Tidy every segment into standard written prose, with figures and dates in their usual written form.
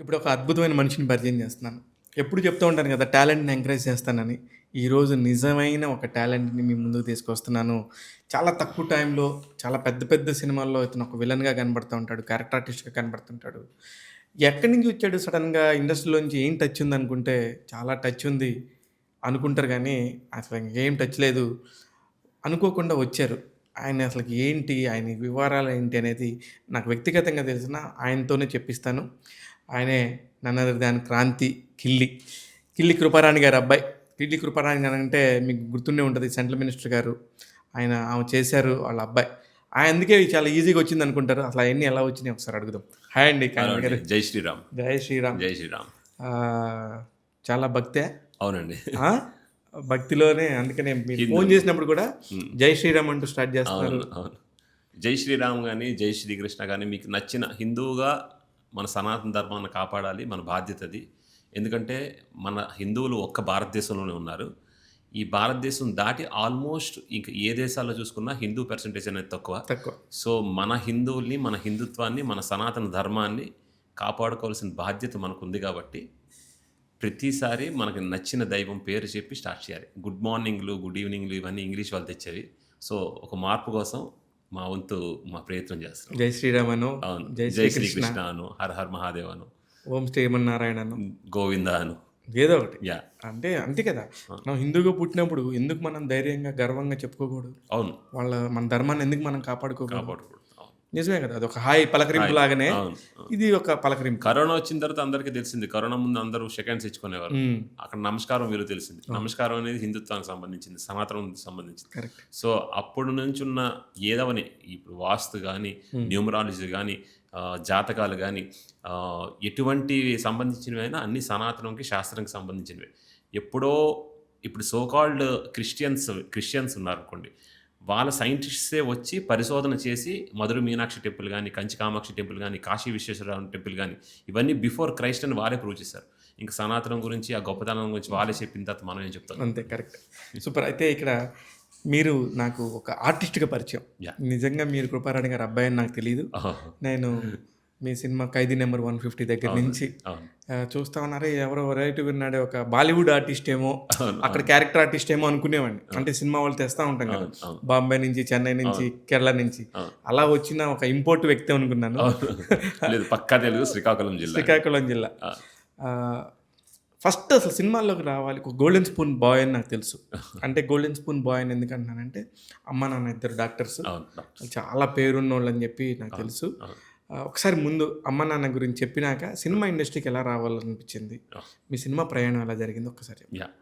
ఇప్పుడు ఒక అద్భుతమైన మనిషిని పరిచయం చేస్తున్నాను. ఎప్పుడు చెప్తూ ఉంటాను కదా! టాలెంట్‌ని ఎంకరేజ్ చేస్తానని. ఈరోజు నిజమైన ఒక టాలెంట్‌ని మీ ముందుకు తీసుకొస్తున్నాను. చాలా తక్కువ టైంలో చాలా పెద్ద పెద్ద సినిమాల్లో ఇతను ఒక విలన్‌గా కనపడుతూ ఉంటాడు. క్యారెక్టర్ ఆర్టిస్ట్‌గా కనపడుతుంటాడు. ఎక్కడి నుంచి వచ్చాడు సడెన్‌గా ఇండస్ట్రీలోంచి ఏం టచ్ ఉందనుకుంటే, చాలా టచ్ ఉంది అనుకుంటారు గానీ, అసలు ఇంకేం టచ్ లేదు. అనుకోకుండా వచ్చారు. ఆయన అసలకి ఏంటి? ఆయన వివరాలేంటి అనేది నాకు వ్యక్తిగతంగా తెలిసిన ఆయనతోనే చెప్పిస్తాను. ఆయనే నన్ అదర్ దాన్ క్రాంతి కిల్లి. కిల్లి కృపారాణి గారి అబ్బాయి. కిల్లి కృపారాణి గారంటే మీకు గుర్తుండే ఉంటది సెంట్రల్ మినిస్టర్ గారు. ఆమె చేశారు వాళ్ళ అబ్బాయి. అందుకే చాలా ఈజీగా వచ్చిందనుకుంటారు. అసలు అయన్నీ ఎలా వచ్చినాయి ఒకసారి అడుగుదాం. హాయ్ అండి హలో కాంతి అండి. గారు. జై శ్రీరామ్. జై శ్రీరామ్. జై శ్రీరామ్. ఆహ్, చాలా భక్తా? అవునండి. ఆ! భక్తిలోనే అందుకనే మీరు హిందూ. ఫోను చేసినప్పుడు కూడా హ్మ్. జై శ్రీరామ్ అంటూ స్టార్ట్ చేస్తున్నారు. అవును. అవును. జై శ్రీరామ్ గాని, జై శ్రీకృష్ణ గాని మీకు నచ్చిన హిందువుగా మన సనాతన ధర్మాన్ని కాపాడాలి. మన బాధ్యతది. ఎందుకంటే మన హిందువులు ఒక్క భారతదేశంలోనే ఉన్నారు. ఈ భారతదేశం దాటి ఆల్మోస్ట్ ఇంక ఏ దేశాల్లో చూసుకున్నా హిందూ పర్సెంటేజ్ అనేది తక్కువ. తక్కువ. సో, మన హిందువుల్ని, మన హిందుత్వాన్ని, మన సనాతన ధర్మాన్ని కాపాడుకోవాల్సిన బాధ్యత మనకుంది కాబట్టి ప్రతిసారి మనకు నచ్చిన దైవం పేరు చెప్పి స్టార్ట్ చేయాలి. గుడ్ మార్నింగ్‌లు, గుడ్ ఈవెనింగ్‌లు ఇవన్నీ ఇంగ్లీష్ వాళ్ళు తెచ్చేవి. సో, ఒక మార్పు కోసం మా ప్రయత్నం చేస్తున్నాం. జై శ్రీరామ్ అనో, అవును. జై జై శ్రీకృష్ణ, శ్రీకృష్ణ అను, హర హర్ మహాదేవ్ అను, ఓం శ్రీమన్నారాయణ అనో, గోవింద అను. ఏదో ఒకటి. యాహ్! అంటే అంతే కదా! అవును. మనం హిందువుగా పుట్టినప్పుడు ఎందుకు మనం ధైర్యంగా, గర్వంగా చెప్పుకోకూడదు? అవును. మన ధర్మాన్ని ఎందుకు మనం కాపాడుకోకూడదు? కాపాడకూడదు. అవును. నిజమే కదా! అదొక హాయ్ పలకరింపు హాయ్. లాగానే అవును. అవును. ఇది ఒక పలకరింపు. కరోనా వచ్చిన తర్వాత అందరికీ తెలిసింది. కరోనా ముందు అందరూ షేక్ హ్యాండ్స్ ఇచ్చుకునేవారు. హ్మ్. అక్కడ నమస్కారం విలువ తెలిసింది. అవును. నమస్కారం అనేది హిందుత్వానికి సంబంధించింది. సనాతనానికి సంబంధించింది. కరెక్ట్. సో, అప్పటి నుంచున్న ఏదవని ఇప్పుడు వాస్తు గాని, హ్మ్. న్యూమరాలజీ గాని, జాతకాలు గాని, ఎటువంటివి సంబంధించినవైనా అన్నీ సనాతనంకి, శాస్త్రానికి సంబంధించినవే. ఎప్పుడో ఇప్పుడు సో కాల్డ్ క్రిస్టియన్స్ ఉన్నారనుకోండి. వాళ్ళ సైంటిస్ట్సే వచ్చి పరిశోధన చేసి మధుర మీనాక్షి టెంపుల్ గాని, కంచి కామాక్షి టెంపుల్ గాని, కాశీ విశ్వేశ్వరరావు టెంపుల్ గాని, ఇవన్నీ బిఫోర్ క్రైస్ట్ అని వాళ్ళే ప్రూవ్ చేశారు. ఇంక సనాతనం గురించి, ఆ గొప్పతనం గురించి వాళ్ళే చెప్పిన తర్వాత మనం ఏం చెప్తాం? అంతే కరెక్ట్. సూపర్. అయితే ఇక్కడ మీరు నాకు ఒక ఆర్టిస్ట్‌గా పరిచయం. యాహ్! నిజంగా మీరు కృపారాణి గారి అబ్బాయి అని నాకు తెలీదు. నేను మీ సినిమా 'ఖైదీ నంబర్ 150' దగ్గర అవును. నుంచి అవును. చూస్తా ఉన్నారే ఎవరో వెరైటీగా ఉన్నాడే ఒక బాలీవుడ్ ఆర్టిస్ట్ ఏమో, అవును. అక్కడ అవును. క్యారెక్టర్ ఆర్టిస్ట్ ఏమో అనుకునేవాడిని. అవును. అంటే సినిమా వాళ్ళు తెస్తా ఉంటాం కదా! అవును. అవును. బాంబే నుంచి, చెన్నై నుంచి, అవును. కేరళ నుంచి అవును. అలా వచ్చిన ఒక ఇంపోర్ట్ వ్యక్తి అనుకున్నాను. అవును. లేదు పక్కా తెలుగు శ్రీకాకుళం జిల్లా అండి. శ్రీకాకుళం జిల్లా. ఆ! ఆహ్, ఫస్ట్ అసలు సినిమాల్లోకి రావాలి. ఒక గోల్డెన్ స్పూన్ బాయ్ అని నాకు తెలుసు. అంటే గోల్డెన్ స్పూన్ బాయ్ అని ఎందుకంటున్నానంటే, అమ్మ, నాన్న ఇద్దరు డాక్టర్స్. అవును. డాక్టర్స్. చాలా పేరున్నోళ్ళని చెప్పి నాకు అవును. తెలుసు. అవును. ఒకసారి ముందు అమ్మ, నాన్న గురించి చెప్పినాక సినిమా ఇండస్ట్రీకి ఎలా రావాలనిపించింది? అవును. మీ సినిమా ప్రయాణం ఎలా జరిగిందో ఒక్కసారి చెప్పండి. Yeah!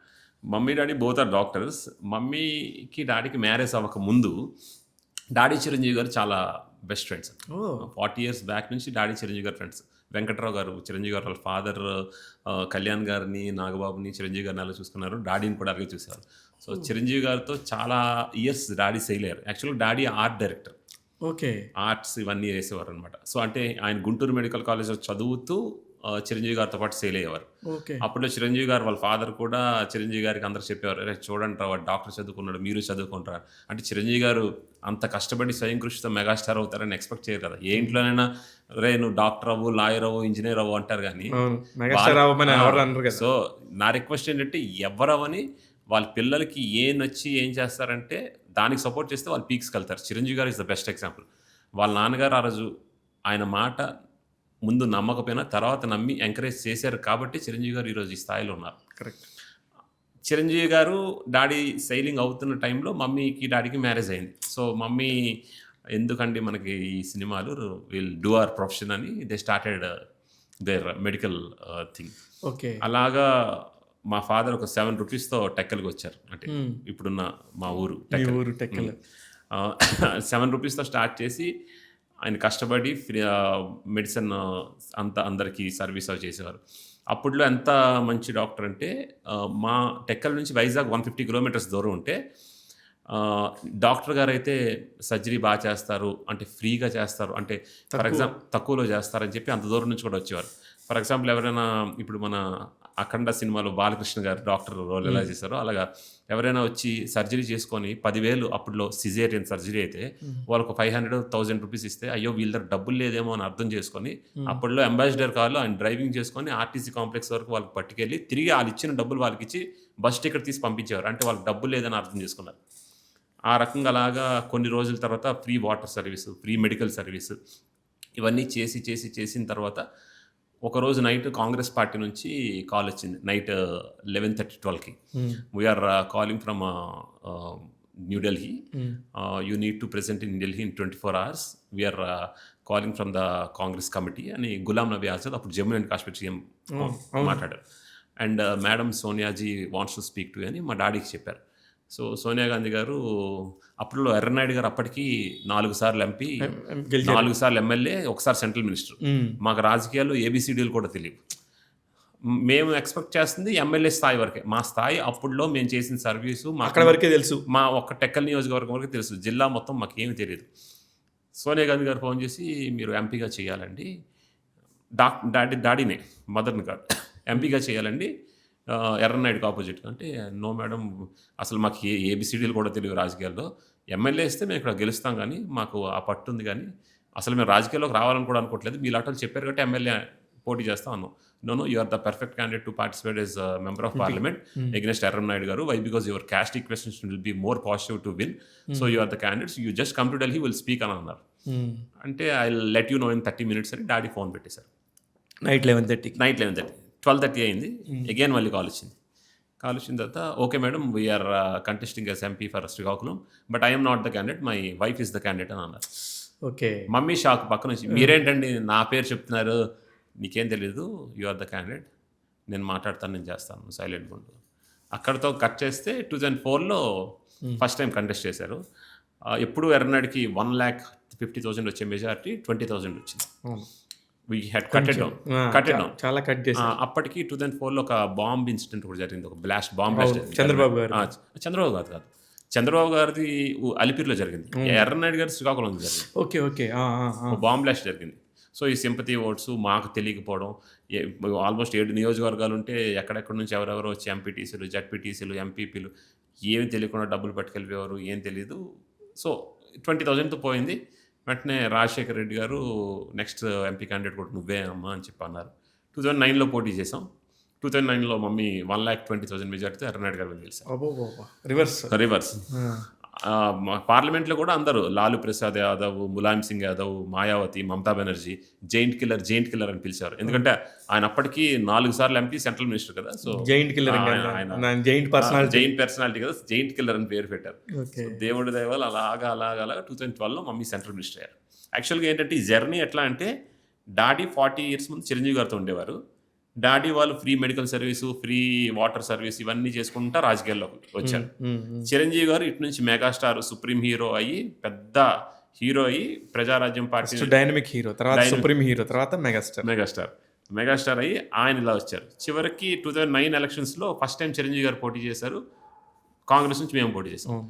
Mummy, daddy both are doctors. మమ్మీకి, డ్యాడీకి మ్యారేజ్ అవ్వక ముందు డ్యాడీ చిరంజీవి గారు చాలా best friends. Oh! 40 years back నుంచి డ్యాడీ చిరంజీవి గారు ఫ్రెండ్స్. వెంకట్రావు గారు, చిరంజీవి గారు వాళ్ళ ఫాదర్ కళ్యాణ్ గారిని, నాగబాబుని, చిరంజీవి గారిని ఎలా చూసుకున్నారు, డ్యాడీని కూడా అలాగే చూసేవారు. సో, చిరంజీవి గారితో చాలా ఇయర్స్ డ్యాడీ సెయిల్ అయ్యారు. యాక్చువల్‌గా daddy art director. Okay. Arts ఇవన్నీ వేసేవారనమాట. సో, అంటే ఆయన గుంటూరు మెడికల్ కాలేజ్‌లో చదువుతూ చిరంజీవి గారితో పాటు సేల్ అయ్యేవారు. ఓకే. అప్పట్లో చిరంజీవి గారు వాళ్ళ ఫాదర్ కూడా చిరంజీవి గారికి అందరూ చెప్పేవారు, "అరేయ్! చూడండిరా వాడు డాక్టర్ చదువుకున్నాడు. మీరు చదువుకోండిరా." అంటే చిరంజీవి గారు అంత కష్టపడి స్వయం కృషితో మెగాస్టార్ అవుతారని ఎక్స్‌పెక్ట్ చేయరు కదా! ఏ ఇంట్లోనైనా "అరేయ్! నువ్వు డాక్టర్ అవ్వు, లాయర్ అవ్వు, ఇంజినీర్ అవ్వు" అంటారు గానీ అవును. వాళ్ళ మెగాస్టార్ అవ్వమని ఆ! ఎవరు అనరు కదా! సో, నా రిక్వెస్ట్ ఏంటంటే ఎవ్వరవ్వని వాళ్ళ పిల్లలకి నచ్చి ఏం చేస్తారంటే దానికి సపోర్ట్ చేస్తే వాళ్ళు పీక్స్‌కెళ్తారు. చిరంజీవి గారు ఈస్ ద బెస్ట్ ఎగ్జాంపుల్. వాళ్ళ నాన్నగారు ఆ రోజు ఆయన మాట ముందు నమ్మకపోయినా తర్వాత నమ్మి ఎంకరేజ్ చేశారు కాబట్టి చిరంజీవి గారు ఈరోజు ఈ స్థాయిలో ఉన్నారు. కరెక్ట్. చిరంజీవి గారు డాడీ సెయిలింగ్ అవుతున్న టైంలో మమ్మీకి, డాడీకి మ్యారేజ్ అయింది. సో, మమ్మీ ఎందుకండి మనకి ఈ సినిమాలు విల్ డూ అవర్ ప్రొఫెషన్ అని they started their medical thing. Okay. అలాగా మా ఫాదర్ ఒక రూ. 7తో టెక్కలికొచ్చారు. అంటే హ్మ్. ఇప్పుడున్న మా ఊరు మీ టెక్కల్. ఊరు టెక్కల్. హ్మ్. రూ. 7తో స్టార్ట్ చేసి ఆయన కష్టపడి మెడిసిన్ అంతా అందరికీ సర్వీస్ అవి చేసేవారు. అప్పట్లో ఎంత మంచి డాక్టర్ అంటే మా టెక్కల్ నుంచి వైజాగ్ 150 కిలోమీటర్స్ దూరం ఉంటే ఆహ్, డాక్టర్ గారైతే సర్జరీ చేస్తారు. అంటే ఫ్రీగా చేస్తారు. అంటే ఫర్ తక్కువ. ఎగ్జాంపుల్ తక్కువలో చేస్తారని చెప్పి అంత దూరం నుంచి కూడా వచ్చేవారు. ఫర్ ఎగ్జాంపుల్ ఎవరైనా ఇప్పుడు మన అఖండ సినిమాలో బాలకృష్ణ గారు డాక్టర్ రోల్ ఎలా చేశారో అలాగా ఎవరైనా వచ్చి సర్జరీ చేసుకొని 10,000 అప్పుడులో సిజేరియన్ సర్జరీ అయితే వాళ్ళకు 500,000 రూపీస్ ఇస్తే అయ్యో వీళ్ళ దగ్గర డబ్బులు లేదేమో అని అర్థం చేసుకొని అప్పట్లో అంబాసిడర్ కార్లో ఆయన డ్రైవింగ్ చేసుకొని ఆర్టీసీ కాంప్లెక్స్ వరకు వాళ్ళకి పట్టుకెళ్ళి తిరిగి వాళ్ళు ఇచ్చిన డబ్బులు వాళ్ళకి ఇచ్చి బస్ టికెట్ తీసి పంపించేవారు. అంటే వాళ్ళకి డబ్బులు లేదని అర్థం చేసుకున్నారు. ఆ రకంగా అలాగా కొన్ని రోజుల తర్వాత free water service, free medical service ఇవన్నీ చేసిన తర్వాత ఒకరోజు నైట్ కాంగ్రెస్ పార్టీ నుంచి కాల్ వచ్చింది. నైట్ 11:30, 12కి we're calling from New Delhi. You need to present in Delhi in 24 hours. We're calling from the Congress committee అని గులాం నబీ ఆజాద్ అప్పుడు జమ్మూ అండ్ కాశ్మీర్ సీఎం మాట్లాడారు. And madam Sonia ji wants to speak to అని మా డాడీకి చెప్పారు. సో సోనియా గాంధీ గారు అప్పుడు ఎర్రనాయుడు గారు అప్పటికి 4 సార్లు ఎంపీ, 4 సార్లు ఎమ్మెల్యే, ఒకసారి సెంట్రల్ మినిస్టర్. మాకు రాజకీయాలు ఏబిసిడీలు కూడా తెలియవు. మేము ఎక్స్పెక్ట్ చేస్తుంది ఎమ్మెల్యే స్థాయి వరకే. మా స్థాయి అప్పుడులో మేము చేసిన సర్వీసు అక్కడ వరకే తెలుసు. మా ఒక్క టెక్కల్ నియోజకవర్గం వరకు తెలుసు. జిల్లా మొత్తం మాకు ఏమీ తెలియదు. సోనియా గాంధీ గారు ఫోన్ చేసి మీరు ఎంపీగా చేయాలండి, డాడీనే మదర్ని కాదు, ఎంపీగా చేయాలండి ఎర్రనాయుడుకి ఆపోజిట్గా. అంటే నో మేడం, అసలు మాకు ఏబిసిడీలు కూడా తెలియదు రాజకీయాల్లో. ఎమ్మెల్యే ఇస్తే మేము ఇక్కడ గెలుస్తాం కానీ మాకు ఆ పట్టు ఉంది కానీ అసలు మేము రాజకీయాల్లోకి రావాలని కూడా అనుకోవట్లేదు. మీ లాటలు చెప్పారు కాబట్టి ఎమ్మెల్యే పోటీ చేస్తాం అన్నాం. No you are the perfect candidate to participate as member of parliament against Yerrannaidu garu. Why? Because your caste equations will be more positive to win. So you are the candidates, you just come to Delhi, will speak అని అన్నారు. అంటే I let you know in 30 minutes అని daddy phone పెట్టేశారు. Night 11:30. 12:30 అయింది. Again మళ్ళీ call వచ్చింది. Call వచ్చిన తర్వాత okay madam, we are contesting as MP for Srikakulam, but I'm not the candidate, my wife is the candidate అని అన్నారు. ఓకే. మమ్మీ షాక్ పక్క నుంచి, మీరేంటండి నా పేరు చెప్తున్నారు, నీకేం తెలీదు, యు ఆర్ ద క్యాండిడేట్, నేను మాట్లాడతాను, నేను చేస్తాను, సైలెంట్గా ఉండు. అక్కడితో కట్ చేస్తే 2004లో ఫస్ట్ టైం కంటెస్ట్ చేశారు. ఎప్పుడు ఎర్రనాయుడికి 1,50,000 వచ్చే మెజారిటీ 20,000 వచ్చింది. వీ హ్యాడ్ కట్టెడ్ డౌన్, చాలా కట్ చేసి. అప్పటికి 2004లో ఒక బాంబ్ ఇన్సిడెంట్ కూడా జరిగింది, ఒక బాంబ్ బ్లాస్ట్. చంద్రబాబు గారు కాదు, చంద్రబాబు గారిది అలిపిరిలో జరిగింది, ఎర్రనాయుడు గారి శ్రీకాకుళం జరిగింది. Okay okay. బాంబ్ బ్లాస్ట్ జరిగింది. సో ఈ సింపతి ఓట్స్ మాకు తెలియకపోవడం, ఆల్మోస్ట్ 7 నియోజకవర్గాలు ఉంటే ఎక్కడెక్కడి నుంచి ఎవరెవరో వచ్చి ఎంపీటీసీలు, జడ్పీటీసీలు, ఎంపీపీలు ఏమి తెలియకుండా డబ్బులు పట్టుకెళ్ళిపోయేవారు, ఏం తెలియదు. సో 20,000తో పోయింది. వెంటనే రాజశేఖర్ రెడ్డి గారు నెక్స్ట్ ఎంపీ క్యాండిడేట్ కూడా నువ్వే అమ్మా అని చెప్పి అన్నారు. 2009లో పోటీ చేసాం. 2009లో మమ్మీ 1,20,000 మెజార్టీతో ఎర్రనాయుడు గారు గెలిచారు. రివర్స్. పార్లమెంట్లో కూడా అందరూ లాలూ ప్రసాద్ యాదవ్, ములాయం సింగ్ యాదవ్, మాయావతి, మమతా బెనర్జీ జైంట్ కిల్లర్ అని పిలిచారు. ఎందుకంటే ఆయన అప్పటికి 4 సార్లు ఎంపీ, సెంట్రల్ మినిస్టర్ కదా. So giant killer, giant personality కదా, జైంట్ కిల్లర్ అని పేరు పెట్టారు. దేవుడి దయవల్ల అలాగా 2012లో మమ్మీ సెంట్రల్ మినిస్టర్ అయ్యారు. యాక్చువల్గా ఏంటంటే ఈ జర్నీ ఎట్లా అంటే, డాడీ 40 years ముందు చిరంజీవి గారితో ఉండేవారు. డాడీ వాళ్ళు free medical service, free water service ఇవన్నీ చేసుకుంటా రాజకీయాల్లోకి వచ్చారు. చిరంజీవి గారు ఇటు నుంచి మెగాస్టార్, సుప్రీం హీరో అయ్యి, పెద్ద హీరో అయ్యి, ప్రజారాజ్యం పార్టీ డైనమిక్ హీరో, తర్వాత సుప్రీం హీరో, తర్వాత మెగాస్టార్ అయ్యి ఆయన ఇలా వచ్చారు. చివరికి 2009 ఎలక్షన్స్లో ఫస్ట్ టైం చిరంజీవి గారు పోటీ చేశారు. కాంగ్రెస్ నుంచి మేము పోటీ చేసాం.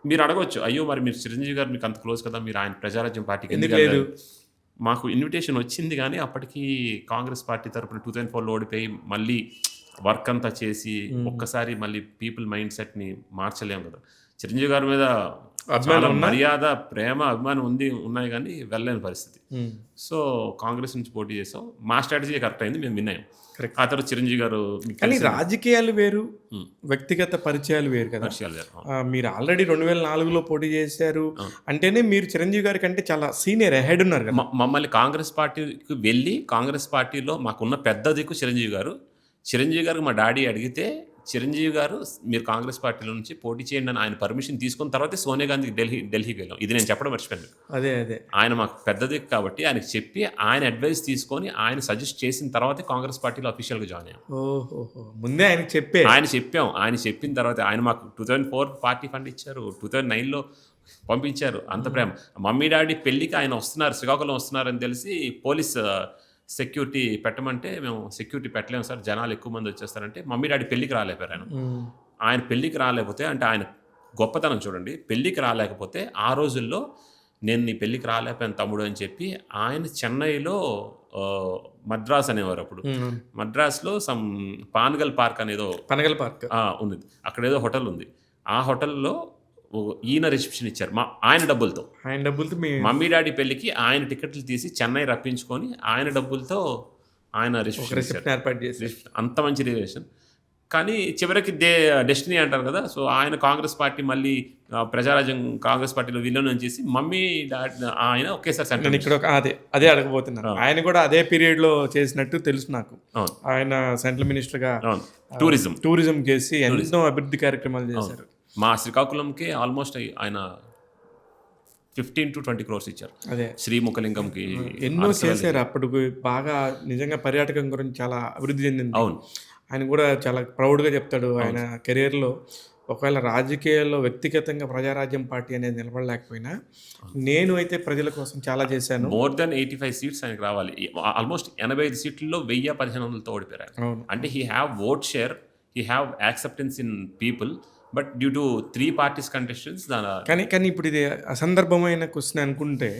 మీరు అడగవచ్చు, అయ్యో మరి మీరు చిరంజీవి గారు మీకు అంత క్లోజ్ కదా, మీరు ఆయన ప్రజారాజ్యం పార్టీకి ఎందుకు లేదు? మాకు ఇన్విటేషన్ వచ్చింది కానీ అప్పటికి కాంగ్రెస్ పార్టీ తరఫున 2004లో ఓడిపోయి మళ్ళీ వర్క్ అంతా చేసి ఒక్కసారి మళ్ళీ పీపుల్ మైండ్ సెట్ని మార్చలేము కదా. చిరంజీవి గారి మీద మర్యాద, ప్రేమ, అభిమానం ఉన్నాయి కానీ వెళ్ళలేని పరిస్థితి. సో కాంగ్రెస్ నుంచి పోటీ చేసాం. మా స్ట్రాటజీ కరెక్ట్ అయింది, మేము విన్ అయ్యాం. ఆ తర్వాత చిరంజీవి గారు, కానీ రాజకీయాలు వేరు, వ్యక్తిగత పరిచయాలు వేరు కదా. మీరు ఆల్రెడీ 2004లో పోటీ చేశారు అంటేనే మీరు చిరంజీవి గారి కంటే చాలా సీనియర్ హెడ్ ఉన్నారు కదా. మమ్మల్ని కాంగ్రెస్ పార్టీకి వెళ్ళి, కాంగ్రెస్ పార్టీలో మాకున్న పెద్ద దిక్కు చిరంజీవి గారు. చిరంజీవి గారికి మా డాడీ అడిగితే చిరంజీవి గారు మీరు కాంగ్రెస్ పార్టీలో నుంచి పోటీ చేయండి అని ఆయన పర్మిషన్ తీసుకున్న తర్వాత సోనియా గాంధీ ఢిల్లీకి వెళ్ళాం. ఇది నేను చెప్పడం మర్చిపోయాను. అదే ఆయన మాకు పెద్దది కాబట్టి ఆయనకు చెప్పి ఆయన అడ్వైస్ తీసుకొని ఆయన సజెస్ట్ చేసిన తర్వాతే కాంగ్రెస్ పార్టీలో అఫీషియల్గా జాయిన్ అయ్యాం. ముందే ఆయన చెప్పాం. ఆయన చెప్పిన తర్వాత ఆయన మాకు 2004 పార్టీ ఫండ్ ఇచ్చారు, 2009లో పంపించారు. అంత ప్రేమ. మమ్మీ డాడీ పెళ్ళికి ఆయన వస్తున్నారు, శ్రీకాకుళం వస్తున్నారని తెలిసి పోలీస్ సెక్యూరిటీ పెట్టమంటే మేము సెక్యూరిటీ పెట్టలేము సార్, జనాలు ఎక్కువ మంది వచ్చేస్తారంటే మమ్మీ డాడీ పెళ్ళికి రాలేకపోయారు. ఆయన పెళ్ళికి రాలేకపోతే, అంటే ఆయన గొప్పతనం చూడండి, పెళ్ళికి రాలేకపోతే ఆ రోజుల్లో నేను నీ పెళ్ళికి రాలేకపోయాను తమ్ముడు అని చెప్పి ఆయన చెన్నైలో మద్రాస్ అనేవారు అప్పుడు. మద్రాస్లో సమ్ పానగల్ పార్క్ అనేదో పనగల్ పార్క్ ఉంది. అక్కడ ఏదో హోటల్ ఉంది. ఆ హోటల్లో ఈయన రిసెప్షన్ ఇచ్చారు ఆయన డబ్బులతో. ఆయన డబ్బులతో మీ మమ్మీ డాడీ పెళ్ళికి ఆయన టికెట్లు తీసి చెన్నై రప్పించుకొని ఆయన డబ్బులతో ఆయన రిసెప్షన్ రిసెప్షన్ ఏర్పాటు చేసి అంత మంచి రిలేషన్. కానీ చివరికి డెస్టినీ అంటారు కదా. సో ఆయన కాంగ్రెస్ పార్టీ మళ్ళీ ప్రజారాజ్యం కాంగ్రెస్ పార్టీలో విలీనం చేసి మమ్మీ డాడీ ఆయన ఒకేసారి నేను సెంట్రల్ ఇక్కడ అదే అడగబోతున్నాను. ఆయన కూడా అదే పీరియడ్ లో చేసినట్టు తెలుసు నాకు. ఆయన సెంట్రల్ మినిస్టర్ గా టూరిజం చేసి ఎన్నో అభివృద్ధి కార్యక్రమాలు చేశారు. మా శ్రీకాకుళంకి ఆల్మోస్ట్ ఆయన 15 to 20 crores ఇచ్చారు. అదే శ్రీముఖలింగంకి ఎన్నో చేశారు. అప్పుడు బాగా నిజంగా పర్యాటకం గురించి చాలా అభివృద్ధి చెందింది. అవును. ఆయన కూడా చాలా ప్రౌడ్గా చెప్తాడు ఆయన కెరీర్లో ఒకవేళ రాజకీయాల్లో వ్యక్తిగతంగా ప్రజారాజ్యం పార్టీ అనేది నిలబడలేకపోయినా నేను అయితే ప్రజల కోసం చాలా చేశాను. మోర్ దెన్ 85 సీట్స్ ఆయనకు రావాలి. ఆల్మోస్ట్ 85 సీట్లలో 1000-1500తో ఓడిపోయారు. అంటే he have vote share, he have acceptance in people, but due to 3 parties contestants కానీ ఇప్పుడు ఇది అసందర్భమైన క్వశ్చన్ అనుకుంటే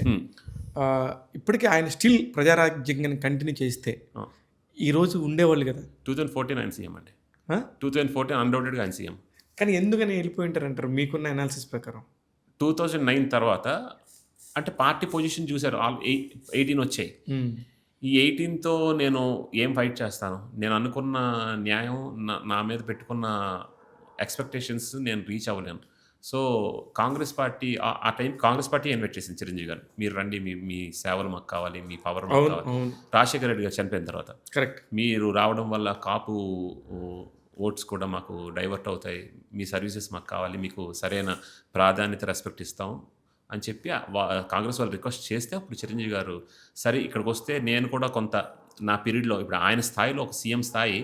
ఇప్పటికీ ఆయన స్టిల్ ప్రజారాజ్యంగా కంటిన్యూ చేస్తే ఈరోజు ఉండేవాళ్ళు కదా. 2014 ఆయన సీఎం అండి. 2014 అన్డౌటెడ్గా ఆయన సీఎం. కానీ ఎందుకని వెళ్ళిపోయి ఉంటారంటారు మీకున్న అనాలిసిస్ ప్రకారం? 2009 తర్వాత అంటే పార్టీ పొజిషన్ చూశారు. 18 వచ్చాయి. ఈ 18తో నేను ఏం ఫైట్ చేస్తాను? నేను అనుకున్న న్యాయం నా మీద పెట్టుకున్న ఎక్స్పెక్టేషన్స్ నేను రీచ్ అవ్వలేను. సో కాంగ్రెస్ పార్టీ ఆ టైం కాంగ్రెస్ పార్టీ ఇన్వైట్ చేసింది చిరంజీవి గారు. మీరు రండి, మీ సేవలు మాకు కావాలి, మీ పవర్ మాకు కావాలి. రాజశేఖర రెడ్డి గారు చనిపోయిన తర్వాత కరెక్ట్ మీరు రావడం వల్ల కాపు ఓట్స్ కూడా మాకు డైవర్ట్ అవుతాయి, మీ సర్వీసెస్ మాకు కావాలి, మీకు సరైన ప్రాధాన్యత రెస్పెక్ట్ ఇస్తాం అని చెప్పి కాంగ్రెస్ వాళ్ళు రిక్వెస్ట్ చేస్తే అప్పుడు చిరంజీవి గారు సరే ఇక్కడికి వస్తే నేను కూడా కొంత నా పీరియడ్లో ఇప్పుడు ఆయన స్థాయిలో ఒక సీఎం స్థాయి,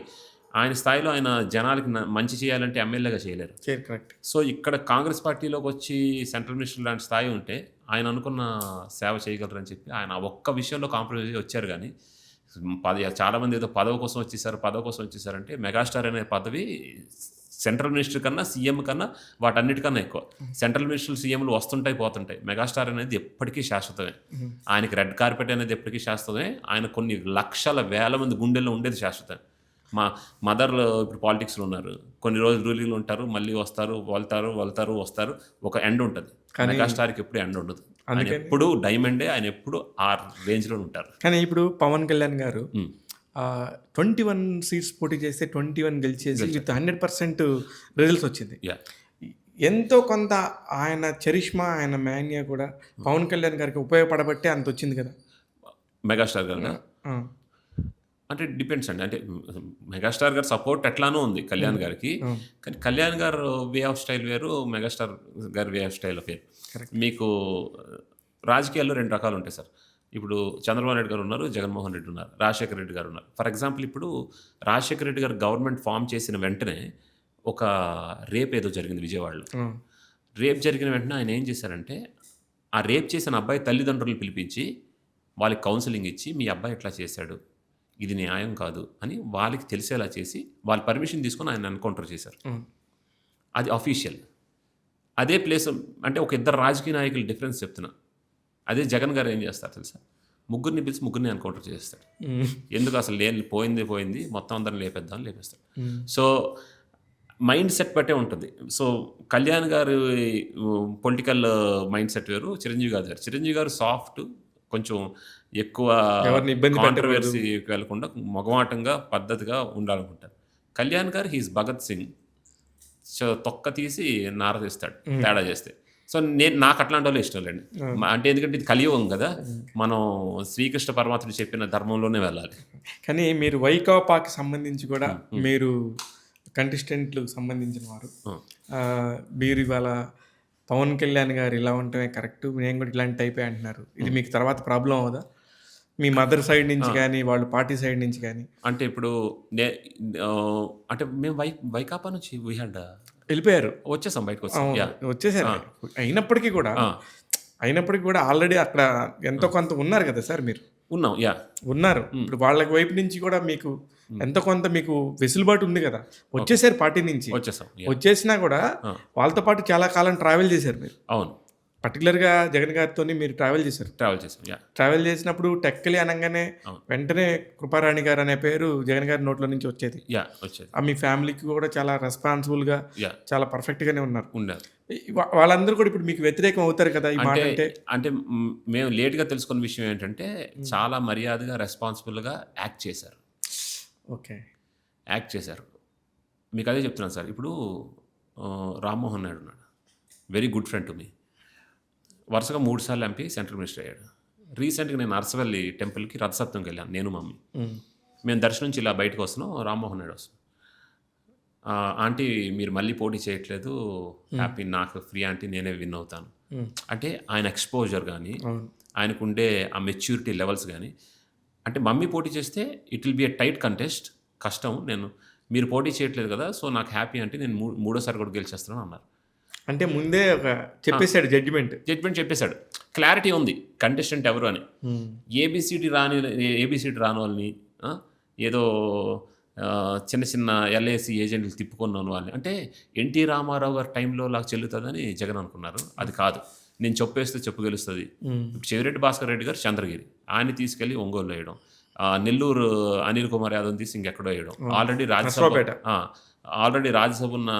ఆయన స్థాయిలో ఆయన జనాలకి మంచి చేయాలంటే ఎమ్మెల్యేగా చేయలేరు. కరెక్ట్. సో ఇక్కడ కాంగ్రెస్ పార్టీలోకి వచ్చి సెంట్రల్ మినిస్టర్ లాంటి స్థాయి ఉంటే ఆయన అనుకున్న సేవ చేయగలరని చెప్పి ఆయన ఒక్క విషయంలో కాంప్రమైజ్ వచ్చారు. కానీ చాలామంది ఏదో పదవి కోసం వచ్చేసారంటే మెగాస్టార్ అనే పదవి సెంట్రల్ మినిస్టర్ కన్నా సీఎం కన్నా వాటన్నిటికన్నా ఎక్కువ. సెంట్రల్ మినిస్టర్ సీఎంలు వస్తుంటాయి పోతుంటాయి, మెగాస్టార్ అనేది ఎప్పటికీ శాశ్వతమే. ఆయనకి రెడ్ కార్పెట్ అనేది ఎప్పటికీ శాశ్వతమే. ఆయన కొన్ని లక్షల వేల మంది గుండెల్లో ఉండేది శాశ్వతమే. మా మదర్ ఇప్పుడు పాలిటిక్స్లో ఉన్నారు, కొన్ని రోజులు రూలింగ్లో ఉంటారు, మళ్ళీ వస్తారు, వస్తారు, ఒక ఎండ్ ఉంటుంది. మెగాస్టార్కి ఎప్పుడు ఎండ్ ఉండదు. ఆయన ఎప్పుడు డైమండే, ఆయన ఎప్పుడు ఆ రేంజ్లో ఉంటారు. కానీ ఇప్పుడు పవన్ కళ్యాణ్ గారు 21 సీట్స్ పోటీ చేస్తే 21 గెలిచేసి విత్ 100% రిజల్ట్స్ వచ్చింది. ఎంతో కొంత ఆయన చరిష్మా, ఆయన మాన్యా కూడా పవన్ కళ్యాణ్ గారికి ఉపయోగపడబట్టే అంత వచ్చింది కదా. మెగాస్టార్ గారు అంటే డిపెండ్స్ అండి. అంటే మెగాస్టార్ గారు సపోర్ట్ ఎట్లానో ఉంది కళ్యాణ్ గారికి, కానీ కళ్యాణ్ గారు వే ఆఫ్ స్టైల్ వేరు, మెగాస్టార్ గారు వే ఆఫ్ స్టైల్ వేరు. మీకు రాజకీయాల్లో 2 రకాలు ఉంటాయి సార్. ఇప్పుడు చంద్రబాబు నాయుడు గారు ఉన్నారు, జగన్మోహన్ రెడ్డి ఉన్నారు, రాజశేఖర రెడ్డి గారు ఉన్నారు. ఫర్ ఎగ్జాంపుల్ ఇప్పుడు రాజశేఖర రెడ్డి గారు గవర్నమెంట్ ఫామ్ చేసిన వెంటనే ఒక రేప్ ఏదో జరిగింది విజయవాడలో. రేప్ జరిగిన వెంటనే ఆయన ఏం చేశారంటే ఆ రేప్ చేసిన అబ్బాయి తల్లిదండ్రులను పిలిపించి వాళ్ళకి కౌన్సిలింగ్ ఇచ్చి మీ అబ్బాయి ఎట్లా చేశాడు, ఇది న్యాయం కాదు అని వాళ్ళకి తెలిసేలా చేసి వాళ్ళ పర్మిషన్ తీసుకొని ఆయన ఎన్కౌంటర్ చేశారు. అది అఫీషియల్. అదే ప్లేస్ అంటే ఒక ఇద్దరు రాజకీయ నాయకులు డిఫరెన్స్ చెప్తున్నా. అదే జగన్ గారు ఏం చేస్తారు తెలుసా, ముగ్గురిని పిలిచి ముగ్గురిని ఎన్కౌంటర్ చేస్తాడు. ఎందుకు అసలు పోయింది మొత్తం అందరిని లేపేస్తాడు. సో మైండ్ సెట్ బట్టే ఉంటుంది. సో కళ్యాణ్ గారు పొలిటికల్ మైండ్ సెట్ వేరు, చిరంజీవి గారు సాఫ్ట్, కొంచెం ఎక్కువ కాంట్రవర్సీ వెళ్ళకుండా మొగమాటంగా పద్ధతిగా ఉండాలనుకుంటారు. కళ్యాణ్ గారు హీస్ భగత్ సింగ్, తొక్క తీసి నార తీస్తాడు తేడా చేస్తే. సో నాకు అట్లాంటి వాళ్ళు ఇష్టం లేండి. అంటే ఎందుకంటే ఇది కలియుగం కదా, మనం శ్రీకృష్ణ పరమాత్ముడు చెప్పిన ధర్మంలోనే వెళ్ళాలి. కానీ మీరు వైకాపాకి సంబంధించి కూడా మీరు కంటెస్టెంట్లు సంబంధించిన వారు, మీరు ఇవాళ పవన్ కళ్యాణ్ గారు ఇలా ఉండటమే కరెక్ట్, నేను కూడా ఇలాంటి టైపే అంటున్నారు. ఇది మీకు తర్వాత ప్రాబ్లం అవుదా మీ మదర్ సైడ్ నుంచి కానీ వాళ్ళ పార్టీ సైడ్ నుంచి కానీ? అంటే ఇప్పుడు అంటే మేము వైకాపా నుంచి వెళ్ళిపోయారు, వచ్చేసాం, బయటకు వచ్చేసారు. అయినప్పటికీ కూడా ఆల్రెడీ అక్కడ ఎంతో కొంత ఉన్నారు కదా సార్, మీరు ఉన్నారు. ఇప్పుడు వాళ్ళ వైపు నుంచి కూడా మీకు ఎంతో కొంత మీకు వెసులుబాటు ఉంది కదా. వచ్చేసారు పార్టీ నుంచి, వచ్చేసినా కూడా వాళ్ళతో పాటు చాలా కాలం ట్రావెల్ చేశారు మీరు. అవును. పర్టికులర్‌గా జగన్ గారితోని మీరు ట్రావెల్ చేశారు. ట్రావెల్ చేసాం. ట్రావెల్ చేసినప్పుడు టెక్కలి అనంగానే అవును. వెంటనే కృపారాణి గారు అనే పేరు జగన్ గారి నోట్లో నుంచి వచ్చేది. వచ్చేది. మీ ఫ్యామిలీకి కూడా చాలా రెస్పాన్సిబుల్‌గా యాహ్! చాలా పర్ఫెక్ట్‌గానే ఉన్నారు. ఉండాలి. వాళ్ళందరూ కూడా ఇప్పుడు మీకు వ్యతిరేకం అవుతారు కదా! ఈ మాట అంటే అంటే. అంటే మేము లేట్‌గా తెలుసుకున్న విషయం ఏంటంటే, చాలా మర్యాదగా, రెస్పాన్సిబుల్‌గా యాక్ట్ చేశారు. ఓకే. యాక్ట్ చేశారు. మీకదే చెప్తున్నాను సార్. ఇప్పుడు రామ్మోహన్ నాయుడు ఉన్నాడు. Very good friend to me. వరుసగా 3 సార్లు ఎంపీ, సెంట్రల్ మినిస్టర్ అయ్యాడు. రీసెంట్‌గా నేను అరసవల్లి టెంపుల్‌కి రథసప్తమికి వెళ్ళాను నేను, మమ్మీ. హ్మ్. మేము దర్శనం నుంచి ఇలా బయటకు వస్తున్నాం. రామ్మోహన్ నాయుడు వస్తున్నాడు. ఆంటీ మీరు మళ్ళీ పోటీ చేయట్లేదు. హ్యాపీ, నాకు ఫ్రీ ఆంటీ, నేనే విన్ అవుతాను. హ్మ్. అంటే ఆయన ఎక్స్‌పోజర్ గానీ, అవును. ఆయనకుండే ఆ మెచ్యూరిటీ లెవెల్స్ గానీ, అంటే మమ్మీ పోటీ చేస్తే it will be a tight contest. కష్టం. మీరు పోటీ చేయట్లేదు కదా! సో, నాకు హ్యాపీ అంటే నేను మూడోసారి కూడా గెలిచేస్తున్నాను అన్నారు. అంటే ముందే చెప్పేసాడు జడ్జిమెంట్. జడ్జిమెంట్ చెప్పేశాడు. క్లారిటీ ఉంది కంటెస్టెంట్ ఎవరు అని. హ్మ్. ఏబీసీడీ రానోళ్ళని ఏదో చిన్న చిన్న ఎల్ఐసి ఏజెంట్లు తిప్పుకున్నాను వాళ్ళని. అంటే ఎన్టీ రామారావు గారి టైంలో లాగా చెల్లుతుందని జగన్ అనుకున్నారు. అది కాదు. నేను చెప్పేస్తే చెప్పు గెలుస్తుంది. హ్మ్. చెవిరెడ్డి భాస్కర్ రెడ్డి గారు చంద్రగిరి, ఆయన్ని తీసుకెళ్ళి ఒంగోలులో వేయడం. నెల్లూరు అనిల్ కుమార్ యాదవ్ని తీసి ఇంకెక్కడో వేయడం. ఆల్రెడీ నర్సరావుపేట. రాజ్యసభ ఉన్న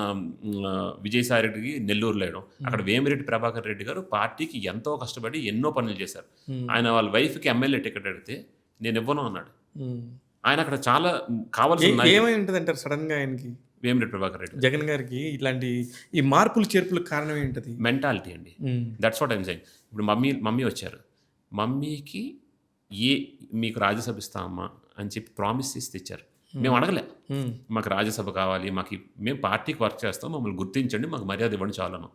విజయసాయి రెడ్డికి నెల్లూరులో వేయడం. అక్కడ వేమిరెడ్డి ప్రభాకర్ రెడ్డి గారు పార్టీకి ఎంతో కష్టపడి ఎన్నో పనులు చేశారు. ఆయన వాళ్ళ వైఫ్కి ఎమ్మెల్యే టికెట్ అడిగితే నేను ఇవ్వను అన్నాడు. హ్మ్. ఆయన అక్కడ చాలా కావాల్సిన నాయకుడు. ఏమై ఉంటదంటారు సడన్‌గా ఆయనకి? వేమిరెడ్డి ప్రభాకర్ రెడ్డి జగన్ గారికి ఇలాంటి ఈ మార్పులు చేర్పులకు కారణం ఏంటది? మెంటాలిటీ అండి. హ్మ్. That's what I'm saying. ఇప్పుడు మమ్మీ వచ్చారు. మమ్మీకి మీకు రాజ్యసభ ఇస్తామమ్మా అని చెప్పి ప్రామిస్ చేసి తెచ్చారు. మేము అడగలే. హ్మ్. మాకు రాజ్యసభ కావాలి, మేము పార్టీకి వర్క్ చేస్తాం, మమ్మల్ని గుర్తించండి, మాకు మర్యాద ఇవ్వండి చాలను.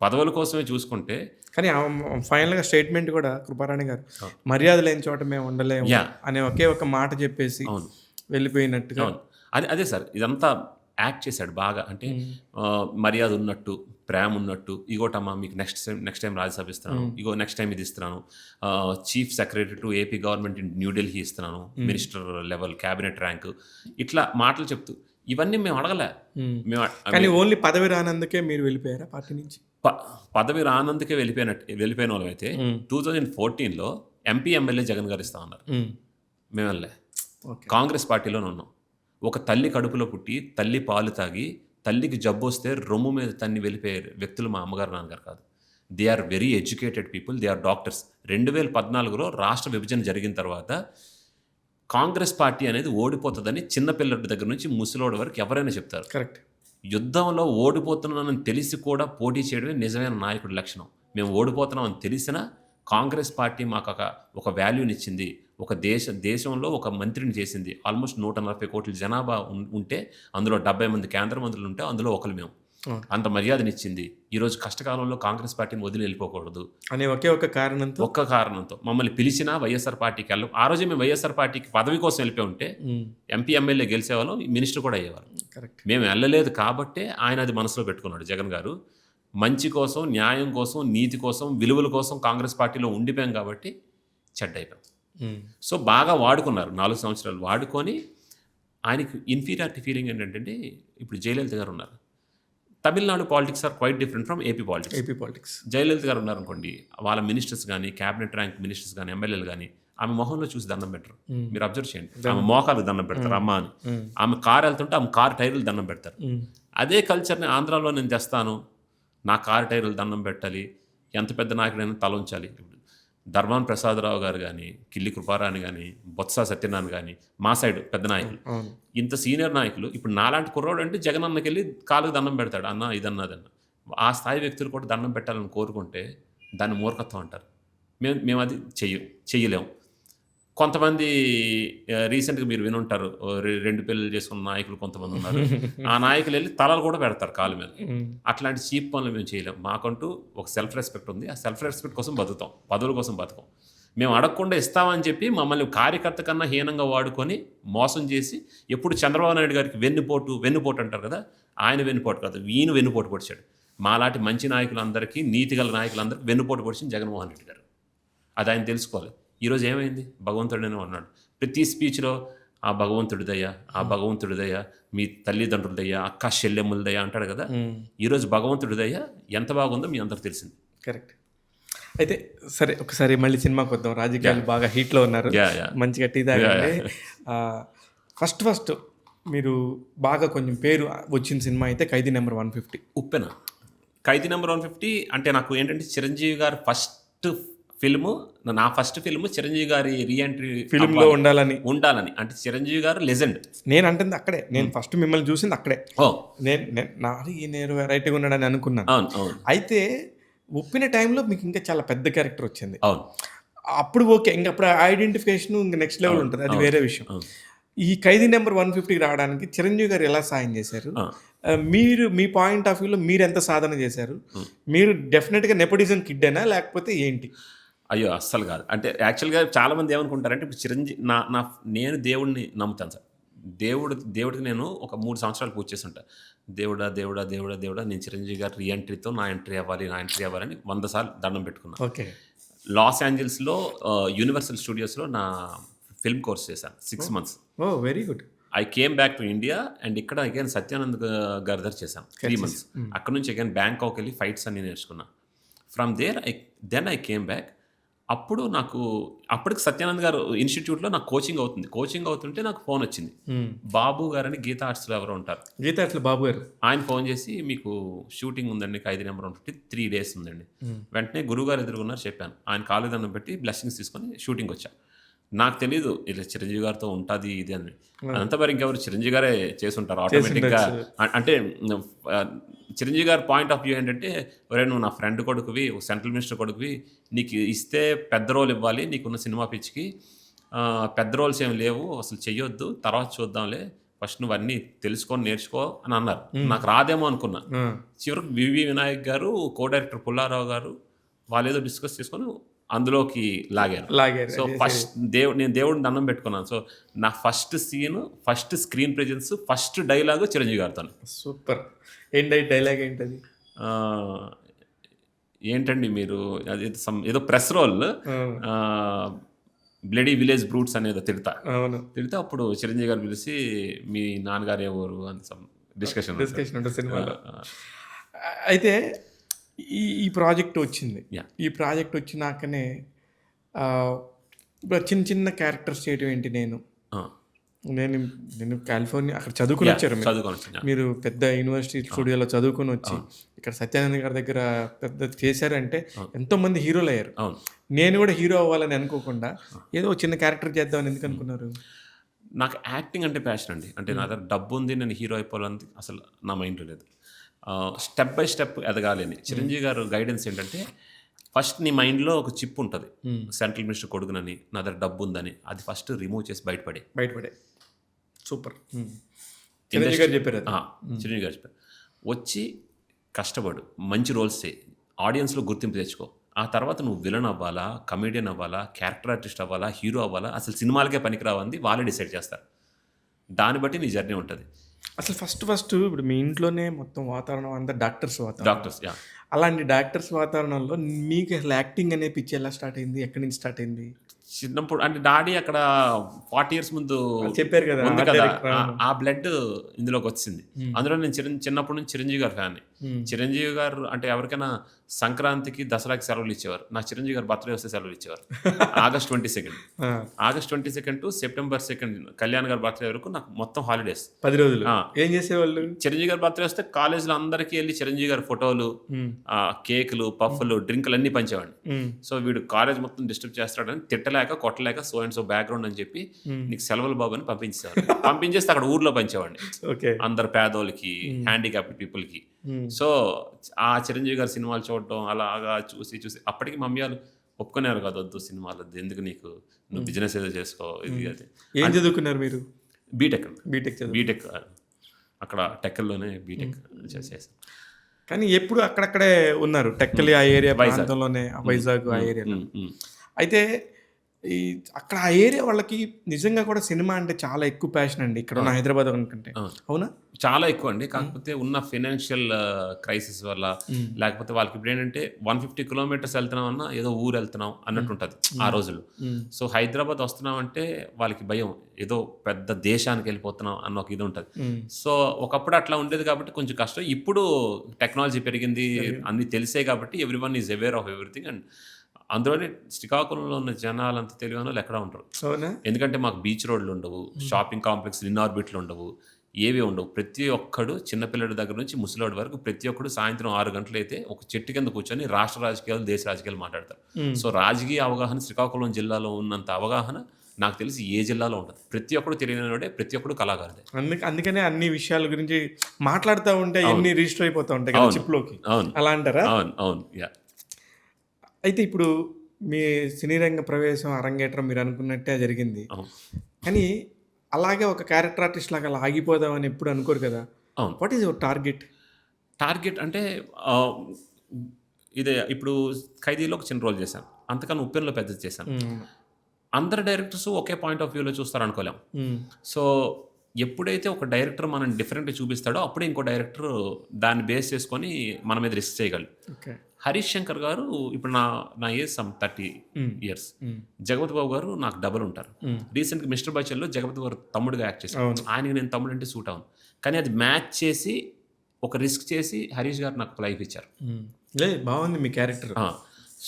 పదవుల కోసమే చూసుకుంటే కానీ ఫైనల్‌గా స్టేట్మెంట్ కూడా కృపారాణి గారు అవును. మర్యాద లేని చోట మేము ఉండలేము Yeah. అనే ఒకే ఒక మాట చెప్పేసి అవును. వెళ్ళిపోయినట్టుగా. అవును. అదే సార్. ఇదంతా యాక్ట్ చేశాడు బాగా. అంటే మర్యాద ఉన్నట్టు, ప్రేమ ఉన్నట్టు, ఇగోటమ్మా మీకు నెక్స్ట్ టైం రాజ్యసభ ఇస్తున్నాను, ఇగో నెక్స్ట్ టైం ఇది ఇస్తున్నాను, chief secretary to AP government in New Delhi ఇస్తున్నాను, మినిస్టర్ లెవెల్, క్యాబినెట్ ర్యాంక్, ఇట్లా మాటలు చెప్తూ ఇవన్నీ మేము అడగలే. మేము కానీ ఓన్లీ పదవి రానందుకే మీరు వెళ్ళిపోయారా పార్టీ నుంచి? పదవి రానందుకే వెళ్ళిపోయిన వాళ్ళం అయితే 2014లో ఎంపీ ఎమ్మెల్యే జగన్ గారు ఇస్తా ఉన్నారు. మేము వెళ్ళలే. ఓకే. కాంగ్రెస్ పార్టీలోనే ఉన్నాం. ఒక తల్లి కడుపులో పుట్టి, తల్లి పాలు తాగి, తల్లికి జబ్బు వస్తే రొమ్ము మీద తన్ని వెళ్ళిపోయే వ్యక్తులు మా అమ్మగారు, నాన్నగారు కాదు. They are very educated people. They are doctors. 2014లో రాష్ట్ర విభజన జరిగిన తర్వాత కాంగ్రెస్ పార్టీ అనేది ఓడిపోతుందని చిన్నపిల్లడి దగ్గర నుంచి ముసలోడి వరకు ఎవరైనా చెప్తారు. కరెక్ట్. యుద్ధంలో ఓడిపోతున్నానని తెలిసి కూడా పోటీ చేయడమే నిజమైన నాయకుడి లక్షణం. మేము ఓడిపోతున్నామని తెలిసినా కాంగ్రెస్ పార్టీ మాకు ఒక వాల్యూనిచ్చింది. ఒక దేశంలో ఒక మంత్రిని చేసింది. ఆల్మోస్ట్ 140 కోట్ల జనాభా ఉంటే అందులో 70 మంది కేంద్ర మంత్రులు ఉంటే అందులో ఒకరు మేము. అంత మర్యాదనిచ్చింది. ఈరోజు కష్టకాలంలో కాంగ్రెస్ పార్టీని వదిలి వెళ్ళిపోకూడదు అనే ఒకే ఒక కారణంతో మమ్మల్ని పిలిచినా వైఎస్ఆర్ పార్టీకి వెళ్ళం. ఆ రోజే మేము వైఎస్ఆర్ పార్టీకి పదవి కోసం వెళ్ళిపోయి ఉంటే ఎంపీ ఎమ్మెల్యే గెలిచేవాళ్ళం, మినిస్టర్ కూడా అయ్యేవాళ్ళం. కరెక్ట్. మేము వెళ్ళలేదు కాబట్టే ఆయన అది మనసులో పెట్టుకున్నాడు జగన్ గారు. మంచి కోసం, న్యాయం కోసం, నీతి కోసం, విలువల కోసం కాంగ్రెస్ పార్టీలో ఉండిపోయాం కాబట్టి చెడ్డైపోయాం. సో బాగా వాడుకున్నారు. 4 సంవత్సరాలు వాడుకొని ఆయనకి ఇన్ఫీరియారిటీ ఫీలింగ్ ఏంటంటే, ఇప్పుడు జయలలిత గారు ఉన్నారు. Tamil Nadu politics are quite different from AP politics. Jayalalitha garu ఉన్నారనుకోండి, వాళ్ళ మినిస్టర్స్ కానీ, క్యాబినెట్ ర్యాంక్ మినిస్టర్స్ కానీ, ఎమ్మెల్యేలు కానీ ఆమె మొహంలో చూసి దండం పెట్టరు. మీరు అబ్జర్వ్ చేయండి. ఆమె మోకాలకు దండం పెడతారు అమ్మ అని. ఆమె కారు వెళ్తుంటే ఆమె కారు టైర్లు దండం పెడతారు. అదే కల్చర్ని ఆంధ్రాలో నేను తెస్తాను, నా కారు టైర్లు దండం పెట్టాలి, ఎంత పెద్ద నాయకుడైనా తల ఉంచాలి. ధర్మాన ప్రసాదరావు గారు కానీ, కిల్లి కృపారాణి కానీ, బొత్స సత్యనారాయణ కానీ, మా సైడ్ పెద్ద నాయకులు, ఇంత సీనియర్ నాయకులు. ఇప్పుడు నాలాంటి కుర్రోడు అంటే జగన్ అన్నకి వెళ్ళి కాలుకు దండం పెడతాడు, అన్న ఇదన్నదన్న. ఆ స్థాయి వ్యక్తులు కూడా దండం పెట్టాలని కోరుకుంటే దాన్ని మూర్ఖత్వం అంటారు. మేము అది చెయ్యలేము. కొంతమంది రీసెంట్గా మీరు వినుంటారు, 2 పెళ్ళిళ్ళు చేసుకున్న నాయకులు కొంతమంది ఉన్నారు. ఆ నాయకులు వెళ్ళి తలలు కూడా పెడతారు కాలు మీద. అట్లాంటి చీప్ పనులు మేము చేయలేము. మాకంటూ ఒక సెల్ఫ్ రెస్పెక్ట్ ఉంది. ఆ సెల్ఫ్ రెస్పెక్ట్ కోసం బతుకుతాం, పదవుల కోసం బతుకం. మేము అడగకుండా ఇస్తామని చెప్పి మమ్మల్ని కార్యకర్త కన్నా హీనంగా వాడుకొని మోసం చేసి, ఎప్పుడు చంద్రబాబు నాయుడు గారికి వెన్నుపోటు అంటారు కదా, ఆయన వెన్నుపోటు కాదు, ఈయన వెన్నుపోటు పొడిచాడు. మాలాంటి మంచి నాయకులందరికీ, నీతిగల నాయకులందరికీ వెన్నుపోటు పొడిచింది జగన్మోహన్ రెడ్డి గారు. అది ఆయన తెలుసుకోవాలి. ఈరోజు ఏమైంది? భగవంతుడనే ఉన్నాడు. ప్రతి స్పీచ్లో ఆ భగవంతుడిదయ్యా, ఆ భగవంతుడిదయ్యా, మీ తల్లిదండ్రులదయ్యా, అక్క చెల్లెమ్మలదయ్యా అంటాడు కదా. ఈరోజు భగవంతుడిదయ్యా ఎంత బాగుందో మీ అందరికి తెలిసింది. కరెక్ట్. అయితే సరే ఒకసారి మళ్ళీ సినిమాకొద్దాం. రాజకీయాలు బాగా హీట్‌లో ఉన్నారు. యాహ్! యాహ్! మంచిగా టీ యాహ్! తాగండి. యాహ్! ఫస్ట్ మీరు బాగా కొంచెం పేరు వచ్చిన సినిమా అయితే 'ఖైదీ నంబర్ 150'. ఉప్పెన. 'ఖైదీ నంబర్ 150' అంటే నాకు ఏంటంటే చిరంజీవి గారి ఫస్ట్ ఫిల్ము, నా ఫస్ట్ ఫిల్ము చిరంజీవి గారి రీ ఎంట్రీ ఫిల్మ్‌లో ఉండాలని. ఉండాలని. అంటే చిరంజీవి గారు లెజెండ్. నేనంటుంది అక్కడే. నేను ఫస్ట్ మిమ్మల్ని చూసింది అక్కడే. ఓహ్! నాది ఈయన వెరైటీగా ఉన్నాడని అనుకున్నాను. అవును. అవును. అయితే ఉప్పిన టైంలో మీకు ఇంకా చాలా పెద్ద క్యారెక్టర్ వచ్చింది. అవును. అప్పుడు ఓకే. అప్పుడు ఐడెంటిఫికేషన్ ఇంక నెక్స్ట్ లెవెల్ ఉంటది. అది అవును. వేరే విషయం. అవును. ఈ 'ఖైదీ నంబర్ 150'కి రావడానికి చిరంజీవి గారు ఎలా సాయం చేశారు? ఆ! మీరు మీ పాయింట్ ఆఫ్ వ్యూలో మీరెంత సాధన చేశారు? మీరు డెఫినిట్‌గా నెపోటిజం కిడ్డేనా? లేకపోతే ఏంటి? అయ్యో! అస్సలు కాదు. అంటే యాక్చువల్‌గా చాలామంది ఏమనుకుంటారంటే ఇప్పుడు నా నా నేను దేవుడిని నమ్ముతాను సార్. దేవుడికి నేను ఒక 3 సంవత్సరాలు పూజ చేసుంటా. దేవుడా! దేవుడా! దేవుడా! దేవుడా! నేను చిరంజీవి గారి రీ ఎంట్రీతో నా ఎంట్రీ అవ్వాలి, నా ఎంట్రీ అవ్వాలని 100 సార్లు దండం పెట్టుకున్నా. ఓకే. లాస్ ఏంజల్స్‌లో యూనివర్సల్ స్టూడియోస్‌లో నా ఫిల్మ్ కోర్స్ చేశాను 6 months. Oh! Very good. I came back to India and ఇక్కడ అగైన్ సత్యానంద్ గారి దగ్గర చేశాను 3 మంత్స్. అక్కడి నుంచి అగైన్ బ్యాంకాక్ వెళ్ళి ఫైట్స్ అన్నీ నేర్చుకున్నా. From there I came back. అప్పటికి సత్యానంద్ గారు ఇన్‌స్టిట్యూట్‌లో నాకు కోచింగ్ అవుతుంది. కోచింగ్ అవుతుంటే నాకు ఫోన్ వచ్చింది. బాబు గారని గీతా ఆర్ట్స్‌లో ఎవరో ఉంటారు. గీతాట్ల బాబు గారు. ఆయన ఫోన్ చేసి మీకు షూటింగ్ ఉందండి 'ఖైదీ నంబర్ 150' 3 డేస్ ఉందండి. వెంటనే గురువుగారు ఎదురుగున్నారు చెప్పాను. ఆయన కాళ్ళు దండం పెట్టి బ్లెస్సింగ్స్ తీసుకొని షూటింగ్‌కి వచ్చా. నాకు తెలీదు ఇలా చిరంజీవి గారితో ఉంటది ఇది అని. అదంతా మరి ఇంకెవరు చిరంజీవి గారే చేసుంటారు ఆటోమేటిక్‌గా. అంటే ఆహ్, చిరంజీవి గారి పాయింట్ ఆఫ్ వ్యూ ఏంటంటే, "ఒరేయ్! నువ్వు నా ఫ్రెండ్ కొడుకువి, ఒక సెంట్రల్ మినిస్టర్ కొడుకువి. నీకు ఇస్తే పెద్ద రోల్ ఇవ్వాలి నీకున్న సినిమా పిచ్చికి. పెద్ద రోల్స్ ఏమి లేవు. అసలు చెయ్యొద్దు. తర్వాత చూద్దాంలే. ఫస్ట్ నువ్వు అన్నీ తెలుసుకొని నేర్చుకో" అని అన్నారు. నాకు రాదేమో అనుకున్నా. ఆ! చివరికి వివి వినాయక్ గారు, కో డైరెక్టర్ పుల్లారావు గారు వాళ్ళేదో డిస్కస్ చేసుకొని అందులోకి లాగారు. లాగారు. సో, నేను దేవుడిని దండం పెట్టుకున్నాను. సో, నా first scene, first screen presence, first dialogue Chiranjeevi గారితోనే. సూపర్. ఏంటి డైలాగ్ ఏంటది? ఆహ్, ఏంటండి మీరు అది ఏదో ప్రెస్ రోల్ ఆ! బ్లడీ విలేజ్ బ్రూట్స్ అనేదో తిడతా. అవును. తిడితే అప్పుడు చిరంజీవి గారు పిలిచి, "మీ నాన్నగారు ఏ ఊరు" అని డిస్కషన్ ఉంటది. డిస్కషన్ ఉంటుంది సినిమాలో. ఆ! అయితే ఈ ప్రాజెక్ట్ వచ్చింది. యాహ్! ఈ ప్రాజెక్ట్ వచ్చినాకనే ఆహ్, ఇప్పుడు చిన్న చిన్న క్యారెక్టర్స్ చేయడం ఏంటి నేను. ఆ! నేను నేను కాలిఫోర్నియా అక్కడ చదువుకొని యాహ్! వచ్చారు మీరు. చదువుకొనొచ్చాను. యాహ్! మీరు పెద్ద యూనివర్సిటీ స్టూడియోలో చదువుకొని వచ్చి ఇక్కడ సత్యానంద్ గారి దగ్గర పెద్ద చేశారంటే ఎంతోమంది హీరోలయ్యారు. అవును. నేను కూడా హీరో అవ్వాలని అనుకోకుండా ఏదో చిన్న క్యారెక్టర్ చేద్దామని ఎందుకు అనుకున్నారు? నాకు యాక్టింగ్ అంటే ప్యాషన్ అండి. అంటే నా దగ్గర డబ్బుంది, నేను హీరో అయిపోవాలని అసలు నా మైండ్‌లో లేదు. స్టెప్ బై స్టెప్ ఎదగాలి అని. చిరంజీవి గారు గైడెన్స్ ఏంటంటే, ఫస్ట్ నీ మైండ్‌లో ఒక చిప్ ఉంటది. సెంట్రల్ మినిస్టర్ కొడుకునని, నా దగ్గర డబ్బుందని. అది ఫస్ట్ రిమూవ్ చేసి బయటపడేయి. బయటపడే. సూపర్. చిరంజీవి గారు చెప్పారు అది. చిరంజీవి గారు చెప్పారు. వచ్చి కష్టపడు, మంచి రోల్స్ చేయి, ఆడియన్స్‌లో గుర్తింపు తెచ్చుకో. ఆ తర్వాత నువ్వు విలన్ అవ్వాలా, కమెడియన్ అవ్వాలా, క్యారెక్టర్ ఆర్టిస్ట్ అవ్వాలా, హీరో అవ్వాలా, అసలు సినిమాలకే పనికిరావంది వాళ్ళే డిసైడ్ చేస్తారు. దాన్ని బట్టి నీ జర్నీ ఉంటది. అసలు ఫస్ట్ ఇప్పుడు మీ ఇంట్లోనే మొత్తం వాతావరణం అంతా డాక్టర్స్ వాతావరణం. Doctors yeah! అలాంటి డాక్టర్స్ వాతావరణంలో మీకు అసలు యాక్టింగ్ అనే పిచ్చి ఎలా స్టార్ట్ అయింది? ఎక్కడి నుంచి స్టార్ట్ అయింది? చిన్నప్పుడు అంటే డాడీ అక్కడ 40 ఇయర్స్ ముందు చెప్పారు కదా! ఉంది ఆర్ట్ కదా! డైరెక్టర్. ఆ బ్లడ్ ఇందులోకొచ్చింది. అందులో నేను చిన్నప్పటి నుంచి చిరంజీవి గారి ఫ్యాన్‌ని. చిరంజీవి గారు అంటే ఎవరికైనా సంక్రాంతికి, దసరాకి సెలవులు ఇచ్చేవారు. నాకు చిరంజీవి గారి బర్త్‌డే వస్తే సెలవులు ఇచ్చేవారు. ఆగస్ట్ 22 ఆ! ఆగస్ట్ 22 టు సెప్టెంబర్ 2 కళ్యాణ్ గారి బర్త్‌డే వరకు నాకు మొత్తం హాలిడేస్. 10 రోజులు. ఆ! ఏం చేసేవాళ్ళు? చిరంజీవి గారి బర్త్‌డే వస్తే కాలేజ్‌లో అందరికీ ఎళ్లి చిరంజీవి గారి ఫోటోలు, హ్మ్. కేకులు, పఫ్ఫులు, డ్రింకులు అన్నీ పంచేవాడిని. హ్మ్. సో, వీడు కాలేజ్ మొత్తం డిస్టర్బ్ చేస్తాడని తిట్టలేక, కొట్టలేక సో అండ్ సో బ్యాక్‌గ్రౌండ్ అని చెప్పి నీకు సెలవులు బాబు అని పంపించేవారు. పంపించేస్తే అక్కడ ఊర్లో పంచేవాడిని. ఓకే. అందరు పేదోళ్ళకి, హ్యాండిక్యాప్డ్ పీపుల్‌కి. సో, ఆ చిరంజీవి గారి సినిమాలు చూడటం అలాగా చూసి అప్పటికి మమ్మీ వాళ్ళు ఒప్పుకునేవారు కాదు. "వద్దు సినిమాలొద్దు. ఎందుకు నీకు? నువ్వు బిజినెస్ ఏదో చేసుకో" ఇది అది. ఏం చదువుకున్నారు మీరు? బీటెక్. బీటెక్ చదువు. బీటెక్ అక్కడ టెక్కల్లోనే బీటెక్ చేశాను. కానీ ఎప్పుడు అక్కడక్కడే ఉన్నారు. టెక్కలి ఆ ఏరియా వైజాగ్. ప్రాంతంలోనే వైజాగ్ ఆ ఏరియాలో. హ్మ్. హ్మ్. అయితే ఈ అక్కడ ఆ ఏరియా వాళ్ళకి నిజంగా కూడా సినిమా అంటే చాలా ఎక్కువ ప్యాషన్ అండి. ఇక్కడ ఉన్న హైదరాబాద్ అనుకుంటే. అవునా? చాలా ఎక్కువ అండి. కాకపోతే ఉన్న ఫైనాన్షియల్ క్రైసిస్ వల్ల, లేకపోతే వాళ్ళకి ఇప్పుడేంటంటే 150 కిలోమీటర్స్ వెళ్తున్నామన్నా ఏదో ఊరు వెళ్తున్నాం అన్నట్టుంటది ఆ రోజుల్లో. సో, హైదరాబాద్ వస్తున్నామంటే వాళ్ళకి భయం. ఏదో పెద్ద దేశానికి వెళ్ళిపోతున్నాం అన్న ఒక ఇది ఉంటది. సో, ఒకప్పుడు అట్లా ఉండేది కాబట్టి కొంచెం కష్టం. ఇప్పుడు టెక్నాలజీ పెరిగింది. అన్నీ తెలిసాయి కాబట్టి everyone is aware of everything and అందులోనే శ్రీకాకుళంలో ఉన్న జనాలంత తెలివైన వాళ్ళు ఎక్కడ ఉండరు. అవునా? ఎందుకంటే మాకు బీచ్ రోడ్లు ఉండవు, షాపింగ్ కాంప్లెక్స్ ఇన్ ఆర్బిట్లు ఉండవు, ఏవి ఉండవు. ప్రతి ఒక్కడు చిన్నపిల్లడి దగ్గర నుంచి ముసలోడి వరకు ప్రతి ఒక్కడు సాయంత్రం 6 గంటలైతే ఒక చెట్టు కింద కూర్చొని రాష్ట్ర రాజకీయాలు, దేశ రాజకీయాలు మాట్లాడతారు. సో రాజకీయ అవగాహన శ్రీకాకుళం జిల్లాలో ఉన్నంత అవగాహన నాకు తెలిసి ఏ జిల్లాలో ఉండదు. ప్రతి ఒక్కడు తెలియనివాడే, ప్రతి ఒక్కడు కళాకారుడే. అందుకనే అన్ని విషయాల గురించి మాట్లాడుతూ ఉంటే ఎన్ని రిజిస్టర్ అయిపోతూ ఉంటాయి కదా చిప్లోకి. అవును, అలా అంటారా? అవును, అవును. యా. అయితే ఇప్పుడు మీ సినీ రంగ ప్రవేశం అరంగేట్రం మీరు అనుకున్నట్టే జరిగింది. అవును, కానీ అలాగే ఒక క్యారెక్టర్ ఆర్టిస్ట్ లాగా అలా ఆగిపోదామని ఎప్పుడు అనుకోరు కదా. అవును. What is your target? Target అంటే ఆహ్, ఇదే ఇప్పుడు 'ఖైదీలో' ఒక చిన్న రోల్ చేశాను. అంతకన్నా 'ఉప్పెన'లో పెద్దది చేశాను. అందరు డైరెక్టర్స్ ఒకే పాయింట్ ఆఫ్ వ్యూలో చూస్తారనుకోలేం. సో ఎప్పుడైతే ఒక డైరెక్టర్ మనం డిఫరెంట్‌గా చూపిస్తాడో అప్పుడే ఇంకో డైరెక్టర్ దాన్ని బేస్ చేసుకొని మన మీద రిస్క్ చేయగలడు. ఓకే. 'హరీష్ శంకర్' గారు ఇప్పుడు నా ఏజ్ సమ్ 30 ఇయర్స్. 'జగపతి బాబు' గారు నాకు డబుల్ ఉంటారు. రీసెంట్‌గా 'మిస్టర్ బచ్చన్‌లో' జగపతి గారు తమ్ముడిగా యాక్ట్ చేశారు. ఆయనకి నేను తమ్ముడు అంటే సూట్ అవ్వను. కానీ అది మ్యాచ్ చేసి ఒక రిస్క్ చేసి 'హరీష్' గారు నాకు లైఫ్ ఇచ్చారు. బాగుంది మీ క్యారెక్టర్.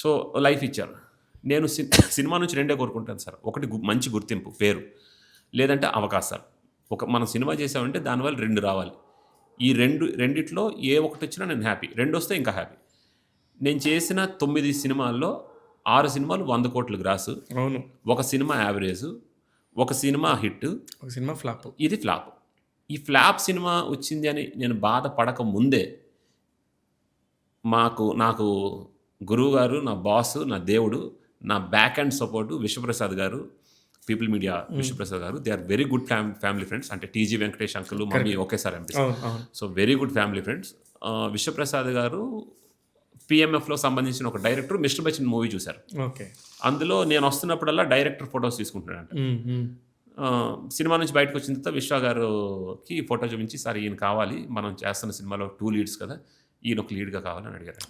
సో లైఫ్ ఇచ్చారు. నేను సినిమా నుంచి రెండే కోరుకుంటాను సార్. ఒకటి మంచి గుర్తింపు, పేరు, లేదంటే అవకాశాలు. మనం సినిమా చేసామంటే దానివల్ల 2 రావాలి. ఈ రెండిట్లో ఏ ఒకటి వచ్చినా నేను హ్యాపీ. 2 వస్తే ఇంకా హ్యాపీ. నేను చేసిన 9 సినిమాల్లో 6 సినిమాలు 100 కోట్ల గ్రాసు, అవును. ఒక సినిమా యావరేజ్, ఒక సినిమా హిట్, ఒక సినిమా ఫ్లాప్. ఇది ఫ్లాప్. ఈ ఫ్లాప్ సినిమా వచ్చింది అని నేను బాధపడక ముందే నాకు గురువు గారు, నా బాస్, నా దేవుడు, నా బ్యాక్ అండ్ సపోర్టు విశ్వప్రసాద్ గారు, people media Vishwaprasad garu. They are very good family friends. అంటే టీజీ వెంకటేష్ అంకుల్, మమ్మీ ఒకేసారి అనిపిస్తుంది. So very good family friends. Vishwaprasad garu పిఎంఎఫ్లో సంబంధించిన ఒక డైరెక్టర్ 'మిస్టర్ బచ్చన్' మూవీ చూశారు. ఓకే. అందులో నేను వస్తున్నప్పుడల్లా డైరెక్టర్ ఫొటోస్ తీసుకుంటున్నాడంట. సినిమా నుంచి బయటకు వచ్చిన తర్వాత విశ్వ గారికి ఫోటో చూపించి, సార్ ఈయన కావాలి, మనం చేస్తున్న సినిమాలో 2 లీడ్స్ కదా, ఈయన ఒక లీడ్గా కావాలని అడిగారు.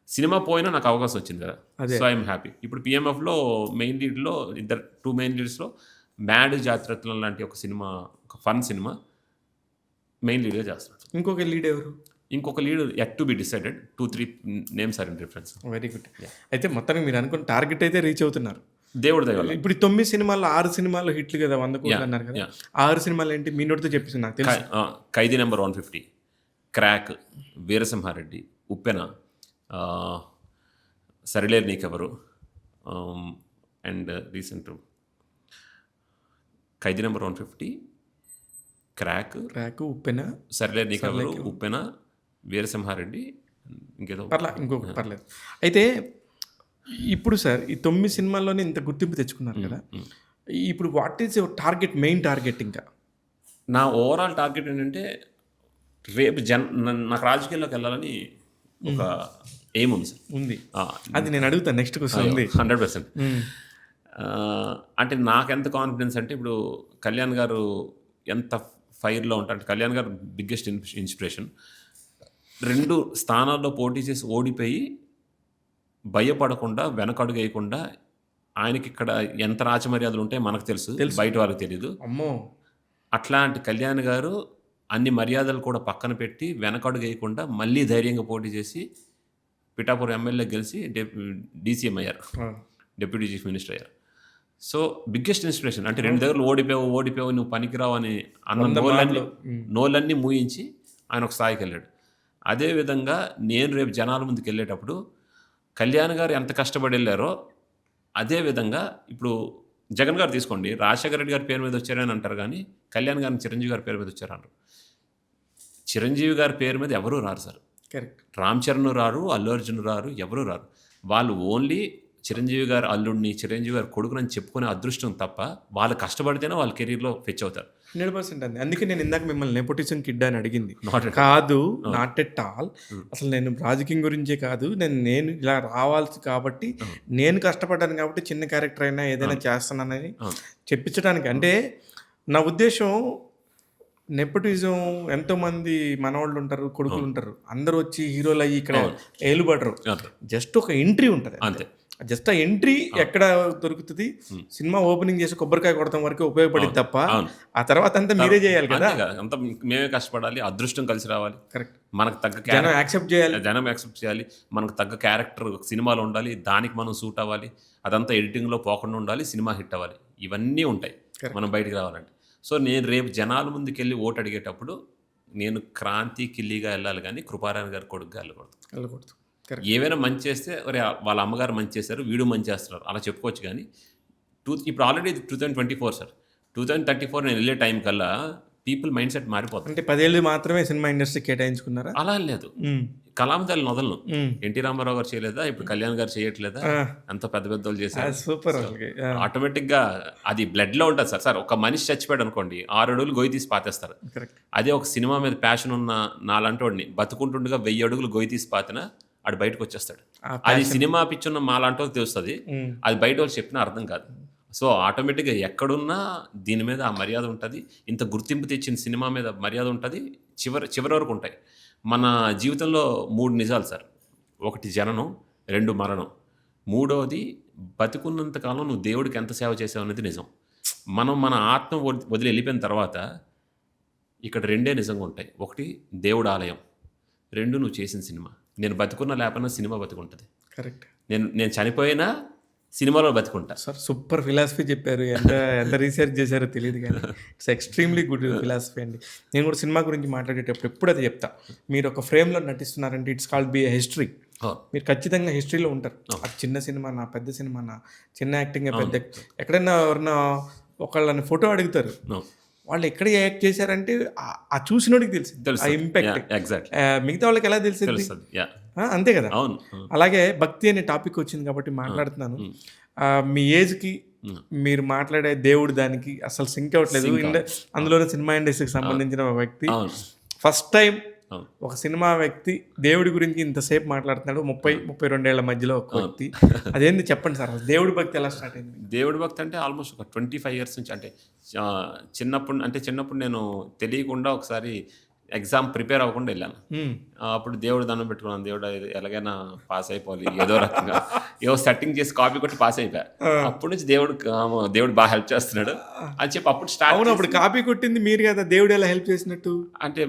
సినిమా పోయినా నాకు అవకాశం వచ్చింది కదా, సో ఐఎమ్ హ్యాపీ. ఇప్పుడు పిఎంఎఫ్లో మెయిన్ లీడ్లో 2 మెయిన్ లీడ్స్లో 'మ్యాడ్ జాతిరత్నం' లాంటి ఒక సినిమా, ఒక ఫన్ సినిమా మెయిన్ లీడ్గా చేస్తున్నాడు. ఇంకొక లీడ్ ఎవరు? ఇంకొక lead yet to be decided. 2-3 names are in reference. Very good. అయితే మొత్తానికి మీరు అనుకున్న టార్గెట్ అయితే రీచ్ అవుతున్నారు. దేవుడి దయ వల్ల. ఇప్పుడు 9 సినిమాల్లో 6 సినిమాలు హిట్లు కదా, 100 కోట్లు అన్నారు కదా. 6 సినిమాలు ఏంటి మీ నోటితో చెప్పేసి నాకు తెలుసు. 'Khaidi number 150, Krack, Veera Simha Reddy, Uppena, Sarileru Neekevvaru, and recent 'Khaidi number 150, Krack, Uppena, Sarileru Neekevvaru, Uppena, Veera Simha Reddy, ఇంకేదో ఇంకొక పర్లేదు. అయితే ఇప్పుడు సార్ ఈ 9 సినిమాల్లోనే ఇంత గుర్తింపు తెచ్చుకున్నారు కదా, ఇప్పుడు what is your target, main target? ఇంకా నా ఓవరాల్ టార్గెట్ ఏంటంటే రేపు నాకు రాజకీయాల్లోకి వెళ్ళాలని ఒక ఎయిమ్ ఉంది సార్. ఉంది. అది నేను అడుగుతాను నెక్స్ట్ క్వశ్చన్. ఉంది 100%. అంటే నాకెంత కాన్ఫిడెన్స్ అంటే ఇప్పుడు కళ్యాణ్ గారు ఎంత ఫైర్లో ఉంటారు అంటే, కళ్యాణ్ గారు బిగ్గెస్ట్ ఇన్స్పిరేషన్. 2 స్థానాల్లో పోటీ చేసి ఓడిపోయి భయపడకుండా, వెనకడుగు వేయకుండా, ఆయనకి ఇక్కడ ఎంత రాచమర్యాదలు ఉంటాయో మనకు తెలుసు, బయట వారికి తెలియదు. అమ్మో, అట్లాంటి కళ్యాణ్ గారు అన్ని మర్యాదలు కూడా పక్కన పెట్టి వెనకడుగు వేయకుండా మళ్ళీ ధైర్యంగా పోటీ చేసి పిఠాపురం ఎమ్మెల్యే గెలిచి డీసీఎం అయ్యారు, డిప్యూటీ చీఫ్ మినిస్టర్ అయ్యారు. So biggest inspiration. అంటే 2 దగ్గరలు ఓడిపోయావు నువ్వు పనికిరావు అని అన్న నోళ్ళన్నీ మూయించి ఆయన ఒక స్థాయికి వెళ్ళాడు. అదేవిధంగా నేను రేపు జనాల ముందుకు వెళ్ళేటప్పుడు కళ్యాణ్ గారు ఎంత కష్టపడి వెళ్ళారో అదేవిధంగా ఇప్పుడు జగన్ గారు తీసుకోండి, రాజశేఖర రెడ్డి గారి పేరు మీద వచ్చారని అంటారు, కానీ కళ్యాణ్ గారిని చిరంజీవి గారి పేరు మీద వచ్చారన్నారు. చిరంజీవి గారి పేరు మీద ఎవరూ రారు సార్. కరెక్ట్. రామ్ చరణ్ రారు, అల్లు అర్జున్ రారు, ఎవరూ రారు. వాళ్ళు ఓన్లీ చిరంజీవి గారు అల్లుడిని, చిరంజీవి గారు కొడుకునని చెప్పుకునే అదృష్టం తప్ప వాళ్ళు కష్టపడితేనే వాళ్ళ కెరీర్లో ఫెచ్ అవుతారు. 100% అండి. అందుకే నేను ఇందాక మిమ్మల్ని నెపోటిజం కిడ్ అని అడిగింది. కాదు, నాట్ ఎట్ ఆల్. అసలు నేను రాజకీయం గురించే కాదు, నేను ఇలా రావాల్సి కాబట్టి, నేను కష్టపడ్డాను కాబట్టి చిన్న క్యారెక్టర్ అయినా ఏదైనా చేస్తానని చెప్పించడానికి. అంటే నా ఉద్దేశం, నెపోటిజం ఎంతోమంది మనవాళ్ళు ఉంటారు, కొడుకులు ఉంటారు, అందరూ వచ్చి హీరోలు అయ్యి ఇక్కడ ఏలుబడరు. జస్ట్ ఒక ఎంట్రీ ఉంటుంది అంతే. జస్ట్ ఆ ఎంట్రీ ఎక్కడ దొరుకుతుంది, సినిమా ఓపెనింగ్ చేసి కొబ్బరికాయ కొడతాం వరకు ఉపయోగపడింది తప్ప అవును. ఆ తర్వాత అంతా మీరే చేయాలి కదా. అంతే కదా, అంతా మేమే కష్టపడాలి, అదృష్టం కలిసి రావాలి, కరెక్ట్. మనకు తగ్గ జనం యాక్సెప్ట్ చేయాలి. జనం యాక్సెప్ట్ చేయాలి, మనకు తగ్గ క్యారెక్టర్ సినిమాలో ఉండాలి, దానికి మనం సూట్ అవ్వాలి, అదంతా ఎడిటింగ్లో పోకుండా ఉండాలి, సినిమా హిట్ అవ్వాలి, ఇవన్నీ ఉంటాయి మనం బయటికి రావాలంటే. సో నేను రేపు జనాల ముందుకెళ్ళి ఓటు అడిగేటప్పుడు నేను క్రాంతి కిల్లీగా వెళ్ళాలి, కానీ కృపారాయణ గారి కొడుకుగా వెళ్ళకూడదు. వెళ్ళకూడదు. కరెక్ట్. ఏవైనా మంచి చేస్తే ఒరే వాళ్ళ అమ్మగారు మంచి చేశారు, వీడు మంచి చేస్తున్నారు అలా చెప్పుకోవచ్చు. కానీ ఇప్పుడు ఆల్రెడీ 2024 సార్, 2034 నేను వెళ్ళే టైం కల్లా పీపుల్ మైండ్ సెట్ మారిపోతుంది. అంటే 10 ఏళ్ళు మాత్రమే సినిమా ఇండస్ట్రీ కేటాయించుకున్నారా? అలా లేదు, కళామతల్లి నొదలను ఎన్టీ రామారావు గారు చేయలేదా, ఇప్పుడు కళ్యాణ్ గారు చేయట్లేదా, అంత పెద్ద పెద్ద వాళ్ళు చేశారు. సూపర్. ఆటోమేటిక్గా అది బ్లడ్లో ఉంటుంది సార్. సార్ ఒక మనిషి చచ్చిపోయాడు అనుకోండి, 6 అడుగులు గొయ్యి తీసి పాతేస్తారు. కరెక్ట్. అదే ఒక సినిమా మీద ప్యాషన్ ఉన్న నాలంటోడిని బతుకుంటుండగా 1000 అడుగులు గొయ్యి తీసి పాతినా ఆడు బయటకు వచ్చేస్తాడు. అది సినిమా పిచ్చున్న మాలాంటి వాళ్ళకి తెలుస్తుంది, అది బయట వాళ్ళు చెప్పినా అర్థం కాదు. సో ఆటోమేటిక్గా ఎక్కడున్నా దీని మీద ఆ మర్యాద ఉంటుంది, ఇంత గుర్తింపు తెచ్చిన సినిమా మీద మర్యాద ఉంటుంది, చివరి వరకు ఉంటాయి. మన జీవితంలో 3 నిజాలు సార్. 1 జననం, 2 మరణం, 3వది బతికున్నంతకాలం నువ్వు దేవుడికి ఎంత సేవ చేసావు అనేది నిజం. మనం మన ఆత్మ వదిలి వెళ్ళిపోయిన తర్వాత ఇక్కడ 2 నిజంగా ఉంటాయి. 1 దేవుడు ఆలయం, 2 నువ్వు చేసిన సినిమా. నేను బతుకున్న లేకపోయినా సినిమా బతుకుంటుంది. కరెక్ట్. నేను చనిపోయినా సినిమాలో బతుకుంటా. సార్ సూపర్ ఫిలాసఫీ చెప్పారు. ఎంత రీసెర్చ్ చేశారో తెలియదు కానీ ఇట్స్ ఎక్స్ట్రీమ్లీ గుడ్ ఫిలాసఫీ అండి. నేను కూడా సినిమా గురించి మాట్లాడేటప్పుడు ఎప్పుడైతే చెప్తా, మీరు ఒక ఫ్రేమ్లో నటిస్తున్నారంటే ఇట్స్ కాల్డ్ బి హిస్టరీ. మీరు ఖచ్చితంగా హిస్టరీలో ఉంటారు. అది చిన్న సినిమా నా, పెద్ద సినిమా నా, చిన్న యాక్టింగ్ పెద్ద, ఎక్కడైనా ఎవరన్నా ఒకళ్ళని ఫోటో అడుగుతారు, వాళ్ళు ఎక్కడ యాక్ట్ చేశారంటే ఆ చూసినోడికి తెలుసు ఆ ఇంపాక్ట్. మిగతా వాళ్ళకి ఎలా తెలిసింది? అంతే కదా. అలాగే భక్తి అనే టాపిక్ వచ్చింది కాబట్టి మాట్లాడుతున్నాను. మీ ఏజ్కి మీరు మాట్లాడే దేవుడు దానికి అసలు సింక్ అవ్వట్లేదు. అందులోనే సినిమా ఇండస్ట్రీకి సంబంధించిన వ్యక్తి ఫస్ట్ టైం ఒక సినిమా వ్యక్తి దేవుడి గురించి ఇంతసేపు మాట్లాడుతున్నాడు. 30-32 ఏళ్ల మధ్యలో ఒక వ్యక్తి. అదేంది చెప్పండి సార్, దేవుడి భక్తి ఎలా స్టార్ట్ అయింది? దేవుడి భక్తి అంటే ఆల్మోస్ట్ ఒక 25 ఇయర్స్ నుంచి, అంటే చిన్నప్పుడు నేను తెలియకుండా ఒకసారి ఎగ్జామ్ ప్రిపేర్ అవ్వకుండా వెళ్ళాను. అప్పుడు దేవుడు దండం పెట్టుకున్నాను, దేవుడు ఎలాగైనా పాస్ అయిపోవాలి, ఏదో రకంగా ఏదో సెట్టింగ్ చేసి కాపీ కొట్టి పాస్ అయిపోయా. అప్పటి నుంచి దేవుడు బాగా హెల్ప్ చేస్తున్నాడు అని చెప్పి అప్పుడు స్టార్ట్. అప్పుడు కాపీ కొట్టింది మీరు కదా, దేవుడు ఎలా హెల్ప్ చేసినట్టు? అంటే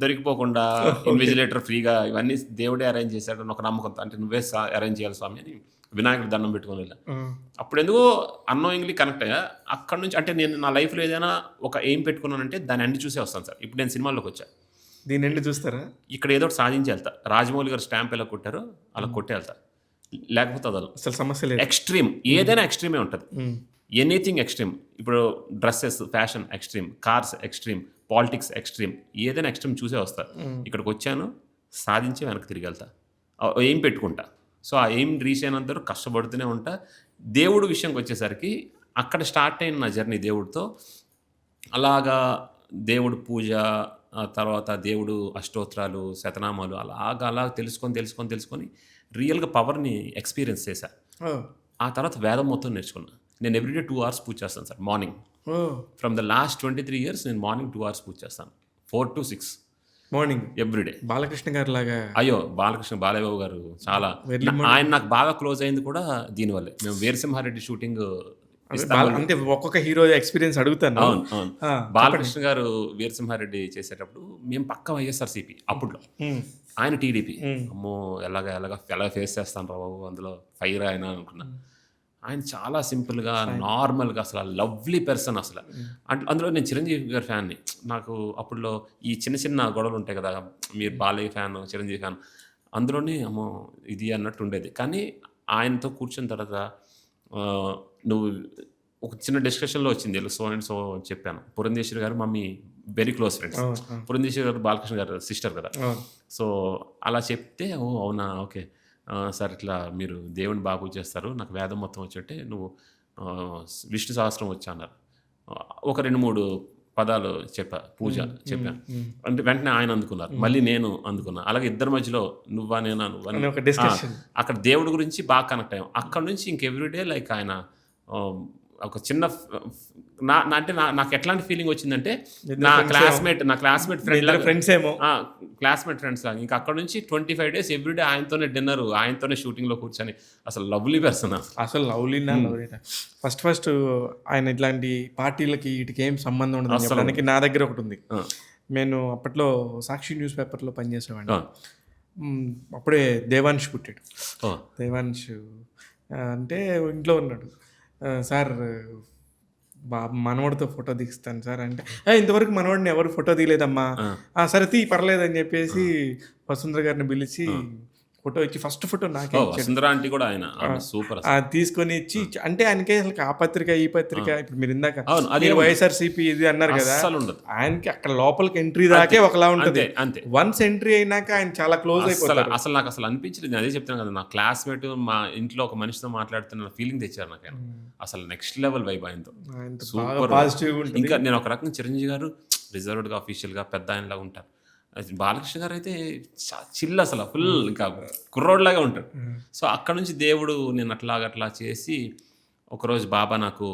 దొరికిపోకుండా ఇన్విజిలేటర్ ఫ్రీగా ఇవన్నీ దేవుడే అరేంజ్ చేశాడు అని ఒక నమ్మకంతో, అంటే నువ్వే అరేంజ్ చేయాలి స్వామి అని వినాయకుడు దండం పెట్టుకుని వెళ్ళా. అప్పుడు ఎందుకో అన్నోయింగ్లీ కనెక్ట్ అయ్యా. అక్కడ నుంచి అంటే నేను నా లైఫ్లో ఏదైనా ఒక ఎయిమ్ పెట్టుకున్నానంటే దాన్ని ఎండ్ చూసే వస్తాను సార్. ఇప్పుడు నేను సినిమాల్లోకి వచ్చా, దీని ఎండ్ చూస్తారా? ఇక్కడ ఏదో ఒకటి సాధించి వెళ్తా. రాజమౌళి గారు స్టాంప్ ఎలా కొట్టారో అలా కొట్టే వెళ్తా, లేకపోతే అదలు అసలు సమస్య లేదు. ఎక్స్ట్రీమ్ ఏదైనా ఎక్స్ట్రీమే ఉంటుంది, ఎనీథింగ్ ఎక్స్ట్రీమ్. ఇప్పుడు dresses, fashion extreme, cars extreme, politics extreme, ఏదైనా ఎక్స్ట్రీమ్ చూసే వస్తా. ఇక్కడికి వచ్చాను, సాధించి వెనక్కి తిరిగి వెళ్తా, ఎయిమ్ పెట్టుకుంటా. సో ఆ ఎయిమ్ రీచ్ అయినంత కష్టపడుతూనే ఉంటా. దేవుడు విషయంకి వచ్చేసరికి అక్కడ స్టార్ట్ అయిన నా జర్నీ దేవుడితో. అలాగా దేవుడు పూజ, తర్వాత దేవుడు అష్టోత్తరాలు, శతనామాలు అలా తెలుసుకొని రియల్గా పవర్ని ఎక్స్పీరియన్స్ చేశా. ఆ తర్వాత వేదం మొత్తం నేర్చుకున్నా. నేను ఎవ్రీడే 2 hours పూజ చేస్తాను sir, morning. From the last 23 years నేను మార్నింగ్ 2 hours పూజ చేస్తాను, 4 to 6 మార్నింగ్ ఎవ్రీడే. బాలకృష్ణ గారు లాగా? అయ్యో బాలబాబు గారు చాలా, ఆయన నాకు బాగా క్లోజ్ అయింది కూడా దీనివల్లే. మేము వీరసింహారెడ్డి షూటింగ్ అంటే ఒక్కొక్క హీరో ఎక్స్పీరియన్స్ అడుగుతాను. అవును. బాలకృష్ణ గారు వీరసింహారెడ్డి చేసేటప్పుడు మేము పక్క వైఎస్ఆర్సీపీ అప్పట్లో, ఆయన టీడీపీ. అమ్మో ఎలా ఫేస్ చేస్తాను రా బాబు, అందులో ఫైర్ ఆయన అనుకున్నా. ఆయన చాలా సింపుల్గా, నార్మల్గా, అసలు లవ్లీ పర్సన్ అసలు. అందులో నేను చిరంజీవి గారి ఫ్యాన్ని. నాకు అప్పుడులో ఈ చిన్న గొడవలు ఉంటాయి కదా, మీరు బాలయ్య ఫ్యాన్, చిరంజీవి ఫ్యాన్, అందులోనే అమ్మో ఇది అన్నట్టు ఉండేది. కానీ ఆయనతో కూర్చున్న తర్వాత నువ్వు ఒక చిన్న డిస్కషన్లో వచ్చింది, సో అండ్ సో చెప్పాను. పురంధేశ్వరి గారు mummy very close friends. Purandeswari గారు బాలకృష్ణ గారు సిస్టర్ కదా. సో అలా చెప్తే అవునా, ఓకే సార్, ఇట్లా మీరు దేవుని బాగా పూజ చేస్తారు, నాకు వేదం మొత్తం వచ్చి నువ్వు విష్ణు సహస్రం వచ్చా అన్నారు. ఒక 2-3 పదాలు చెప్పాను. అంటే వెంటనే ఆయన అందుకున్నారు, మళ్ళీ నేను అందుకున్నా. అలాగే ఇద్దరి మధ్యలో నువ్వా నేనా అక్కడ దేవుడి గురించి బాగా కనెక్ట్ అయ్యాం. అక్కడ నుంచి ఇంక ఎవ్రీడే లైక్ ఆయన ఒక చిన్న అంటే నాకు ఎట్లాంటి ఫీలింగ్ వచ్చిందంటే ఇద్దరు friends నా క్లాస్మేట్ ఫ్రెండ్ ఇద్దరు ఫ్రెండ్స్ ఏమో. క్లాస్మేట్ ఫ్రెండ్స్ లాగా. ఇంకా అక్కడ నుంచి 25 days ఎవ్రీడే ఆయనతోనే డిన్నర్, ఆయనతోనే షూటింగ్లో కూర్చొని అసలు లవ్లీ పర్సన్. అసలు లవ్లీనా లవ్లీనా. ఫస్ట్ ఆయన ఇట్లాంటి పార్టీలకి వీటికి ఏం సంబంధం ఉండదు చెప్పడానికి నా దగ్గర ఒకటి ఉంది. నేను అప్పట్లో సాక్షి న్యూస్ పేపర్లో పనిచేసేవాడిని. అప్పుడే దేవాంశ్ పుట్టాడు. దేవాంశ్ అంటే ఇంట్లో ఉన్నాడు. సార్ మనవాడితో ఫోటో దిగిస్తాను సార్ అంటే, ఇంతవరకు మనవాడిని ఎవరు ఫోటో తీయలేదమ్మా, సరే తీ పర్లేదు అని చెప్పేసి వసుంధర గారిని పిలిచి ఫోటో ఇచ్చి ఫస్ట్ ఫోటో నాకే సూపర్ తీసుకొని ఇచ్చి, అంటే ఆయనకే అసలు ఆ పత్రిక ఈ పత్రిక ఇప్పుడు మీరు ఇందాక వైఎస్ఆర్సీపీ ఇది అన్నారు కదా, ఆయనకి అక్కడ లోపలికి ఎంట్రీ దాకే ఒకలా ఉంటుంది. వన్స్ ఎంట్రీ అయినాక ఆయన చాలా క్లోజ్ అయిపోతారు. అసలు నాకు అసలు అనిపించలేదు. నేను అదే చెప్తాను కదా, నా క్లాస్మేట్ మా ఇంట్లో ఒక మనిషితో మాట్లాడుతున్న ఫీలింగ్ తెచ్చారు నాకు ఆయన. అసలు నెక్స్ట్ లెవెల్ వైబ్ ఆయనతో సూపర్ పాజిటివ్. ఇంకా నేను ఒక రకంగా చిరంజీవి గారు రిజర్వ్డ్గా అఫీషియల్గా పెద్ద ఆయనలాగా ఉంటారు. బాలకృష్ణ గారు అయితే చిల్, అసలు ఫుల్ ఇంకా కుర్రోడ్లాగా ఉంటాడు. సో అక్కడ నుంచి దేవుడు నేను అట్లా చేసి ఒకరోజు బాబా నాకు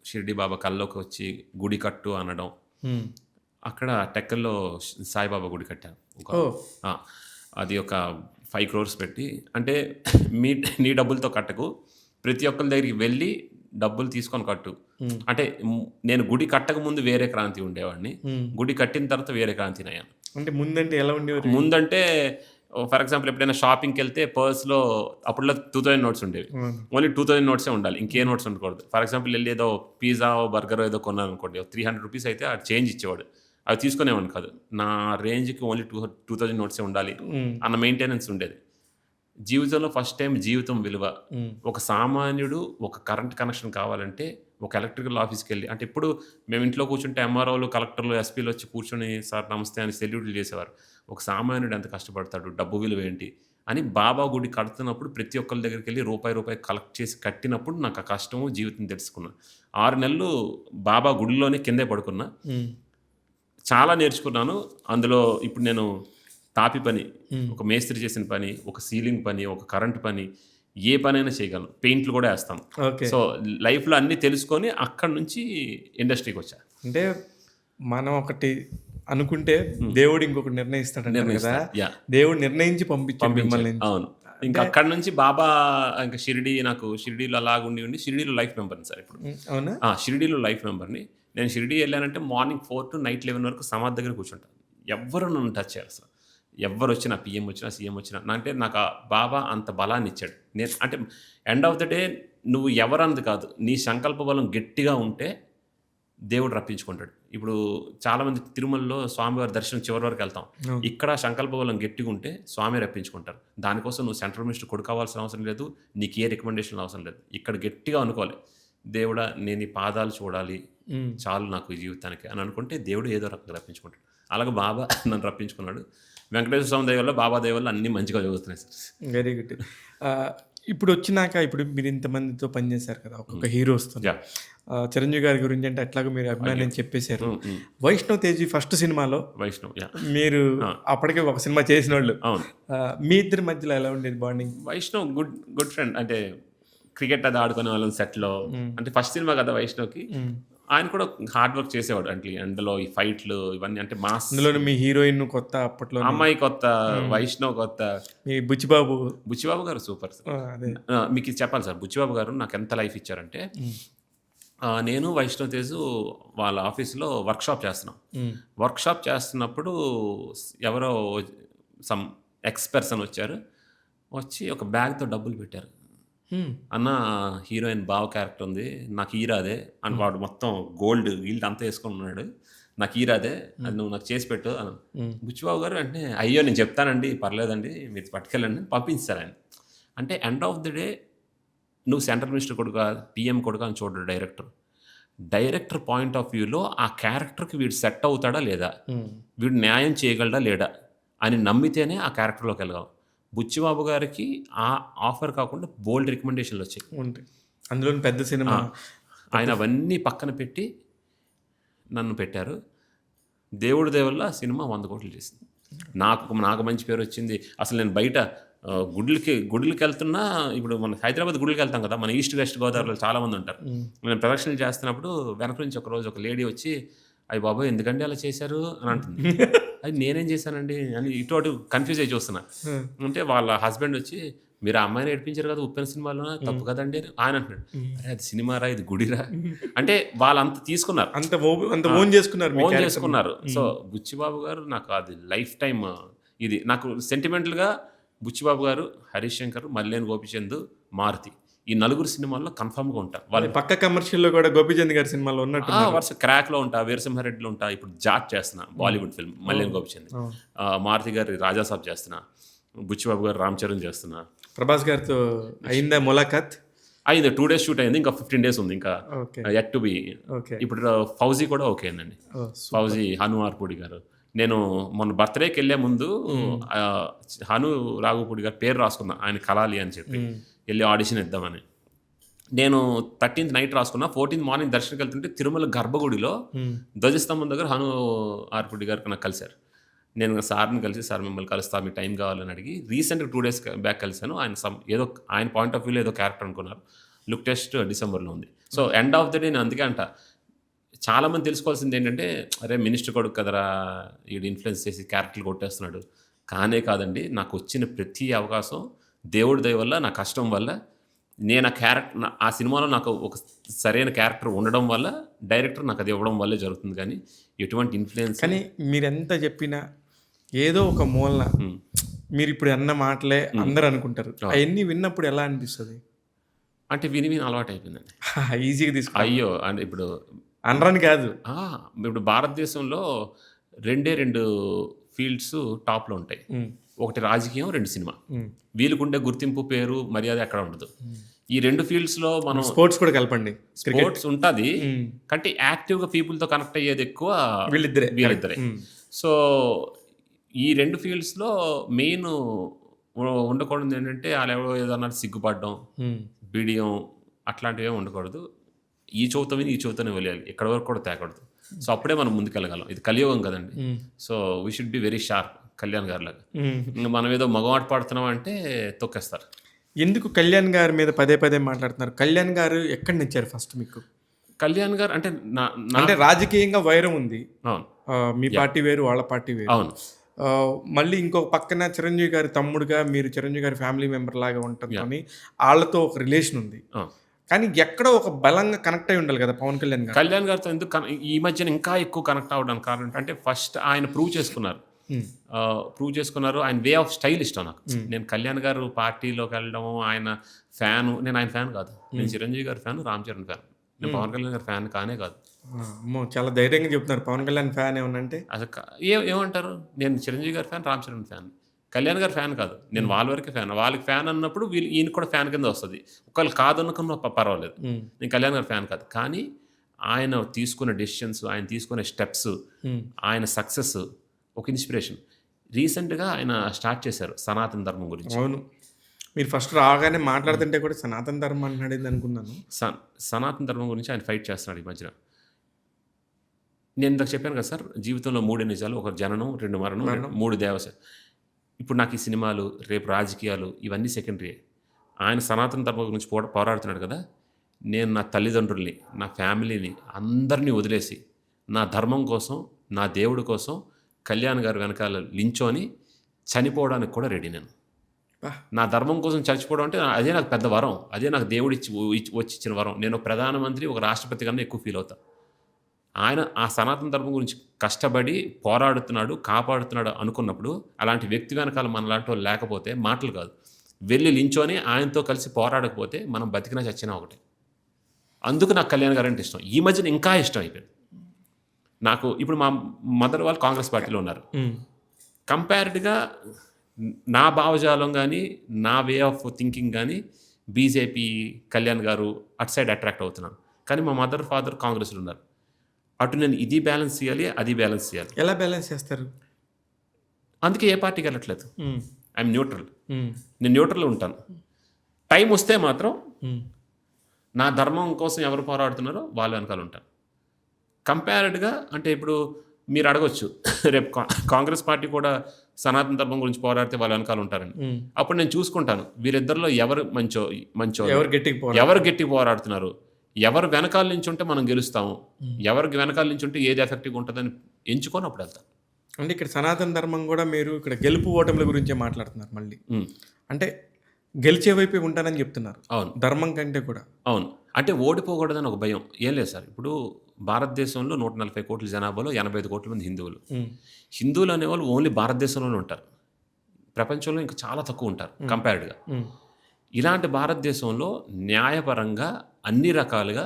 షిర్డీ బాబా కల్లోకి వచ్చి గుడి కట్టు అనడం. అక్కడ టెక్కల్లో సాయిబాబా గుడి కట్టాను. అది ఒక 5 crores పెట్టి, అంటే నీ డబ్బులతో కట్టకు, ప్రతి ఒక్కరి దగ్గరికి వెళ్ళి డబ్బులు తీసుకొని కట్టు. అంటే నేను గుడి కట్టక ముందు వేరే క్రాంతి ఉండేవాడిని, గుడి కట్టిన తర్వాత వేరే క్రాంతిని అయ్యాను. అంటే ముందంటే ఎలా ఉండేవారు? ముందంటే ఫర్ ఎగ్జాంపుల్ ఎప్పుడైనా షాపింగ్కి వెళ్తే పర్స్లో అప్పుడులో 2000 notes ఉండేవి, ఓన్లీ 2000 notes ఉండాలి, ఇంకే నోట్స్ ఉండకూడదు. ఫర్ ఎగ్జాంపుల్ వెళ్ళి ఏదో పిజ్జా బర్గర్ ఏదో కొన్నాను అనుకోండి, 300 rupees అయితే ఆ చేంజ్ ఇచ్చేవాడు, అవి తీసుకునేవాడిని కాదు. నా రేంజ్కి ఓన్లీ 2000 notes ఉండాలి అన్న మెయింటెనెన్స్ ఉండేది. జీవితంలో ఫస్ట్ టైం జీవితం విలువ, ఒక సామాన్యుడు ఒక కరెంట్ కనెక్షన్ కావాలంటే ఒక ఎలక్ట్రికల్ ఆఫీస్కి వెళ్ళి, అంటే ఇప్పుడు మేము ఇంట్లో కూర్చుంటే ఎంఆర్ఓలు కలెక్టర్లు ఎస్పీలు వచ్చి కూర్చొని సార్ నమస్తే అని సెల్యూట్లు చేసేవారు. ఒక సామాన్యుడు ఎంత కష్టపడతాడు, డబ్బు విలువ ఏంటి అని బాబా గుడి కడుతున్నప్పుడు ప్రతి ఒక్కరి దగ్గరికి వెళ్ళి రూపాయి కలెక్ట్ చేసి కట్టినప్పుడు నాకు ఆ కష్టము జీవితం తెలుసుకున్నా. 6 నెలలు బాబా గుడిలోనే కిందే పడుకున్నా, చాలా నేర్చుకున్నాను. అందులో ఇప్పుడు నేను తాపి పని, ఒక మేస్త్రి చేసిన పని, ఒక సీలింగ్ పని, ఒక కరెంట్ పని, ఏ పనైనా చేయగలను, పెయింట్లు కూడా వేస్తాను. సో లైఫ్లో అన్నీ తెలుసుకొని అక్కడి నుంచి ఇండస్ట్రీకి వచ్చా. అంటే మనం ఒకటి అనుకుంటే దేవుడు ఇంకొకటి నిర్ణయిస్తాడు కదా, దేవుడు నిర్ణయించి పంపించాలి. అవును, ఇంకా అక్కడ నుంచి బాబా ఇంకా నాకు షిరిడీలో అలాగుండి షిరిడీలో లైఫ్ మెంబర్ని సార్ ఇప్పుడు. అవునా? షిరిడీలో లైఫ్ మెంబర్ని. నేను షిరిడీ వెళ్ళానంటే మార్నింగ్ 4 to night 11 వరకు సమాధి దగ్గర కూర్చుంటాను. ఎవ్వరు నన్ను టచ్ చేయాలి సార్, ఎవరు వచ్చినా, పిఎం వచ్చినా, సీఎం వచ్చినా, అంటే నాకు ఆ బాబా అంత బలాన్ని ఇచ్చాడు. నేను అంటే ఎండ్ ఆఫ్ ద డే నువ్వు ఎవరన్నది కాదు, నీ సంకల్ప బలం గట్టిగా ఉంటే దేవుడు రప్పించుకుంటాడు. ఇప్పుడు చాలామంది తిరుమలలో స్వామివారి దర్శనం చివరి వరకు వెళ్తాం, ఇక్కడ సంకల్ప బలం గట్టిగా ఉంటే స్వామి రప్పించుకుంటారు. దానికోసం నువ్వు సెంట్రల్ మినిస్టర్ కొడుకోవాల్సిన అవసరం లేదు, నీకు ఏ రికమెండేషన్ అవసరం లేదు. ఇక్కడ గట్టిగా అనుకోవాలి, దేవుడా నేను ఈ పాదాలు చూడాలి చాలు నాకు ఈ జీవితానికి అని అనుకుంటే దేవుడు ఏదో రకంగా రప్పించుకుంటాడు. అలాగే బాబా నన్ను రప్పించుకున్నాడు. వెంకటేశ్వర స్వామి దయ వల్ల, బాబా దయ వల్ల అన్నీ మంచిగా జరుగుతున్నాయి సార్. Very good. ఇప్పుడు వచ్చినాక ఇప్పుడు మీరు ఇంతమందితో పనిచేశారు కదా, ఒక్కొక్క హీరో వస్తుంది. చిరంజీవి గారి గురించి అంటే అట్లాగా మీరు అభిమానం చెప్పేశారు. వైష్ణవ్ తేజీ ఫస్ట్ సినిమాలో మీరు అప్పటికే ఒక సినిమా చేసిన వాళ్ళు, మీ ఇద్దరి మధ్యలో ఎలా ఉండేది బాండింగ్? వైష్ణవ్ గుడ్ ఫ్రెండ్, అంటే క్రికెట్ అది ఆడుకునే వాళ్ళం సెట్లో. అంటే ఫస్ట్ సినిమా కదా వైష్ణవ్కి, ఆయన కూడా హార్డ్ వర్క్ చేసేవాడు. అంటే అందులో ఈ ఫైట్లు ఇవన్నీ, అంటే మాస్. అందులో మీ హీరోయిన్ కొత్త, అప్పట్లో అమ్మాయి కొత్త, వైష్ణవ్ కొత్త, మీ బుచ్చిబాబు గారు సూపర్. మీకు ఇది చెప్పాలి సార్, బుచ్చిబాబు గారు నాకు ఎంత లైఫ్ ఇచ్చారంటే, నేను వైష్ణవ్ తేజు వాళ్ళ ఆఫీస్లో వర్క్షాప్ చేస్తున్నాం. వర్క్షాప్ చేస్తున్నప్పుడు ఎవరో సమ్ ఎక్స్-పర్సన్ వచ్చి ఒక బ్యాగ్తో డబ్బులు పెట్టారు. అన్న హీరోయిన్ బావ క్యారెక్టర్ ఉంది, నాకు ఈరాదే అని, వాడు మొత్తం గోల్డ్ అంతా వేసుకొని ఉన్నాడు, నాకు ఈరాదే, అది నువ్వు నాకు చేసి పెట్టు అని. బుచ్చిబాబు గారు అంటే అయ్యో నేను చెప్తానండి, పర్లేదండి మీరు పట్టుకెళ్ళండి పంపించారు ఆయన. అంటే ఎండ్ ఆఫ్ ది డే నువ్వు సెంట్రల్ మినిస్టర్ కొడుక, పిఎం కొడుక అని చూడడు డైరెక్టర్ పాయింట్ ఆఫ్ వ్యూలో ఆ క్యారెక్టర్కి వీడు సెట్ అవుతాడా లేదా, వీడు న్యాయం చేయగలడా లేడా అని నమ్మితేనే ఆ క్యారెక్టర్లోకి వెళ్ళగాం. బుచ్చిబాబు గారికి ఆ ఆఫర్ కాకుండా బోల్డ్ రికమెండేషన్లు వచ్చాయి, అందులో పెద్ద సినిమా. ఆయన అవన్నీ పక్కన పెట్టి నన్ను పెట్టారు. దేవుడి దయ వల్ల సినిమా 100 కోట్లు చేసింది. నాకు మంచి పేరు వచ్చింది. అసలు నేను బయట గుడులకి వెళ్తున్నా ఇప్పుడు మన హైదరాబాద్ గుడులకి వెళ్తాం కదా, మన ఈస్ట్ వెస్ట్ గోదావరిలో చాలామంది ఉంటారు. నేను ప్రదక్షిణలు చేస్తున్నప్పుడు వెనక నుంచి ఒకరోజు ఒక లేడీ వచ్చి, అయ్యి బాబోయ్ ఎందుకంటే అలా చేశారు అని అంటుంది. అది నేనేం చేశానండి అని ఇటు అటు కన్ఫ్యూజ్ అయ్యి చూస్తున్నా. అంటే వాళ్ళ హస్బెండ్ వచ్చి, మీరు ఆ అమ్మాయిని ఏడిపించారు కదా ఉప్పెన సినిమాలో, తప్పు కదండి అని ఆయన అంటున్నాడు. అరే అది సినిమారా, ఇది గుడిరా అంటే వాళ్ళంత తీసుకున్నారు, అంత ఓన్ చేసుకున్నారు మీ ఓన్ character ని. చేసుకున్నారు. సో బుచ్చిబాబు గారు నాకు అది లైఫ్ టైమ్, ఇది నాకు సెంటిమెంటల్గా బుచ్చిబాబు గారు, హరీష్ శంకర్, మల్లేని గోపిచంద్, మారుతి, ఈ నలుగురు సినిమాల్లో కన్ఫామ్గా ఉంటారు. వాళ్ళ పక్క కమర్షియల్లో కూడా గోపీచంద్ గారి సినిమాలో ఉన్నట్టు వరుస క్రాక్లో ఉంటా, వీరసింహారెడ్డిలో ఉంటా, ఇప్పుడు జాట్ చేస్తున్నా బాలీవుడ్ ఫిల్మ్ మల్లేని గోపిచంద్, మారుతి గారి రాజాసాబ్ చేస్తున్నా, బుచ్చిబాబు గారు రామ్ చరణ్ చేస్తున్నా. ప్రభాస్ గారితో అయిందా ములాఖాత్? అయింది, 2 days షూట్ అయింది, ఇంకా 15 days ఉంది, ఇంకా okay at to B. Okay. ఇప్పుడు ఫౌజీ కూడా ఓకే అండి. ఫౌజీ హనుమార్పూడి గారు, నేను మొన్న బర్త్డేకి వెళ్ళే ముందు హను రాఘుపూడి గారు పేరు రాసుకున్నా ఆయన కలాలి అని చెప్పి, వెళ్ళి ఆడిషన్ ఇద్దామని. నేను 13th నైట్ రాసుకున్నా, 14th మార్నింగ్ దర్శనకి వెళ్తుంటే తిరుమల గర్భగుడిలో ధ్వజస్తంభం దగ్గర హను ఆర్పుడి గారు నాకు కలిశారు. నేను సార్ని కలిసి, సార్ మిమ్మల్ని కలుస్తా, మీకు టైం కావాలని అడిగి రీసెంట్గా 2 days బ్యాక్ కలిశాను. ఆయన ఏదో ఆయన పాయింట్ ఆఫ్ వ్యూలో ఏదో క్యారెక్టర్ అనుకున్నారు. లుక్ టెస్ట్ డిసెంబర్లో ఉంది. So end of the day నేను అందుకే అంట, చాలామంది తెలుసుకోవాల్సింది ఏంటంటే, అరే మినిస్టర్ కొడుకు కదరా వీడు ఇన్ఫ్లుయెన్స్ చేసి క్యారెక్టర్లు కొట్టేస్తున్నాడు. కానే కాదండి, నాకు వచ్చిన ప్రతి అవకాశం దేవుడి దయ వల్ల, నా కష్టం వల్ల, నేను ఆ సినిమాలో నాకు ఒక సరైన క్యారెక్టర్ ఉండడం వల్ల, డైరెక్టర్ నాకు అది ఇవ్వడం వల్లే జరుగుతుంది. కానీ ఎటువంటి ఇన్ఫ్లుయెన్స్. కానీ మీరు ఎంత చెప్పినా ఏదో ఒక మూలన మీరు ఇప్పుడు అన్న మాటలే అందరూ అనుకుంటారు. అవన్నీ విన్నప్పుడు ఎలా అనిపిస్తుంది? అంటే విని అలవాటు అయిపోయిందండి. ఈజీగా తీసుకో. అయ్యో అంటే ఇప్పుడు అనరని కాదు, ఇప్పుడు భారతదేశంలో 2 ఫీల్డ్స్ టాప్లో ఉంటాయి. ఒకటి రాజకీయం, 2 సినిమా. వీళ్ళకుండే గుర్తింపు, పేరు, మర్యాద ఎక్కడ ఉండదు. ఈ 2 ఫీల్డ్స్లో మనం స్పోర్ట్స్ కూడా కలపండి. స్పోర్ట్స్ ఉంటుంది, కంటే యాక్టివ్గా పీపుల్తో కనెక్ట్ అయ్యేది ఎక్కువ వీళ్ళిద్దరే. సో ఈ 2 ఫీల్డ్స్లో మెయిన్ ఉండకూడదు ఏంటంటే, వాళ్ళు ఎవరో ఏదన్నా సిగ్గుపడడం, బిడియం అట్లాంటివి ఉండకూడదు. ఈ చౌతని ఈ చౌతని వదిలేయాలి, ఎక్కడ వరకు కూడా తేకూడదు. సో అప్పుడే మనం ముందుకెళ్ళగలం. ఇది కలియుగం కదండి. So we should be very sharp, Kalyan గారి లాగా. మనం ఏదో మగమాట పడుతున్నాం అంటే తొక్కేస్తారు. ఎందుకు కళ్యాణ్ గారి మీద పదే పదే మాట్లాడుతున్నారు? కళ్యాణ్ గారు ఎక్కడి నుంచి వచ్చారు ఫస్ట్ మీకు? కళ్యాణ్ గారు అంటే అంటే రాజకీయంగా వైరం ఉంది. అవును, మీ పార్టీ వేరు, వాళ్ళ పార్టీ వేరు. అవును. మళ్ళీ ఇంకొక పక్కన చిరంజీవి గారి తమ్ముడుగా మీరు చిరంజీవి గారి ఫ్యామిలీ మెంబర్ లాగా ఉంటుంది, కానీ వాళ్ళతో ఒక రిలేషన్ ఉంది. కానీ ఎక్కడో ఒక బలంగా కనెక్ట్ అయి ఉండాలి కదా పవన్ కళ్యాణ్ గారు. కళ్యాణ్ గారితో ఎందుకు ఈ మధ్యన ఇంకా ఎక్కువ కనెక్ట్ అవ్వడానికి కారణం అంటే, ఫస్ట్ ఆయన ప్రూవ్ చేసుకున్నారు. ఆయన వే ఆఫ్ స్టైల్ ఇష్టం నాకు. నేను కళ్యాణ్ గారు పార్టీలోకి వెళ్ళడం, ఆయన ఫ్యాను. నేను ఆయన ఫ్యాన్ కాదు, నేను చిరంజీవి గారి ఫ్యాన్, రామ్ చరణ్ ఫ్యాన్. నేను పవన్ కళ్యాణ్ గారి ఫ్యాన్ కానే కాదు. అమ్మో, చాలా ధైర్యంగా చెప్తున్నారు. పవన్ కళ్యాణ్ ఫ్యాన్ ఏమన్నంటే అసలు ఏమంటారు? నేను చిరంజీవి గారి ఫ్యాన్, రామ్ చరణ్ ఫ్యాన్, కళ్యాణ్ గారి ఫ్యాన్ కాదు. నేను వాళ్ళ వరకే ఫ్యాన్. వాళ్ళకి ఫ్యాన్ అన్నప్పుడు ఈయన కూడా ఫ్యాన్ కింద వస్తుంది. ఒకళ్ళు కాదనుకున్న పర్వాలేదు. నేను కళ్యాణ్ గారి ఫ్యాన్ కాదు. కానీ ఆయన తీసుకునే డెసిషన్స్, ఆయన తీసుకునే స్టెప్స్, ఆయన సక్సెస్ ఒక ఇన్స్పిరేషన్. రీసెంట్గా ఆయన స్టార్ట్ చేశారు సనాతన ధర్మం గురించి. అవును, మీరు ఫస్ట్ రాగానే మాట్లాడుతుంటే కూడా సనాతన ధర్మం అన్నాడేది అనుకున్నాను. సనాతన ధర్మం గురించి ఆయన ఫైట్ చేస్తున్నాడు ఈ మధ్యన. నేను ఇందాక చెప్పాను కదా సార్, జీవితంలో 3 నిజాలు, ఒక జననం, 2 మరణం, 3 దేవస. ఇప్పుడు నాకు ఈ సినిమాలు, రేపు రాజకీయాలు ఇవన్నీ సెకండరీ. ఆయన సనాతన ధర్మం గురించి పోరాడుతున్నాడు కదా. నేను నా తల్లిదండ్రుల్ని, నా ఫ్యామిలీని, అందరినీ వదిలేసి నా ధర్మం కోసం, నా దేవుడి కోసం కళ్యాణ్ గారు వెనకాల లించోని చనిపోవడానికి కూడా రెడీ. నేను నా ధర్మం కోసం చచ్చిపోవడం అంటే అదే నాకు పెద్ద వరం, అదే నాకు దేవుడు వచ్చి ఇచ్చిన వరం. నేను ప్రధానమంత్రి, ఒక రాష్ట్రపతి కన్నా ఎక్కువ ఫీల్ అవుతా. ఆయన ఆ సనాతన ధర్మం గురించి కష్టపడి పోరాడుతున్నాడు, కాపాడుతున్నాడు అనుకున్నప్పుడు, అలాంటి వ్యక్తి వెనకాల మనలాంటి వాళ్ళు లేకపోతే, మాటలు కాదు, వెళ్ళి లించోని ఆయనతో కలిసి పోరాడకపోతే మనం బతికినా చచ్చినా ఒకటే. అందుకు నాకు కళ్యాణ్ గారు అంటే ఇష్టం. ఈ మధ్యన ఇంకా ఇష్టం అయిపోయింది నాకు. ఇప్పుడు మా మదర్ వాళ్ళు కాంగ్రెస్ పార్టీలో ఉన్నారు. కంపేర్డ్గా నా భావజాలం కానీ, నా వే ఆఫ్ థింకింగ్ కానీ, బీజేపీ, కళ్యాణ్ గారు అటు సైడ్ అట్రాక్ట్ అవుతున్నాను. కానీ మా మదర్ ఫాదర్ కాంగ్రెస్లో ఉన్నారు. అటు నేను ఇది బ్యాలెన్స్ చేయాలి, అది బ్యాలెన్స్ చేయాలి. ఎలా బ్యాలెన్స్ చేస్తారు? అందుకే ఏ పార్టీకి వెళ్ళట్లేదు. I'm neutral. నేను న్యూట్రల్ ఉంటాను. టైం వస్తే మాత్రం నా ధర్మం కోసం ఎవరు పోరాడుతున్నారో వాళ్ళ వెనకాల ఉంటాను. కంపేర్డ్గా అంటే ఇప్పుడు మీరు అడగొచ్చు రేపు కాంగ్రెస్ పార్టీ కూడా సనాతన ధర్మం గురించి పోరాడితే వాళ్ళ వెనకాల ఉంటారని. అప్పుడు నేను చూసుకుంటాను వీరిద్దరిలో ఎవరు మంచోళ్ళు, ఎవరు గట్టికి పోరా ఎవరు గట్టిగా పోరాడుతున్నారు, ఎవరు వెనకాల నుంచి ఉంటే మనం గెలుస్తాము, ఎవరికి వెనకాల నుంచి ఉంటే ఏది ఎఫెక్టివ్గా ఉంటుందని ఎంచుకొని అప్పుడు వెళ్తాను. అంటే ఇక్కడ సనాతన ధర్మం కూడా మీరు ఇక్కడ గెలుపు ఓటముల గురించే మాట్లాడుతున్నారు మళ్ళీ. అంటే గెలిచే వైపే ఉంటానని చెప్తున్నారు అవును ధర్మం కంటే కూడా. అవును అంటే ఓడిపోకూడదని ఒక భయం ఏం లేదు సార్. ఇప్పుడు భారతదేశంలో 140 కోట్ల జనాభాలో 85 కోట్ల మంది హిందువులు. హిందువులు అనేవాళ్ళు ఓన్లీ భారతదేశంలోనే ఉంటారు, ప్రపంచంలో ఇంకా చాలా తక్కువ ఉంటారు కంపేర్డ్గా. ఇలాంటి భారతదేశంలో న్యాయపరంగా అన్ని రకాలుగా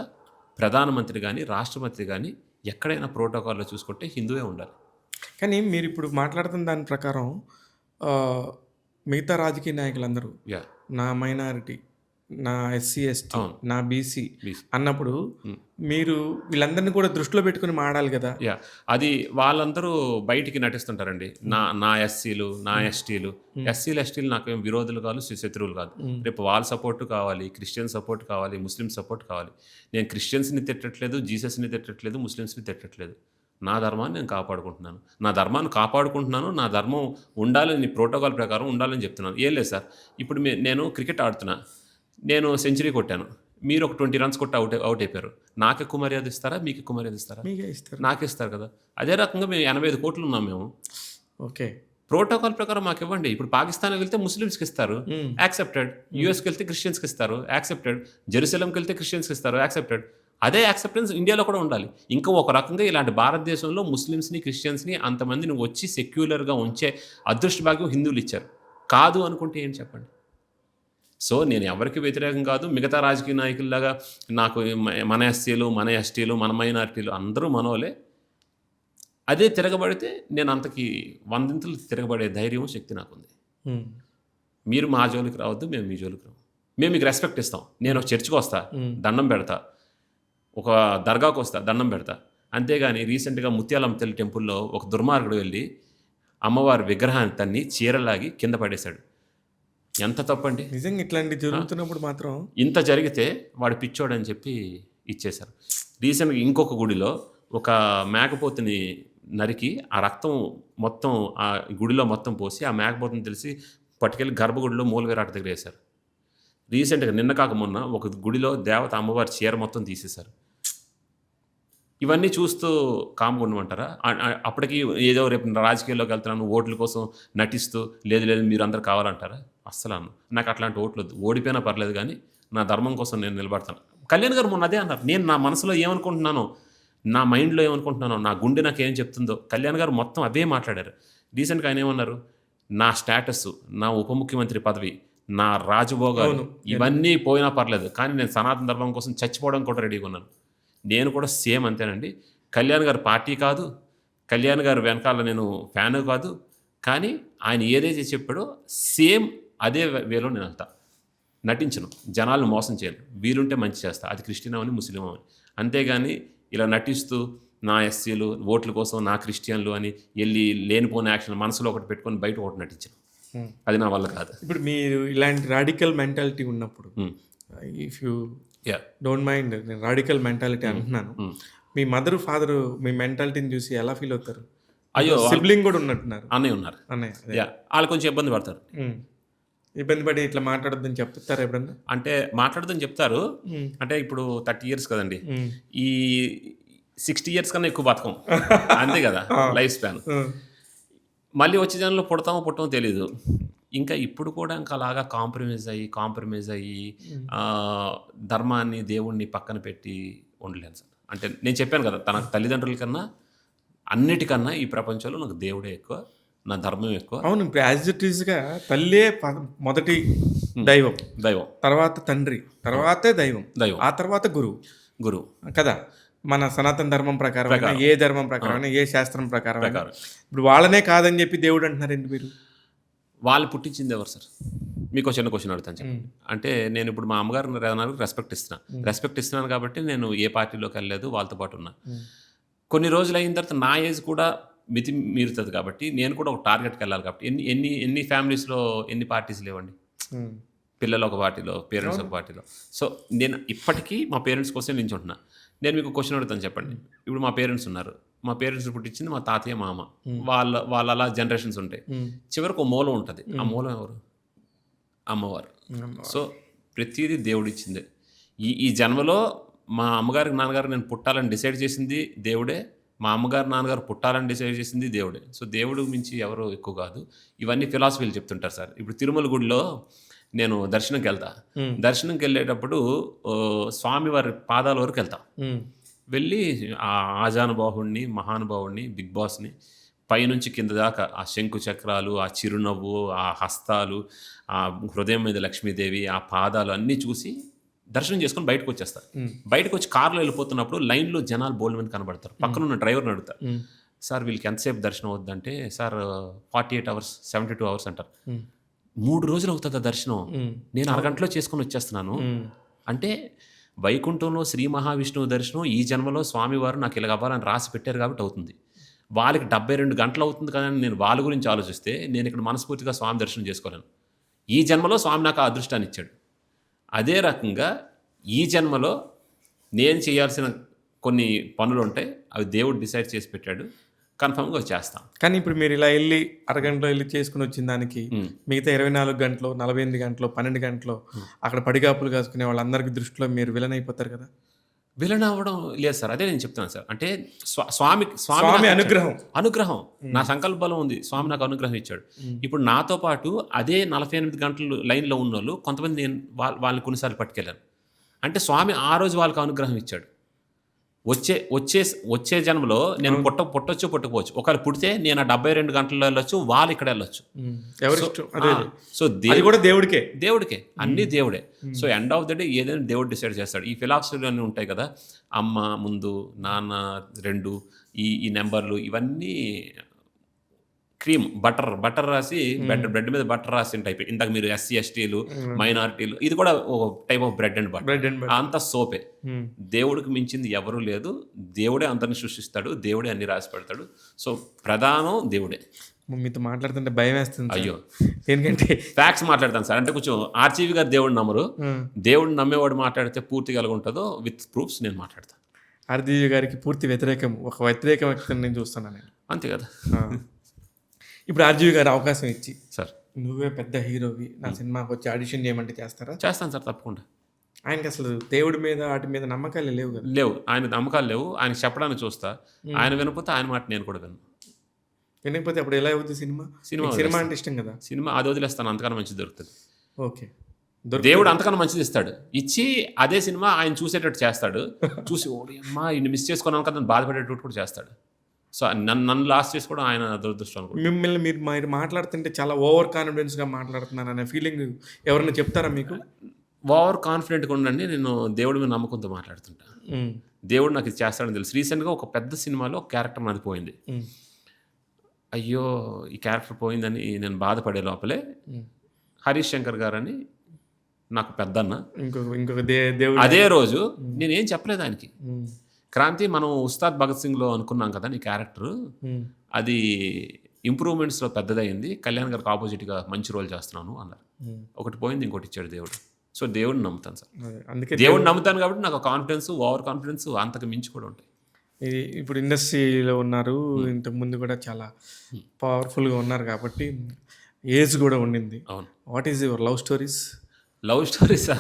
ప్రధానమంత్రి కానీ రాష్ట్రపతి కానీ ఎక్కడైనా ప్రోటోకాల్లో చూసుకుంటే హిందువే ఉండాలి. కానీ మీరు ఇప్పుడు మాట్లాడుతున్న దాని ప్రకారం ఆ, మిగతా రాజకీయ నాయకులందరూ యా నా మైనారిటీ, నా ఎస్సీ ఎస్టీ, అవును. నా బీసీ BC. అన్నప్పుడు మీరు వీళ్ళందరినీ కూడా దృష్టిలో పెట్టుకుని మాడాలి కదా. యా అది వాళ్ళందరూ బయటికి నటిస్తుంటారండి. నా ఎస్సీలు, నా ఎస్టీలు, ఎస్టీలు నాకు ఏం విరోధులు కాదు, శత్రువులు కాదు. రేపు వాళ్ళ సపోర్ట్ కావాలి, క్రిస్టియన్ సపోర్ట్ కావాలి, ముస్లిం సపోర్ట్ కావాలి. నేను క్రిస్టియన్స్ని తిట్టట్లేదు, జీసస్ని తిట్టట్లేదు, ముస్లిమ్స్ని తిట్టట్లేదు. నా ధర్మాన్ని నేను కాపాడుకుంటున్నాను, నా ధర్మాన్ని కాపాడుకుంటున్నాను, నా ధర్మం ఉండాలని ప్రోటోకాల్ ప్రకారం ఉండాలని చెప్తున్నాను. ఏం లేదు సార్, ఇప్పుడు నేను క్రికెట్ ఆడుతున్నా, నేను సెంచరీ కొట్టాను, మీరు ఒక 20 రన్స్ కొట్టి అవుట్ అయిపోయారు. నాకు ఎక్కువ మర్యాద ఇస్తారా, మీకు ఎక్కువ మర్యాద ఇస్తారా? మీకే ఇస్తారు. నాకే ఇస్తారు కదా. అదే రకంగా మేము 85 కోట్లు ఉన్నాం మేము. ఓకే. ప్రోటోకాల్ ప్రకారం మాకు ఇవ్వండి. ఇప్పుడు పాకిస్తాన్కి వెళ్తే ముస్లిమ్స్కి ఇస్తారు, యాక్సెప్టెడ్. యూఎస్కి వెళ్తే క్రిస్టియన్స్కి ఇస్తారు, యాక్సెప్టెడ్. జెరూసలంకి వెళ్తే క్రిస్టియన్స్కి ఇస్తారు, యాక్సెప్టెడ్. అదే యాక్సెప్టెన్స్ ఇండియాలో కూడా ఉండాలి. ఇంకా ఒక రకంగా ఇలాంటి భారతదేశంలో ముస్లిమ్స్ని, క్రిస్టియన్స్ని అంతమందిని వచ్చి సెక్యులర్గా ఉంచే అదృష్ట భాగ్యం హిందువులు ఇచ్చారు. కాదు అనుకుంటే ఏం చెప్పండి. సో నేను ఎవరికి వ్యతిరేకం కాదు. మిగతా రాజకీయ నాయకుల్లాగా నాకు మన ఎస్సీలు, మన ఎస్టీలు, మన మైనారిటీలు అందరూ మనోలే. అదే తిరగబడితే నేను అంతకి 100 తిరగబడే ధైర్యం, శక్తి నాకుంది. మీరు మా జోలికి రావద్దు, మేము మీ జోలికి రావు. మేము మీకు రెస్పెక్ట్ ఇస్తాం. నేను ఒక చర్చికి వస్తా, దండం పెడతా, ఒక దర్గాకు వస్తా, దండం పెడతా. అంతేగాని రీసెంట్గా ముత్యాలమ్మ తల్లి టెంపుల్లో ఒక దుర్మార్గుడు వెళ్ళి అమ్మవారి విగ్రహాన్ని తన్ని చీరలాగి కింద పడేశాడు. ఎంత తప్పండి. నిజంగా ఇట్లాంటివి జరుగుతున్నప్పుడు మాత్రం ఇంత జరిగితే వాడు పిచ్చోడని చెప్పి ఇచ్చేశారు. రీసెంట్గా ఇంకొక గుడిలో ఒక మేకపోతుని నరికి ఆ రక్తం మొత్తం ఆ గుడిలో మొత్తం పోసి ఆ మేకపోతుని తెలిసి పట్టుకెళ్ళి గర్భగుడిలో మూలవేరాట దగ్గర వేశారు. రీసెంట్గా నిన్న కాక మొన్న ఒక గుడిలో దేవత అమ్మవారి చీర మొత్తం తీసేశారు. ఇవన్నీ చూస్తూ కామ్గా ఉండమంటారా? అప్పటికి ఏదో రేపు రాజకీయాల్లోకి వెళ్తున్నాను ఓట్ల కోసం నటిస్తూ లేదు మీరు అందరు కావాలంటారా? అస్సలు అన్న నాకు అట్లాంటి ఓట్లు వద్దు. ఓడిపోయినా పర్లేదు కానీ నా ధర్మం కోసం నేను నిలబడతాను. కళ్యాణ్ గారు మొన్న అదే అన్నారు. నేను నా మనసులో ఏమనుకుంటున్నానో, నా మైండ్లో ఏమనుకుంటున్నానో, నా గుండె నాకు ఏం చెప్తుందో కళ్యాణ్ గారు మొత్తం అవే మాట్లాడారు. రీసెంట్గా ఆయన ఏమన్నారు, నా స్టేటస్, నా ఉప ముఖ్యమంత్రి పదవి, నా రాజభోగాలు ఇవన్నీ పోయినా పర్లేదు కానీ నేను సనాతన ధర్మం కోసం చచ్చిపోవడం కూడా రెడీగా ఉన్నాను. నేను కూడా సేమ్ అంతేనండి. కళ్యాణ్ గారు పార్టీ కాదు, కళ్యాణ్ గారు వెనకాల నేను ఫ్యాను కాదు, కానీ ఆయన ఏదైతే చెప్పాడో సేమ్ అదే వేలో నేను వెళ్తా. నటించను, జనాలను మోసం చేయను, వీలుంటే మంచి చేస్తా, అది క్రిస్టియన్ అవని ముస్లిం అవని. అంతేగాని ఇలా నటిస్తూ నా ఎస్సీలు ఓట్ల కోసం నా క్రిస్టియన్లు అని వెళ్ళి లేనిపోని యాక్షన్ మనసులో ఒకటి పెట్టుకొని బయట ఒకటి నటించను. అది నా వల్ల కాదు. ఇప్పుడు మీరు ఇలాంటి రాడికల్ మెంటాలిటీ ఉన్నప్పుడు, ఇఫ్ యూ డోంట్ మైండ్, నేను రాడికల్ మెంటాలిటీ అంటున్నాను, మీ మదర్ ఫాదర్ మీ మెంటాలిటీని చూసి ఎలా ఫీల్ అవుతారు? అయ్యో సిబ్లింగ్ కూడా ఉన్నట్టున్నారు, అన్నయ్య ఉన్నారు, అన్నయ్య. వాళ్ళు కొంచెం ఇబ్బంది పడతారు. ఇబ్బంది పడి ఇట్లా మాట్లాడొద్దని చెప్తారు ఎప్పుడన్నా? అంటే మాట్లాడదని చెప్తారు. అంటే ఇప్పుడు 30 years కదండి, ఈ 60 years కన్నా ఎక్కువ బతకం అంతే కదా లైఫ్ స్పాన్. మళ్ళీ వచ్చే జనంలో పుట్టమో తెలీదు. ఇంకా ఇప్పుడు కూడా ఇంకా అలాగా కాంప్రమైజ్ అయ్యి ధర్మాన్ని దేవుణ్ణి పక్కన పెట్టి ఉండలేను సార్. అంటే నేను చెప్పాను కదా, తన తల్లిదండ్రుల కన్నా అన్నిటికన్నా ఈ ప్రపంచంలో నాకు దేవుడే ఎక్కువ, నా ధర్మం ఎక్కువ. అవును, ఇప్పుడు యాజ్ ఇట్ ఈస్గా తల్లే మొదటి దైవం, తర్వాత తండ్రి, తర్వాతే దైవం, ఆ తర్వాత గురువు కదా. మన సనాతన ధర్మం ప్రకారం, ఏ ధర్మం ప్రకారం, ఏ శాస్త్రం ప్రకారం. ఇప్పుడు వాళ్ళనే కాదని చెప్పి దేవుడు అంటున్నారండి మీరు. వాళ్ళు పుట్టించింది ఎవరు సార్? మీకు చిన్న క్వశ్చన్ అడుగుతాను చెప్పండి. అంటే నేను ఇప్పుడు మా అమ్మగారు రెస్పెక్ట్ ఇస్తున్నాను కాబట్టి నేను ఏ పార్టీలోకి వెళ్ళలేదు, వాళ్ళతో పాటు ఉన్నా. కొన్ని రోజులు అయిన తర్వాత నా ఏజ్ కూడా మితి మీరుతుంది కాబట్టి నేను కూడా ఒక టార్గెట్కి వెళ్ళాలి కాబట్టి ఎన్ని ఫ్యామిలీస్లో ఎన్ని పార్టీస్ లేవండి. పిల్లలు ఒక పార్టీలో, పేరెంట్స్ ఒక పార్టీలో. సో నేను ఇప్పటికీ మా పేరెంట్స్ కోసం నించుంటున్నా. నేను మీకు క్వశ్చన్ అడుగుతాను చెప్పండి. ఇప్పుడు మా పేరెంట్స్ ఉన్నారు, మా పేరెంట్స్ పుట్టించింది మా తాతయ్య మామ, వాళ్ళ అలా జనరేషన్స్ ఉంటాయి. చివరికి ఒక మూలం ఉంటుంది. ఆ మూలం ఎవరు? అమ్మవారు. సో ప్రతిదీ దేవుడు ఇచ్చిందే. ఈ జన్మలో మా అమ్మగారికి నాన్నగారు నేను పుట్టాలని డిసైడ్ చేసింది దేవుడే, మా అమ్మగారు నాన్నగారు పుట్టాలని డిసైడ్ చేసింది దేవుడే. సో దేవుడు మించి ఎవరు ఎక్కువ కాదు. ఇవన్నీ ఫిలాసఫీలు చెప్తుంటారు సార్. ఇప్పుడు తిరుమల గుడిలో నేను దర్శనంకి వెళ్తా. దర్శనంకి వెళ్ళేటప్పుడు స్వామివారి పాదాల వరకు వెళ్తా. వెళ్ళి ఆ ఆజానుబాహుడిని, మహానుభావుడిని, బిగ్ బాస్ని పైనుంచి కింద దాకా ఆ శంకు చక్రాలు, ఆ చిరునవ్వు, ఆ హస్తాలు, ఆ హృదయం మీద లక్ష్మీదేవి, ఆ పాదాలు అన్నీ చూసి దర్శనం చేసుకొని బయటకు వచ్చేస్తారు. బయటకు వచ్చి కార్లో వెళ్ళిపోతున్నప్పుడు లైన్లో జనాలు బోల్డ్ మంది కనబడతారు. పక్కన ఉన్న డ్రైవర్ని అడుగుతారు, సార్ వీళ్ళకి ఎంతసేపు దర్శనం అవుతుందంటే, సార్ 48 అవర్స్ 72 అవర్స్ అంటారు. 3 రోజులు అవుతుందా దర్శనం? నేను అరగంటలో చేసుకొని వచ్చేస్తున్నాను అంటే వైకుంఠంలో శ్రీ మహావిష్ణువు దర్శనం ఈ జన్మలో స్వామివారు నాకు ఇలా అవ్వాలని రాసి పెట్టారు కాబట్టి అవుతుంది. వాళ్ళకి 72 గంటలు అవుతుంది కదా అని నేను వాళ్ళ గురించి ఆలోచిస్తే నేను ఇక్కడ మనస్ఫూర్తిగా స్వామి దర్శనం చేసుకోలేను. ఈ జన్మలో స్వామి నాకు ఆ అదృష్టాన్ని ఇచ్చాడు. అదే రకంగా ఈ జన్మలో నేను చేయాల్సిన కొన్ని పనులు ఉంటాయి, అవి దేవుడు డిసైడ్ చేసి పెట్టాడు, కన్ఫర్మ్గా చేస్తాం. కానీ ఇప్పుడు మీరు ఇలా వెళ్ళి అరగంటలో వెళ్ళి చేసుకుని వచ్చిన దానికి మిగతా 24 గంటలు, 48 గంటలు, 12 గంటలు అక్కడ పడిగాపులు కాసుకునే వాళ్ళందరికీ దృష్టిలో మీరు విలన్ అయిపోతారు కదా. విలన్ అవ్వడం లేదు సార్, అదే నేను చెప్తున్నాను సార్. అంటే స్వామి అనుగ్రహం నా సంకల్ప బలం ఉంది, స్వామి నాకు అనుగ్రహం ఇచ్చాడు. ఇప్పుడు నాతో పాటు అదే 48 గంటలు లైన్లో ఉన్న వాళ్ళు కొంతమంది నేను వాళ్ళని కొన్నిసార్లు పట్టుకెళ్ళాను. అంటే స్వామి ఆ రోజు వాళ్ళకి అనుగ్రహం ఇచ్చాడు. వచ్చే జన్మలో నేను పుట్టొచ్చు పుట్టకపోవచ్చు. ఒకవేళ పుడితే నేను 72 గంటల్లో వెళ్ళొచ్చు, వాళ్ళు ఇక్కడ వెళ్ళొచ్చు. సో దేవుడికే అన్ని దేవుడే. So end of the day ఏదైనా దేవుడు డిసైడ్ చేస్తాడు. ఈ ఫిలాసఫీలు అన్నీ ఉంటాయి కదా, అమ్మ ముందు, నాన్న 2, ఈ నెంబర్లు, ఇవన్నీ క్రీమ్ బటర్ రాసి బ్రెడ్ మీద బటర్ రాసి టైప్. ఇందాక మీరు SC STలు మైనారిటీలు, ఇది కూడా ఒక type of bread and butter, అంతా సోపే. దేవుడికి మించింది ఎవరూ లేదు. దేవుడే అందరిని సృష్టిస్తాడు, దేవుడే అన్ని రాసి పెడతాడు. సో ప్రధానం దేవుడే. మీతో మాట్లాడుతుంటే భయం వేస్తుంది. అయ్యో, ఎందుకంటే ఫ్యాక్ట్స్ మాట్లాడతాను సార్. అంటే కొంచెం ఆర్జీవి గారు దేవుడు నమ్మరు, దేవుడు నమ్మేవాడు మాట్లాడితే పూర్తిగా ఎలా ఉంటుందో విత్ ప్రూఫ్స్ నేను మాట్లాడతాను. ఆర్జీవి గారికి పూర్తి వ్యతిరేకం, ఒక వ్యతిరేక వ్యక్తిని నేను చూస్తున్నాను నేను. అంతే కదా. ఇప్పుడు ఆర్జీవి గారు అవకాశం ఇచ్చి, సార్ నువ్వే పెద్ద హీరోవి, నా సినిమాకి వచ్చి ఆడిషన్ చేయమంటే చేస్తారా? చేస్తాను సార్, తప్పకుండా. ఆయనకి అసలు దేవుడి మీద వాటి మీద నమ్మకాలు లేవు కదా. లేవు, ఆయన నమ్మకాలు లేవు. ఆయన చెప్పడానికి చూస్తా, ఆయన వినకపోతే ఆయన మాట నేను కూడా వినకపోతే అప్పుడు ఎలా అవుతుంది సినిమా అంటే ఇష్టం కదా. సినిమా అది వదిలేస్తాను, అంతకన్నా మంచిది దొరుకుతుంది. ఓకే, దేవుడు అంతకన్నా మంచిది ఇస్తాడు. ఇచ్చి అదే సినిమా ఆయన చూసేటట్టు చేస్తాడు. చూసి ఓడియమ్మా ఇన్ని మిస్ చేసుకున్నాను కదా బాధపడేటట్టు కూడా చేస్తాడు. సో నన్ను లాస్ట్ చేసుకోవడం ఆయన దురదృష్టం. మిమ్మల్ని మీరు మాట్లాడుతుంటే చాలా ఓవర్ కాన్ఫిడెన్స్గా మాట్లాడుతున్నాను అనే ఫీలింగ్ ఎవరైనా చెప్తారా మీకు? ఓవర్ కాన్ఫిడెంట్గా ఉండండి, నేను దేవుడి మీద నమ్మకంతో మాట్లాడుతుంటా. దేవుడు నాకు ఇది చేస్తాడని తెలుసు. రీసెంట్గా ఒక పెద్ద సినిమాలో క్యారెక్టర్ నాది పోయింది. అయ్యో ఈ క్యారెక్టర్ పోయిందని నేను బాధపడే లోపలే హరీష్ శంకర్ గారని నాకు పెద్దన్న, ఇంకొక దేవుడు, అదే రోజు నేనేం చెప్పలేదు ఆయనకి, క్రాంతి మనం ఉస్తాద్ భగత్ సింగ్లో అనుకున్నాం కదా నీ క్యారెక్టర్, అది ఇంప్రూవ్మెంట్స్లో పెద్దదయ్యింది, కళ్యాణ్ గారికి ఆపోజిట్గా మంచి రోల్ చేస్తున్నాను అన్నారు. ఒకటి పోయింది, ఇంకోటి ఇచ్చాడు దేవుడు. సో దేవుడిని నమ్ముతాను సార్. అందుకే దేవుడిని నమ్ముతాను కాబట్టి నాకు కాన్ఫిడెన్స్, ఓవర్ కాన్ఫిడెన్స్ అంతకు మించి కూడా ఉంటాయి. ఇప్పుడు ఇండస్ట్రీలో ఉన్నారు, ఇంతకు ముందు కూడా చాలా పవర్ఫుల్గా ఉన్నారు కాబట్టి ఏజ్ కూడా ఉండింది. అవును. What is your love stories? Love స్టోరీసా?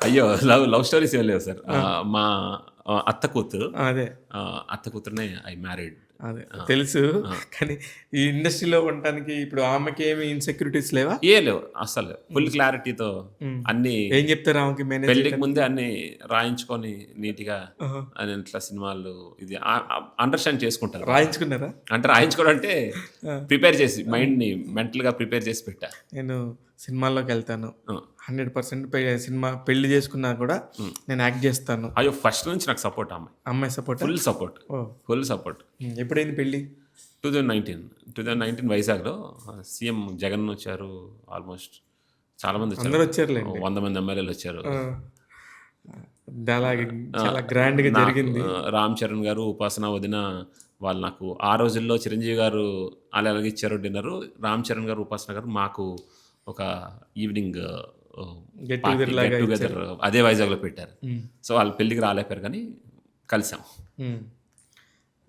అయ్యో లవ్ స్టోరీస్ ఏం లేవు సార్. మా అత్త కూతురునే ఐ మ్యారీడ్. అదే తెలుసు, కానీ ఈ ఇండస్ట్రీలో ఉండటానికి ఇప్పుడు ఆమెకి ఏమి ఇన్సెక్యూరిటీస్ లేవా? లేవు అసలు. ఫుల్ క్లారిటీతో అన్ని ఏం చెప్తారు ఆమెకి? పెళ్లికి ముందే అన్ని రాయించుకొని నీట్గా అని ఇట్లా సినిమాలు ఇది అండర్స్టాండ్ చేసుకుంటారు. రాయించుకున్నారా? అంటే రాయించుకోవడం అంటే ప్రిపేర్ చేసి మైండ్ని మెంటల్గా ప్రిపేర్ చేసి పెట్టా. నేను సినిమాల్లోకి వెళ్తాను 100%. సినిమా పెళ్లి చేసుకున్నా కూడా నేను యాక్ట్ చేస్తాను. అయ్యో ఫస్ట్ నుంచి నాకు సపోర్ట్, అమ్మాయి సపోర్ట్, ఫుల్ సపోర్ట్. ఎప్పుడైంది పెళ్ళి? 2019 వైజాగ్లో సీఎం జగన్ వచ్చారు. ఆల్మోస్ట్ చాలా మంది వచ్చారు, 100 మంది ఎమ్మెల్యేలు వచ్చారు. చాలా గ్రాండ్గా జరిగింది. రామ్ చరణ్ గారు, ఉపాసన వదిన వాళ్ళు నాకు ఆ రోజుల్లో చిరంజీవి గారు అలాగిచ్చారు డిన్నరు. రామ్ చరణ్ గారు, ఉపాసన గారు మాకు ఒక ఈవినింగ్ గెట్ టుగెదర్ అదే వైజాగ్లో పెట్టారు. సో వాళ్ళ పెళ్ళికి రాలేపారు కానీ కలిసాం.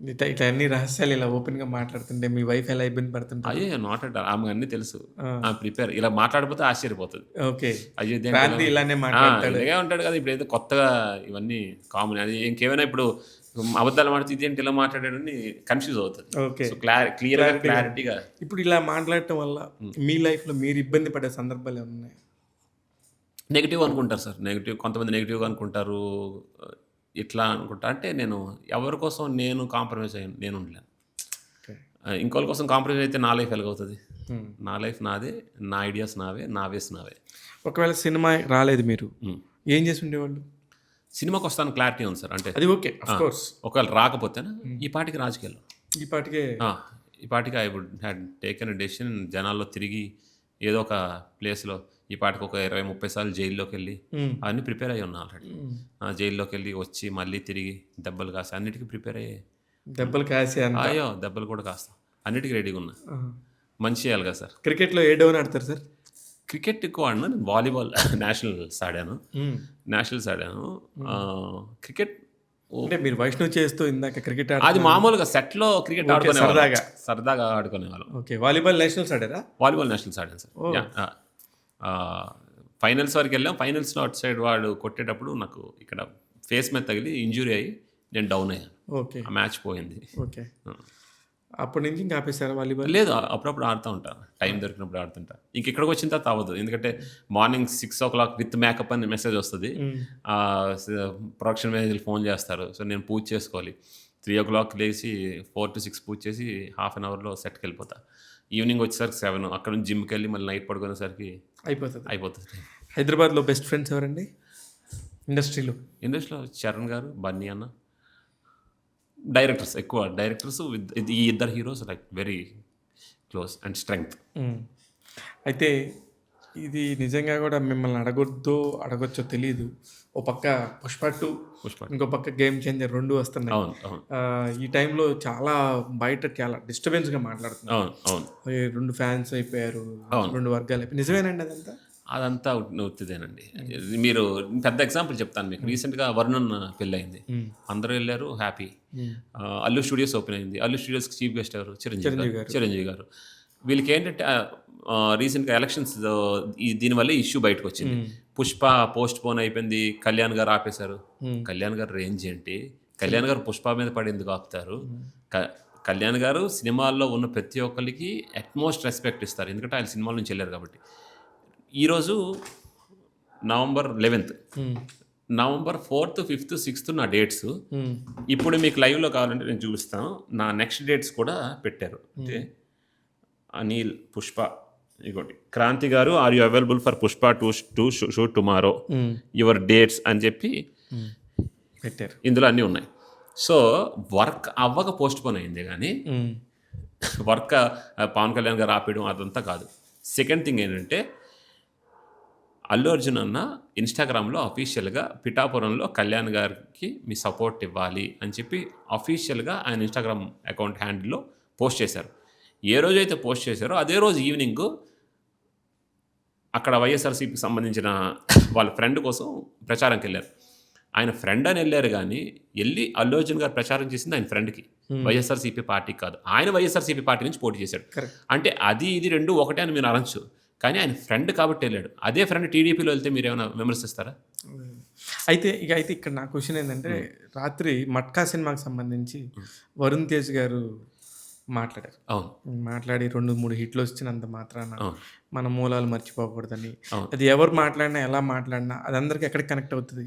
ఇట్లా ఇట్లా అన్ని రహస్యాలు ఇలా ఓపెన్‌గా మాట్లాడుతుంటే మీ వైఫ్ ఎలా ఇబ్బంది పడుతుంటారు? అయ్యో! Not at all. ఆమెకు అన్నీ తెలుసు. ఆ! ప్రిపేర్ ఇలా మాట్లాడిపోతే ఆశ్చర్యపోతది. ఓకే. అయ్యో! ఇదేంటి ఇలా క్రాంతి ఇలానే ఆ! మాట్లాడతాడు. ఇలాగే ఉంటాడు కదా! ఇప్పుడేదో కొత్తగా ఇవన్నీ కామన్. అది ఇంకేమైనా ఇప్పుడు అబద్ధాలు మాట్లాడితే ఇదేంటి ఇలా మాట్లాడాడని కన్‌ఫ్యూజ్ అవుతది. ఓకే. సో, క్లియర్‌గా, క్లారిటీగా ఇప్పుడు ఇలా మాట్లాడటం వల్ల మీ లైఫ్‌లో మీరు ఇబ్బంది పడే సందర్భాలు ఏమన్నా ఉన్నాయా? నెగెటివ్ అనుకుంటారు సార్. నెగెటివ్ కొంతమంది నెగెటివ్‌గా అనుకుంటారు. ఇట్లా అనుకుంటా. అంటే నేను ఎవరి కోసం నేను కాంప్రమైజ్ అయ్యాను. నేను ఉండలేను. ఓకే. ఇంకోళ్ళ కోసం కాంప్రమైజ్ అయితే నా లైఫ్ ఎలాగవుతది? హ్మ్. నా లైఫ్ నాదే. నా ఐడియాస్ నావే. నా వేస్ నావే. ఒకవేళ సినిమా రాలేదు మీరు. హ్మ్. ఏం చేసి ఉండేవాళ్ళు? సినిమాకొస్తాను క్లారిటీ ఉంది సార్. అంటే అది ఓకే. ఆ! Of course. ఒకవేళ రాకపోతేనా ఈ పాటికి రాజకీయాల్లో. ఈ పాటికే ఆ! ఈ పాటికి I would had taken a decision జనాల్లో తిరిగి ఏదో ఒక ప్లేస్‌లో ఈ పాటికి ఒక 20, 30 సార్లు జైల్లోకెళ్ళి హ్మ్. అవన్నీ ప్రిపేర్ అయ్యి ఉన్నా ఆల్రెడీ. హ్మ్. జైల్లోకెళ్ళి వచ్చి మళ్ళీ తిరిగి దెబ్బలు కాసి అన్నిటికి ప్రిపేర్ అయ్యి దెబ్బలు కాసే అంత. అయ్యో! దెబ్బలు కూడా కాస్తా. అన్నిటికి రెడీగా ఉన్నా. ఆహా! మంచి చేయాలి కదా సార్. క్రికెట్‌లో ఏ డౌన్ ఆడతారు సార్? క్రికెట్ ఎక్కువ ఆడను. నేను వాలీబాల్ నేషనల్స్ ఆడాను. హ్మ్. నేషనల్స్ ఆడాను. క్రికెట్ అంటే మీరు వైష్ణవ్ చేస్తూ ఇందాక క్రికెట్ అది ఆడుతున్నారు. మామూలుగా సెట్‌లో క్రికెట్ ఓకే. ఆడుకునేవాళ్ళం. సరదాగా. సరదాగా ఆడుకునేవాళ్ళం. ఓకే. వాలీబాల్ నేషనల్స్ ఆడారా? వాలీబాల్ నేషనల్స్ ఆడాను సార్. ఓహ్! యాహ్! ఫైనల్స్ వరకెళ్ళాం. ఫైనల్స్‌లో అటు సైడ్ వాడు కొట్టేటప్పుడు నాకు ఇక్కడ ఫేస్ మీద తగిలి ఇంజ్యూరీ అయ్యి నేను డౌన్ అయ్యాను. ఓకే. ఆ మ్యాచ్ పోయింది. ఓకే. ఆ! అప్పటి నుంచి ఇంక ఆపేసారా వాలీబాల్? లేదు అప్పుడప్పుడు ఆడుతా ఉంటా. టైం దొరికినప్పుడు ఆడుతుంటా. ఇంక ఇక్కడికి వచ్చిన తర్వాత అవ్వదు. ఎందుకంటే మార్నింగ్ 6:00 విత్ మేకప్ అని మెసేజ్ వస్తది. హ్మ్. ప్రొడక్షన్ మేనేజర్లు ఫోన్ చేస్తారు. సో, నేను పూజ చేసుకోవాలి. 3:00 లేసి 4-6 పూజ చేసి హాఫ్ అన్ అవర్‌లో సెట్‌కెళ్ళిపోతా. ఈవినింగ్ వచ్చేసరికి 7 అక్కడ నుంచి జిమ్‌కెళ్ళి మళ్ళీ నైట్ పడుకునేసరికి అయిపోతది. అయిపోతది. హైదరాబాద్‌లో బెస్ట్ ఫ్రెండ్స్ ఎవరండి? ఇండస్ట్రీలో. ఇండస్ట్రీలో చరణ్ గారు, బన్నీ అన్న, డైరెక్టర్స్ ఎక్కువ డైరెక్టర్స్ ఈ ఇద్దరు heroes like very close and strength. హ్మ్. అయితే ఇది నిజంగా గూడా మిమ్మల్ని అడగొద్దో, అడగొచ్చో తెలీదు. ఓ పక్క 'పుష్ప 2' పుష్ప. ఇంకో పక్క 'గేమ్ చేంజర్' 2 వస్తున్నాయి. అవును. అవును. ఈ టైంలో చాలా బయట చాలా డిస్టర్బెన్స్‌గా మాట్లాడుతున్నారు. అవును. అవును. 2 ఫ్యాన్స్ అయిపోయారు. అవును. 2 వర్గాలు అయిపోయాయి. నిజమేనండి అదంతా? అదంతా ఉత్తిదేనండి. మీరు పెద్ద ఎగ్జాంపుల్ చెప్తాను మీకు. రీసెంట్‌గా 'వరుణన్' పెళ్లయింది. హ్మ్. అందరూ ఎళ్లారు హ్యాపీ. హ్మ్. అల్లు స్టూడియోస్ ఓపెన్ అయింది. అల్లు స్టూడియోస్‌కి చీఫ్ గెస్ట్ ఎవరు? చిరంజీవి చిరంజీవి గారు. గారు. చిరంజీవి గారు. వీళ్ళకేంటంటే రీసెంట్‌గా ఎలక్షన్స్ దీనివల్లే ఇష్యూ బయటకొచ్చింది. హ్మ్. 'పుష్ప' పోస్ట్‌పోన్ అయిపోయింది. కళ్యాణ్ గారు ఆపేశారు. హ్మ్. కళ్యాణ్ గారి రేంజ్ ఏంటి? కళ్యాణ్ గారు 'పుష్ప' మీద పడి ఎందుకు ఆపుతారు? క కళ్యాణ్ గారు సినిమాల్లో ఉన్న ప్రతి ఒక్కళ్ళకి అట్‌మోస్ట్ రెస్పెక్ట్ ఇస్తారు. ఎందుకంటే ఆయన సినిమాల నుంచి ఎళ్లారు కాబట్టి. ఈరోజు నవంబర్ 11థ్. హ్మ్. నవంబర్ 4థ్, 5థ్, 6థ్ నా డేట్స్. హ్మ్. ఇప్పుడు మీకు లైవ్‌లో కావాలంటే నేను చూపిస్తాను. నా నెక్స్ట్ డేట్స్ కూడా పెట్టారు. అంటే అనిల్, పుష్ప ఇగోండి. క్రాంతి గారు are you available for Pushpa to shoot tomorrow hmm. Your dates అని చెప్పి హ్మ్. పెట్టారు. ఇందులో అన్నీ ఉన్నాయి. సో, వర్క్ అవ్వక పోస్ట్‌పోన్ అయిందే గానీ హ్మ్. వర్క్ పవన్ కళ్యాణ్ గారు ఆపేయడం అదంతా కాదు. సెకండ్ థింగ్ ఏంటంటే అల్లు అర్జున్ అన్న ఇన్‌స్టాగ్రామ్‌లో అఫీషియల్‌గా పిఠాపురంలో కళ్యాణ్ గారికి మీ సపోర్ట్ ఇవ్వాలి అని చెప్పి అఫీషియల్‌గా ఆయన ఇన్‌స్టాగ్రామ్ అకౌంట్ హ్యాండిల్‌లో పోస్ట్ చేశారు. ఏ రోజైతే పోస్ట్ చేశారో అదే రోజు ఈవినింగు అక్కడ వైఎస్ఆర్‌సీపీకి సంబంధించిన వాళ్ళ ఫ్రెండ్ కోసం ప్రచారంకెళ్లారు. ఆయన ఫ్రెండ్ అని ఎళ్లారు గానీ, ఎళ్లి అల్లు అర్జున్ గారు ప్రచారం చేసింది ఆయన ఫ్రెండ్‌కి. వైఎస్ఆర్‌సీపీ పార్టీకి కాదు. ఆయన వైఎస్ఆర్‌సీపీ పార్టీ నుంచి పోటీ చేశాడు. కరెక్ట్. అంటే అది ఇది 2 ఒకటే అని మీరు అనొచ్చు. కానీ ఆయన ఫ్రెండ్ కాబట్టి ఎళ్ళాడు. అదే ఫ్రెండ్ టీడీపీలో ఎళ్తే మీరేమైనా విమర్శిస్తారా? అయితే ఇక్కడ నా క్వెషన్ ఏంటంటే రాత్రి 'మట్కా' సినిమాకి సంబంధించి వరుణ్ తేజ్ గారు మాట్లాడారు. అవును. మాట్లాడి 2, 3 హిట్లు వచ్చినంత మాత్రాన అవును. మన మూలాలు మర్చిపోకూడదని. అవును. అది ఎవరు మాట్లాడినా, ఎలా మాట్లాడినా అది అందరికి ఎక్కడికి కనెక్ట్ అవుతది?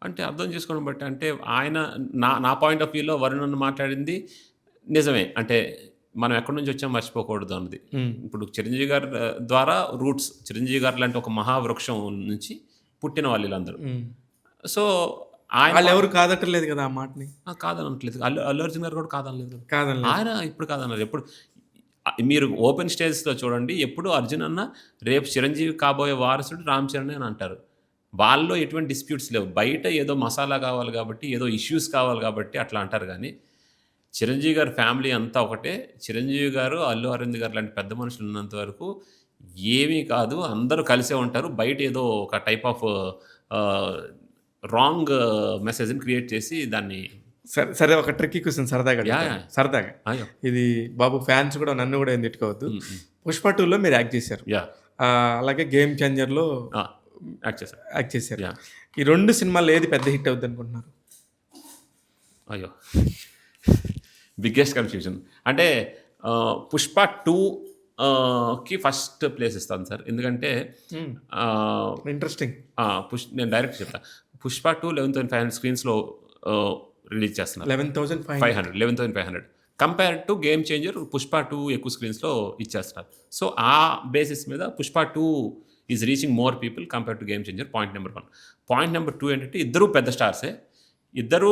అంటే అర్థం చేసుకోవడం బట్టి అంటే ఆయన నా పాయింట్ ఆఫ్ వ్యూలో వరుణ్ అన్న మాట్లాడింది నిజమే. అంటే మనం ఎక్కడి నుంచి వచ్చామో మర్చిపోకూడదు అన్నది. హ్మ్. ఇప్పుడు చిరంజీవి గారి ద్వారా రూట్స్ చిరంజీవి గారు లాంటి ఒక మహావృక్షం నుంచి పుట్టిన వాళ్ళు వీళ్ళందరూ. హ్మ్. సో, ఆయన వాళ్ళెవరు కాదట్టలేదు కదా ఆ మాటని. కాదనట్లేదు. అల్లు అర్జున్ గారు కూడా కాదనలేదు కదా! కాదనలేదు. ఆయన ఇప్పుడు కాదన్నారు. ఎప్పుడు మీరు ఓపెన్ స్టేజ్‌లో చూడండి. ఎప్పుడు అర్జున్ అన్న రేపు చిరంజీవి కాబోయే వారసుడు రామ్ చరణ్ అని అంటారు. వాళ్ళలో ఎటువంటి డిస్ప్యూట్స్ లేవు. బయట ఏదో మసాలా కావాలి కాబట్టి, ఏదో ఇష్యూస్ కావాలి కాబట్టి అట్లా అంటారు గానీ, చిరంజీవి గారి ఫ్యామిలీ అంతా ఒకటే. చిరంజీవి గారు, అల్లు అరవింద్ గారు లాంటి పెద్ద మనుషులు ఉన్నంత వరకు ఏమీ కాదు. అందరూ కలిసే ఉంటారు. బయట ఏదో ఒక టైప్ ఆఫ్ ఆహ్, రాంగ్ మెసేజ్‌ని క్రియేట్ చేసి దాన్ని సరే సరే ఒక ట్రిక్కీ క్వశ్చన్ సరదాగా యా అడుగుతాను. సరదాగా అయ్యో ఇది బాబు ఫ్యాన్స్ కూడా నన్ను కూడా ఏం తిట్టుకోవద్దు. పుష్ప 2లో మీరు యాక్ట్ చేశారు. యా అలాగే గేమ్ చేంజర్లో యాక్ట్ చేశాను. యాక్ట్ చేశారు. యా ఈ 2 సినిమాల్లో ఏది పెద్ద హిట్ అవుద్ది అనుకుంటున్నారు? అయ్యో బిగ్గెస్ట్ కన్ఫ్యూజన్ అంటే పుష్ప 2కి ఫస్ట్ ప్లేస్ ఇస్తాను సార్. ఎందుకంటే ఇంట్రెస్టింగ్. నేను డైరెక్ట్ చెప్తాను. పుష్ప 2 11,500 స్క్రీన్స్లో రిలీజ్ చేస్తున్నారు. 11,500 11,500 compare to game changer Pushpa 2 ఎక్కువ స్క్రీన్స్లో ఇచ్చేస్తున్నారు. సో ఆ బేసిస్ మీద Pushpa 2 is reaching more people compare to game changer. Point number 1. Point number 2 ఏంటంటే ఇద్దరు పెద్ద స్టార్సే, ఇద్దరు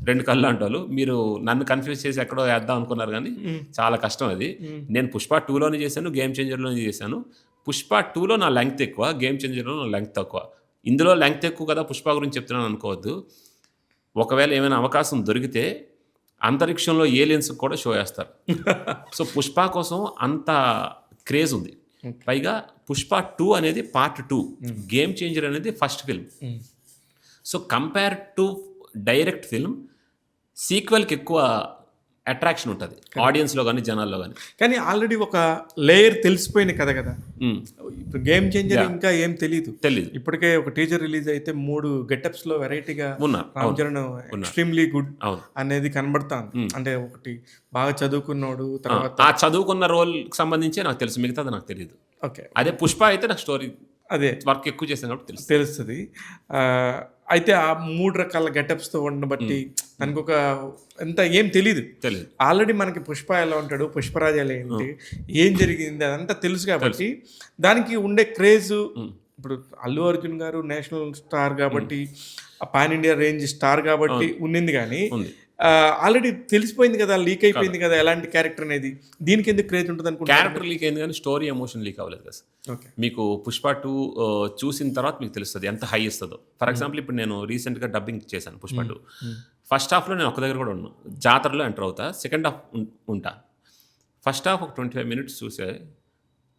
2 కళ్ళు అంటారు. మీరు నన్ను కన్ఫ్యూజ్ చేసి ఎక్కడో వేద్దాం అనుకున్నారు కానీ చాలా కష్టం అది. నేను పుష్ప 2లోనే చేశాను, గేమ్ చేంజర్లోనే చేశాను. పుష్ప 2లో నా లెంగ్త్ ఎక్కువ, గేమ్ చేంజర్లో నా లెంగ్త్ తక్కువ. ఇందులో లెంగ్త్ ఎక్కువ కదా పుష్ప గురించి చెప్తున్నాను అనుకోవద్దు. ఒకవేళ ఏమైనా అవకాశం దొరికితే అంతరిక్షంలో ఏలియన్స్ కూడా షో చేస్తారు. సో పుష్ప కోసం అంత క్రేజ్ ఉంది. పైగా పుష్ప 2 అనేది పార్ట్ 2, గేమ్ చేంజర్ అనేది first film. So compare to direct film సీక్వెల్కి ఎక్కువ అట్రాక్షన్ ఉంటుంది ఆడియన్స్లో కానీ జనాల్లో కానీ. కానీ ఆల్రెడీ ఒక లేయర్ తెలిసిపోయింది కదా కదా. ఇప్పుడు గేమ్ చేంజర్ ఇంకా ఏం తెలీదు. ఇప్పటికే ఒక టీజర్ రిలీజ్ అయితే 3 గెటప్స్ లో వెరైటీగా రామ్ చరణ్ ఎక్స్ట్రీమ్లీ గుడ్ అనేది కనబడతాను. అంటే ఒకటి బాగా చదువుకున్నాడు, తర్వాత ఆ చదువుకున్న రోల్ సంబంధించి నాకు తెలుసు, మిగతాది నాకు తెలియదు. ఓకే, అదే పుష్ప అయితే నాకు స్టోరీ అదే వర్క్ ఎక్కువ చేసాను కాబట్టి తెలుస్తుంది. అయితే ఆ 3 రకాల గెటప్స్తో ఉండడం బట్టి దానికి ఒక ఎంత ఏం తెలీదు. ఆల్రెడీ మనకి పుష్ప ఎలా ఉంటాడు, పుష్పరాజ్ ఎలా ఏంటి, ఏం జరిగింది అదంతా తెలుసు కాబట్టి దానికి ఉండే క్రేజ్. ఇప్పుడు అల్లు అర్జున్ గారు నేషనల్ స్టార్ కాబట్టి, పాన్ ఇండియా రేంజ్ స్టార్ కాబట్టి ఉన్నింది. కానీ ఆల్రెడీ తెలిసిపోయింది కదా, లీక్ అయిపోయింది కదా ఎలాంటి క్యారెక్టర్ అనేది. దీనికి ఎందుకు క్రేజ్ ఉంటుంది అనుకుంటా? క్యారెక్టర్ లీక్ అయింది కానీ స్టోరీ ఎమోషన్ లీక్ అవ్వలేదు కదా. మీకు పుష్ప 2 చూసిన తర్వాత మీకు తెలుస్తుంది ఎంత హై ఇస్తుందో. ఫర్ ఎగ్జాంపుల్ ఇప్పుడు నేను రీసెంట్గా డబ్బింగ్ చేశాను పుష్ప 2. ఫస్ట్ హాఫ్లో నేను ఒక దగ్గర కూడా ఉన్నాను, జాతరలో ఎంటర్ అవుతా. సెకండ్ హాఫ్ ఉంటా. ఫస్ట్ హాఫ్ ఒక 25 minutes చూసే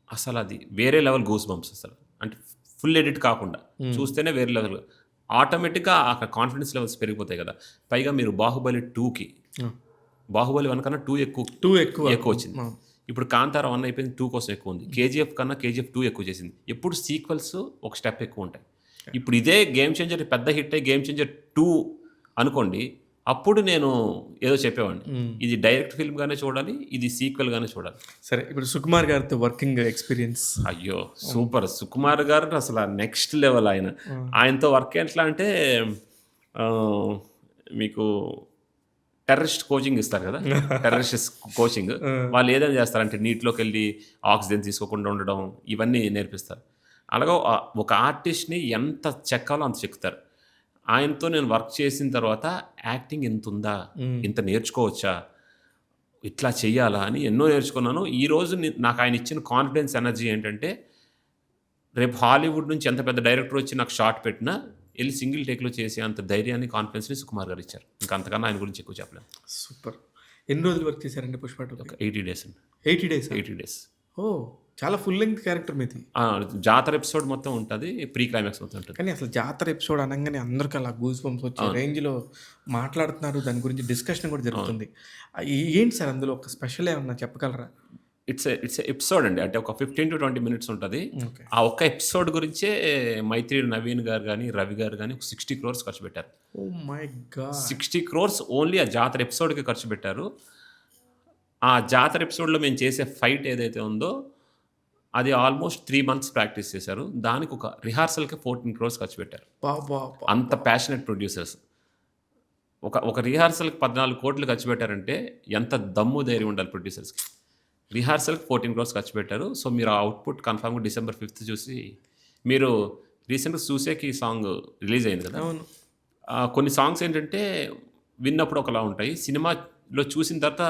అసలు అది వేరే లెవెల్ గూస్ బంప్స్. అసలు అంటే ఫుల్ ఎడిట్ కాకుండా చూస్తేనే వేరే లెవెల్. ఆటోమేటిక్గా అక్కడ కాన్ఫిడెన్స్ లెవెల్స్ పెరిగిపోతాయి కదా. పైగా మీరు బాహుబలి 2కి, బాహుబలి 1 కన్నా 2 ఎక్కువ వచ్చింది. ఇప్పుడు కాంతారా 1 అయిపోయింది, 2 కోసం ఎక్కువ ఉంది. కేజీఎఫ్ కన్నా కేజీఎఫ్ 2 ఎక్కువ చేసింది. ఎప్పుడు సీక్వెల్స్ ఒక స్టెప్ ఎక్కువ ఉంటాయి. ఇప్పుడు ఇదే గేమ్ చేంజర్ పెద్ద హిట్ అయ్యి గేమ్ చేంజర్ 2 అనుకోండి, అప్పుడు నేను ఏదో చెప్పేవాడిని, ఇది డైరెక్ట్ ఫిల్మ్గానే చూడాలి, ఇది సీక్వెల్గానే చూడాలి. సరే, ఇప్పుడు సుకుమార్ గారితో వర్కింగ్ ఎక్స్పీరియన్స్? అయ్యో సూపర్. సుకుమార్ గారు అసలు నెక్స్ట్ లెవెల్. ఆయనతో వర్క్ ఎట్లా అంటే మీకు టెర్రరిస్ట్ కోచింగ్ ఇస్తారు కదా, టెర్రరిస్ట్ కోచింగ్. వాళ్ళు ఏదైనా చేస్తారంటే నీటిలోకి వెళ్ళి ఆక్సిజన్ తీసుకోకుండా ఉండడం, ఇవన్నీ నేర్పిస్తారు. అలాగే ఒక ఆర్టిస్ట్ని ఎంత చెక్కాలో అంత చెక్కుతారు. ఆయనతో నేను వర్క్ చేసిన తర్వాత యాక్టింగ్ ఎంత ఉందా, ఇంత నేర్చుకోవచ్చా, ఇట్లా చెయ్యాలా అని ఎన్నో నేర్చుకున్నాను. ఈరోజు నాకు ఆయన ఇచ్చిన కాన్ఫిడెన్స్, ఎనర్జీ ఏంటంటే రేపు హాలీవుడ్ నుంచి ఎంత పెద్ద డైరెక్టర్ వచ్చి నాకు షార్ట్ పెట్టినా వెళ్ళి సింగిల్ టేక్లో చేసే అంత ధైర్యాన్ని, కాన్ఫిడెన్స్ని సుకుమార్ గారు ఇచ్చారు. ఇంకా అంతకన్నా ఆయన గురించి ఎక్కువ చెప్పలేము. సూపర్. ఎన్ని రోజులు వర్క్ చేశారండి పుష్ప 2? 80 days అండి. 80 days. ఓ, చాలా ఫుల్ లెంగ్త్ క్యారెక్టర్ మీది. జాతర ఎపిసోడ్ మొత్తం ఉంటుంది, ప్రీ క్లైమాక్స్ మొత్తం ఉంటుంది. కానీ అసలు జాతర ఎపిసోడ్ అనగానే అందరికీ అలా గూస్ బంప్స్ వచ్చే రేంజ్లో మాట్లాడుతున్నారు, దాని గురించి డిస్కషన్ కూడా జరుగుతుంది. ఏంటి సార్ అందులో ఒక స్పెషల్ ఏమన్నా చెప్పగలరా? ఇట్స్ ఎపిసోడ్ అండి. అంటే ఒక 15 to 20 minutes ఉంటుంది. ఆ ఒక్క ఎపిసోడ్ గురించే మైత్రి నవీన్ గారు కానీ రవి గారు కానీ 60 crores ఖర్చు పెట్టారు. Oh my god, 60 crores only ఆ జాతర ఎపిసోడ్కి ఖర్చు పెట్టారు. ఆ జాతర ఎపిసోడ్లో మేము చేసే ఫైట్ ఏదైతే ఉందో అది ఆల్మోస్ట్ 3 months ప్రాక్టీస్ చేశారు. దానికి ఒక రిహార్సల్కి 14 crores ఖర్చు పెట్టారు. అంత ప్యాషనెట్ ప్రొడ్యూసర్స్. ఒక రిహార్సల్కి 14 కోట్లు ఖర్చు పెట్టారంటే ఎంత దమ్ము ధైర్యం ఉండాలి ప్రొడ్యూసర్స్కి. రిహార్సల్కి 14 crores ఖర్చు పెట్టారు. సో మీరు ఆ అవుట్పుట్ కన్ఫామ్గా December 5th చూసి, మీరు రీసెంట్గా చూసేకి ఈ సాంగ్ రిలీజ్ అయింది కదా. కొన్ని సాంగ్స్ ఏంటంటే విన్నప్పుడు ఒకలా ఉంటాయి, సినిమాలో చూసిన తర్వాత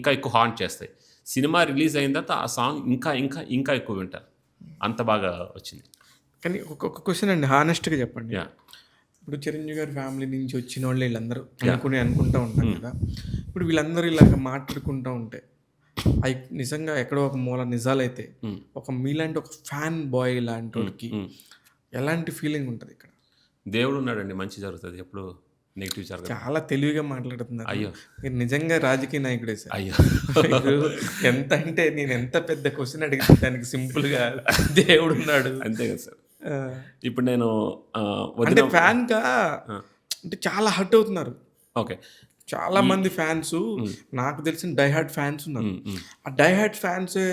ఇంకా ఎక్కువ హాంట్ చేస్తాయి. సినిమా రిలీజ్ అయిన తర్వాత ఆ సాంగ్ ఇంకా ఇంకా ఇంకా ఎక్కువ వింటారు. అంత బాగా వచ్చింది. కానీ ఒక క్వశ్చన్ అండి, హానెస్ట్గా చెప్పండి. ఇప్పుడు చిరంజీవి గారి ఫ్యామిలీ నుంచి వచ్చిన వాళ్ళు వీళ్ళందరూ అనుకుంటూ ఉంటాం కదా. ఇప్పుడు వీళ్ళందరూ ఇలాగ మాట్లాడుకుంటూ ఉంటే అవి నిజంగా ఎక్కడో ఒక మూల నిజాలైతే ఒక మీలాంటి ఒక ఫ్యాన్ బాయ్ లాంటి వాడికి ఎలాంటి ఫీలింగ్ ఉంటుంది? ఇక్కడ దేవుడు ఉన్నాడండి, మంచి జరుగుతుంది ఎప్పుడు. నెగెటివ్ జరగదు. చాలా తెలివిగా మాట్లాడుతున్నారు. అయ్యో! మీరు నిజంగా రాజకీయ నాయకుడే సార్. అయ్యో! మీరు ఎంత అంటే నేను ఎంత పెద్ద క్వెషన్ అడిగితే దానికి సింపుల్‌గా దేవుడున్నాడు. అంతే కదా సార్. ఆ! ఇప్పుడు నేను అంటే వదిన ఫ్యాన్‌గా ఆ! అంటే చాలా హర్ట్ అవుతున్నారు. ఓకే. చాలా ఈ మంది ఫ్యాన్సు హ్మ్. నాకు తెలిసిన డై హార్డ్ ఫ్యాన్స్ ఉన్నారు. హ్మ్. ఆ డై హార్డ్ ఫ్యాన్సే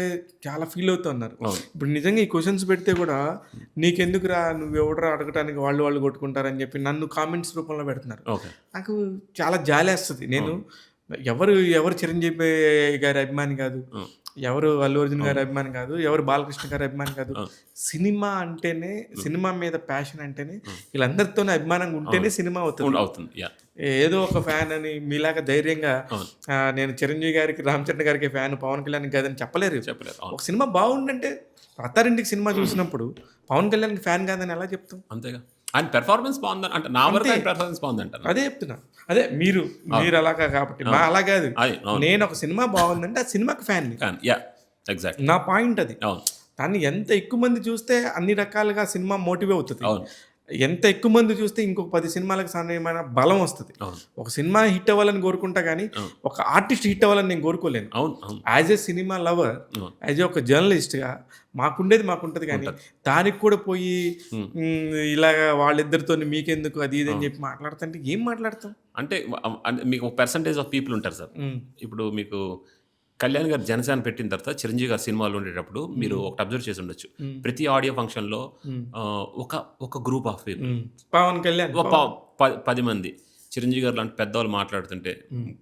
చాలా ఫీల్ అవుతున్నారు. అవును. ఇప్పుడు నిజంగా ఈ క్వెషన్స్ పెడితే కూడా నీకెందుకురా నువ్వెవడురా అడగటానికి వాళ్ళు కొట్టుకుంటారని చెప్పి నన్ను కామెంట్స్ రూపంలో పెడుతున్నారు. ఓకే. నాకు చాలా జాలేస్తది. నేను ఎవరు చిరంజీవి గారి అభిమాని కాదు. హ్మ్. ఎవరు అల్లు అర్జున్ గారి అవును. అభిమాని కాదు. ఎవరు బాలకృష్ణ గారి అభిమాని కాదు. అవును. సినిమా అంటేనే సినిమా మీద ప్యాషన్ అంటేనే హ్మ్. వీళ్ళందరితోనే అభిమానంగా ఉంటేనే అవును. సినిమా అవుతది. అవుతుంది. యాహ్! ఏదో ఒక ఫ్యాన్ అని మీలాగా ధైర్యంగా అవును. నేను చిరంజీవి గారికి, రామ్ చరణ్ గారికి ఫ్యాన్, పవన్ కళ్యాణ్‌కి కాదని చెప్పలేరు. చెప్పలేదు. అవును. ఒక సినిమా బాగుందంటే అత్తారింటికి సినిమా చూసినప్పుడు పవన్ కళ్యాణ్‌కి ఫ్యాన్ కాదని ఎలా చెప్తాం? అంతేగా. ఆయన పెర్ఫార్మన్స్ బావుందని అంటే నా వరకు అంతే. ఆయన పెర్ఫార్మన్స్ బావుందంటాను. అదే చెప్తున్నా. అదే మీరు అవును. అలాగా కాబట్టి అవును. అలా కాదు. అది అవును. నేను ఒక సినిమా బాగుందంటే ఆ సినిమాకి ఫ్యాన్‌ని. ఫ్యాన్. యాహ్! ఎగ్జాక్ట్‌లీ. నా పాయింట్ అది. అవును. దాన్ని ఎంత ఎక్కువ మంది చూస్తే అన్ని రకాలుగా సినిమా మోటివ్ అవుతది. అవును. ఎంత ఎక్కువ మంది చూస్తే ఇంకొక 10 సినిమాలకు సమయమైన బలం వస్తది. అవును. ఒక సినిమా హిట్ అవ్వాలని కోరుకుంటా గానీ, అవును. ఒక ఆర్టిస్ట్ హిట్ అవ్వాలని నేను కోరుకోలేను. అవును. అవును. యాజ్ ఎ సినిమా లవర్, అవును. యాజ్ ఎ ఒక జర్నలిస్ట్‌గా మాకుండేది మాకుంటది గానీ, ఉంటది. దానికి కూడా పోయి హ్మ్. ఇలాగా వాళ్ళిద్దరితోని మీకెందుకు అది ఇది అని అవును. చెప్పి మాట్లాడుతుంటే ఏం మాట్లాడతాం? అంటే అంటే మీకు ఒక పర్సెంటేజ్ ఆఫ్ పీపుల్ ఉంటారు సార్. హ్మ్. ఇప్పుడు మీకు కళ్యాణ్ గారు 'జనసేన' పెట్టిన తర్వాత చిరంజీవి గారు సినిమాలో ఉండేటప్పుడు మీరు ఒకటి అబ్జర్వ్ చేసి ఉండొచ్చు. హ్మ్. ప్రతి ఆడియో ఫంక్షన్‌లో హ్మ్. ఒక గ్రూప్ ఆఫ్ పీపుల్ హ్మ్. పవన్ కళ్యాణ్. ఒక 10 మంది చిరంజీవి గారు లాంటి పెద్దవాళ్ళు మాట్లాడుతుంటే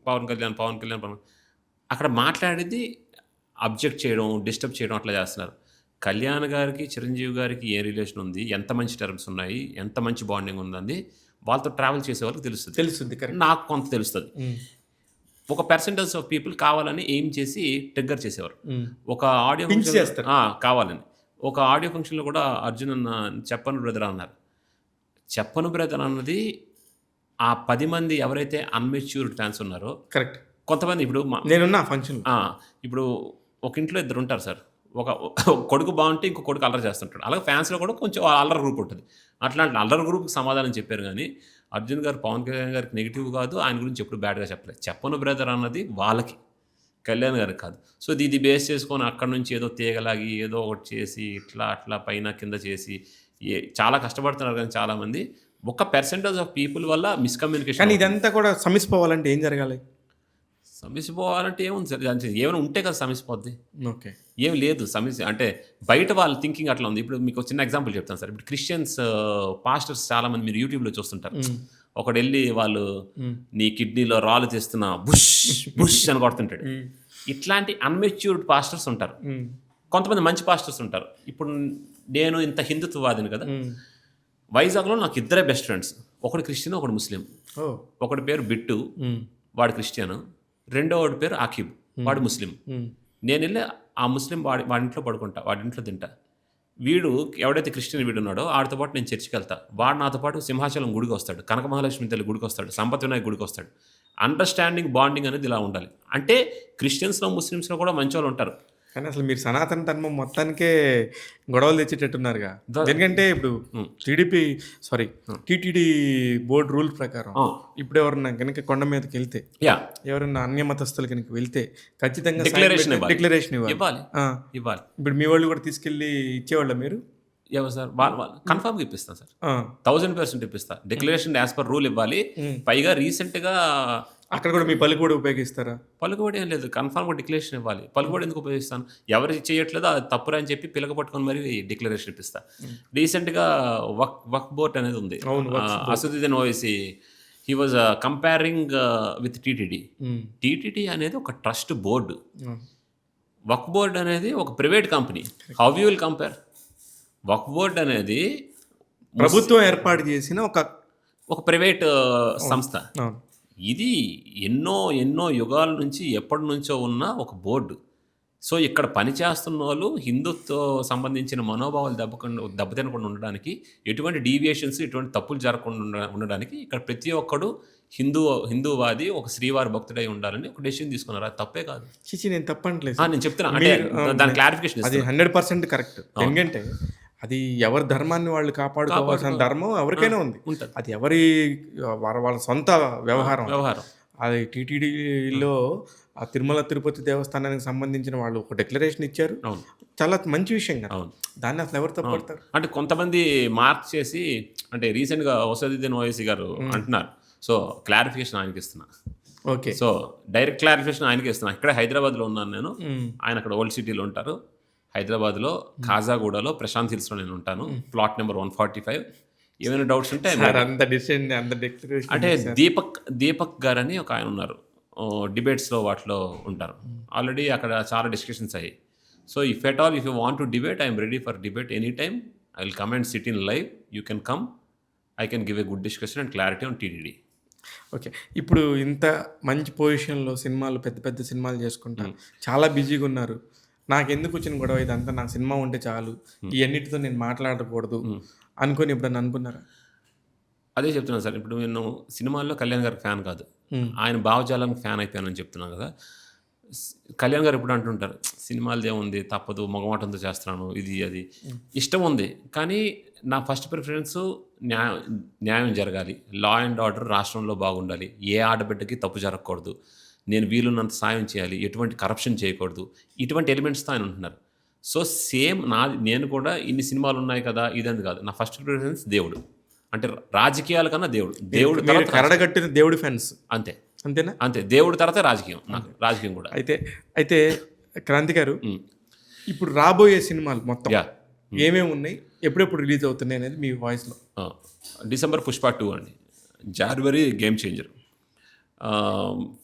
పవన్ కళ్యాణ్, పవన్ కళ్యాణ్, పవన్ అక్కడ మాట్లాడేది అబ్జెక్ట్ చేయడం, డిస్టర్బ్ చేయడం అట్లా చేస్తున్నారు. కళ్యాణ్ గారికి, చిరంజీవి గారికి ఏ రిలేషన్ ఉంది? ఎంత మంచి టర్మ్స్ ఉన్నాయి? ఎంత మంచి బాండింగ్ ఉందండి? వాళ్ళతో ట్రావెల్ చేసే వాళ్ళకి తెలుస్తది. తెలుస్తుంది. కరెక్ట్. నాకు కొంత తెలుస్తది. హ్మ్. ఒక పర్సెంటేజ్ ఆఫ్ పీపుల్ కావాలని ఎయిమ్ చేసి ట్రిగ్గర్ చేసేవారు. హ్మ్. ఒక ఆడియో పించ్ ఫంక్షన్‌లో చేస్తారు. కావాలని. ఒక ఆడియో ఫంక్షన్‌లో కూడా అర్జున్ అన్న చెప్పను బ్రదర్ అన్నారు. చెప్పను బ్రదర్ అన్నది ఆ 10 మంది ఎవరైతే అన్‌మెచ్యూర్డ్ ఫ్యాన్స్ ఉన్నారో కరెక్ట్. కొంతమంది ఇప్పుడు నేనున్నా ఫంక్షన్‌లో. ఆ! ఇప్పుడు ఒక ఇంట్లో ఇద్దరుంటారు సార్. ఒక కొడుకు బావుంటే ఇంకో కొడుకు అల్లరి చేస్తుంటాడు. అలాగే ఫ్యాన్స్‌లో కూడా కొంచెం అల్లరి గ్రూప్ ఉంటది. అట్లాంటి అల్లరి గ్రూప్‌కి సమాధానం చెప్పారు గానీ, అర్జున్ గారు పవన్ కళ్యాణ్ గారికి నెగెటివ్ కాదు. ఆయన గురించి ఎప్పుడు బ్యాడ్‌గా చెప్పలేదు. చెప్పను బ్రదర్ అన్నది వాళ్ళకి. కళ్యాణ్ గారికి కాదు. సో, ఇది బేస్ చేసుకొని అక్కడి నుంచి ఏదో తీగలాగి ఏదో ఒకటి చేసి ఇట్లా అట్లా పైన కింద చేసి చాలా కష్టపడుతున్నారు గానీ చాలామంది. ఒక పర్సెంటేజ్ ఆఫ్ పీపుల్ వల్ల మిస్‌కమ్యూనికేషన్ కానీ అవుతుంది. ఇదంతా కూడా సమిసిపోవాలంటే ఏం జరగాలి? సమస్యపోవాలంటే ఏముంది సార్? అంటే ఏమైనా ఉంటే కదా సమస్యపోద్ది. ఓకే. ఏమి లేదు సమస్య. అంటే బయట వాళ్ళ థింకింగ్ అట్లా ఉంది. ఇప్పుడు మీకు ఒక చిన్న ఎగ్జాంపుల్ చెప్తాను సార్. ఇప్పుడు క్రిస్టియన్స్ పాస్టర్స్ చాలామంది మీరు యూట్యూబ్‌లో చూస్తుంటారు. హ్మ్. ఒకడెళ్ళి వాళ్ళు హ్మ్. నీ కిడ్నీలో రాళ్ళు తీస్తున్నా బుష్ బుష్ అని కొడుతుంటాడు. హ్మ్. ఇట్లాంటి అన్‌మెచ్యూర్డ్ పాస్టర్స్ ఉంటారు. హ్మ్. కొంతమంది మంచి పాస్టర్స్ ఉంటారు. ఇప్పుడు నేను ఇంత హిందుత్వవాదిని కదా! హ్మ్. వైజాగ్‌లో నాకు ఇద్దరే బెస్ట్ ఫ్రెండ్స్. ఒకడు క్రిస్టియన్, ఒకడు ముస్లిం. ఓహ్! ఒకడి పేరు బిట్టు. హ్మ్. వాడు క్రిస్టియన్. రెండోవాడి పేరు ఆకిబ్. వాడు ముస్లిం. హ్మ్. నేనెళ్ళి ఆ ముస్లిం వాడి ఇంట్లో పడుకుంటా. వాడి ఇంట్లో తింటా. వీడు ఎవడైతే క్రిస్టియన్ వీడున్నాడో ఆడితో పాటు నేను చర్చికెళ్తా. వాడు నాతో పాటు సింహాచలం గుడికొస్తాడు. కనక మహాలక్ష్మి తల్లి గుడికొస్తాడు. సంపత్ వినాయక్ గుడికొస్తాడు. అండర్‌స్టాండింగ్, బాండింగ్ అనేది ఇలా ఉండాలి. అంటే క్రిస్టియన్స్‌లో, ముస్లిమ్స్‌లో కూడా మంచోళ్ళుంటారు. కానీ అసలు మీరు సనాతన ధర్మం మొత్తానికే గొడవలు తెచ్చేటట్టున్నారుగా. ద ఎందుకంటే ఇప్పుడు హ్మ్. టీడీపీ సారీ హ్మ్. టీటీడీ బోర్డ్ రూల్ ప్రకారం ఆ! ఇప్పుడు ఎవరన్నా గనుక కొండ మీదకెళ్తే, యాహ్! ఎవరన్నా అన్య మతస్థులు గనుక వెళ్తే ఖచ్చితంగా సైన్ డిక్లరేషన్ పెట్టి ఇవ్వాలి. డిక్లరేషన్ ఇవ్వాలి. ఇవ్వాలి. ఆ! ఇవ్వాలి. ఇప్పుడు మీ వాళ్ళు కూడా తీసుకెళ్ళి ఇచ్చేవాళ్ళా మీరు? ఎవరు సార్? వాళ్ళు కన్ఫర్మ్‌గా ఇప్పిస్తాను సార్. ఆ! 1000% ఇప్పిస్తా. డిక్లరేషన్ యాస్ పర్ రూల్ ఇవ్వాలి. హ్మ్. పైగా రీసెంట్‌గా అక్కడ కూడా మీ పలుకుబడి ఉపయోగిస్తారా? పలుకుబడి ఏం లేదు. కన్ఫర్మ్‌గా డిక్లరేషన్ ఇవ్వాలి. పలుకుబడి ఎందుకు ఉపయోగిస్తాను? ఎవరు చేయట్లేదో అది తప్పురా అని చెప్పి పిలక పట్టుకొని మరి డిక్లరేషన్ ఇప్పిస్తా. రీసెంట్‌గా వక్ఫ్ బోర్డ్ అనేది ఉంది. అవును. Waqf board. Asaduddin Owaisi he was comparing with TTD. Hmm. TTD అనేది ఒక ట్రస్ట్ బోర్డ్. అవును. వక్ఫ్ బోర్డ్ అనేది ఒక private company. How you will compare? Waqf board అనేది ప్రభుత్వం ఏర్పాటు చేసిన ఒక ప్రైవేట్ అవును. సంస్థ. అవును. ఇది ఎన్నో యుగాల నుంచి ఎప్పటినుంచో ఉన్న ఒక బోర్డు. సో, ఇక్కడ పనిచేస్తున్నోళ్ళు హిందుత్వ సంబంధించిన మనోభావాలు దెబ్బతినకుండా ఉండడానికి, ఎటువంటి డీవియేషన్స్, ఎటువంటి తప్పులు జరగకుండా ఉండడానికి ఇక్కడ ప్రతి ఒక్కడు హిందూవాది, ఒక శ్రీవారి భక్తుడై ఉండాలని ఒక డెసిషన్ తీసుకున్నారు. అది తప్పే కాదు. ఛీ! ఛీ! నేను తప్పంటలేదు సార్. నేను చెప్తున్నా. అంటే మీరు దాని క్లారిఫికేషన్ అది ఇస్తున్నా. 100% కరెక్ట్. అవును. ఎందుకంటే అది ఎవరి ధర్మాన్ని వాళ్ళు కాపాడుకోవాల్సిన ధర్మం ఎవరికైనా ఉంది. ఉంటుంది అది ఎవరి వాళ్ళ సొంత వ్యవహారం అది. వ్యవహారం. అది టీటీడీలో ఆ తిరుమల తిరుపతి దేవస్థానానికి సంబంధించిన వాళ్ళు ఒక డిక్లరేషన్ ఇచ్చారు. అవును. చాలా మంచి విషయం కదా! అవును. దాన్ని అసలు ఎవరు తప్పుపడతారు? అంటే కొంతమంది మార్క్ చేసి అంటే రీసెంట్‌గా వసదుద్దీన్ ఓవైసీ గారు అంటున్నారు. సో, క్లారిఫికేషన్ ఆయనకి ఇస్తున్నా. ఓకే. సో, డైరెక్ట్ క్లారిఫికేషన్ ఆయనకే ఇస్తున్నా. ఇక్కడే హైదరాబాద్‌లో ఉన్నాను నేను. హ్మ్. ఆయన అక్కడ ఓల్డ్ సిటీలో ఉంటారు. హైదరాబాద్‌లో ఖాజాగూడలో ప్రశాంత్ హిల్స్‌లో నేను ఉంటాను. Plot number 145. ఏమైనా డౌట్స్ ఉంటే సార్ అంత డిసిషన్ అంత డిక్లరేషన్ అంటే దీపక్ గారని ఒక ఆయన ఉన్నారు. డిబేట్స్‌లో వాటిలో ఉంటారు. ఆల్రెడీ అక్కడ చాలా డిస్కషన్స్ అయ్యాయి. So, if you want to debate I am ready for debate any time. I will come and SIT in live. You can come. I can give a good discussion and clarity on TTD. Okay. ఇప్పుడు ఇంత మంచి పొజిషన్‌లో సినిమాలు పెద్ద పెద్ద సినిమాలు చేసుకుంటారు. చాలా బిజీగా ఉన్నారు. నాకెందుకు వచ్చిన గొడవ ఇదంతా, నాకు సినిమా ఉంటే చాలు. ఇయన్నిటితో నేను మాట్లాడకూడదు అనుకోని ఎప్పుడన్నా అనుకున్నారా? అదే చెప్తున్నాను సార్. ఇప్పుడు నేను సినిమాల్లో కళ్యాణ్ గారికి ఫ్యాన్ కాదు. ఆయన భావజాలానికి ఫ్యాన్ అయిపోయానని చెప్తున్నాను కదా! కళ్యాణ్ గారు ఎప్పుడు అంటుంటారు, సినిమాలదేముంది తప్పదు, మొగమాటంతో చేస్తున్నాను, ఇది అది. ఇష్టం ఉంది. కానీ నా ఫస్ట్ ప్రిఫరెన్స్ న్యాయం జరగాలి. లా అండ్ ఆర్డర్ రాష్ట్రంలో బాగుండాలి. ఏ ఆడబిడ్డకి తప్పు జరగకూడదు. నేను వీలున్నంత సాయం చేయాలి. ఎటువంటి కరప్షన్ చేయకూడదు. ఇటువంటి ఎలిమెంట్స్‌తో ఆయన ఉంటున్నారు. సో, సేమ్ నేను కూడా ఇన్ని సినిమాలు ఉన్నాయి కదా! ఇదని కాదు. నా ఫస్ట్ ప్రిఫరెన్స్ దేవుడు. అంటే రాజకీయాల కన్నా దేవుడు. దేవుడు మీరు తర్వాత కరడగట్టిన దేవుడి ఫ్యాన్స్ అంతే. అంతేనా? అంతే. దేవుడి తర్వాత రాజకీయం. నాకు రాజకీయం కూడా. అయితే క్రాంతి గారు, హ్మ్. ఇప్పుడు రాబోయే సినిమాలు మొత్తం యాహ్! ఏమేమి ఉన్నాయి, ఎప్పుడెప్పుడు రిలీజ్ అవుతున్నాయి అనేది మీ వాయిస్లో? డిసెంబర్ పుష్ప 2 అండి. జనవరి గేమ్ చేంజర్.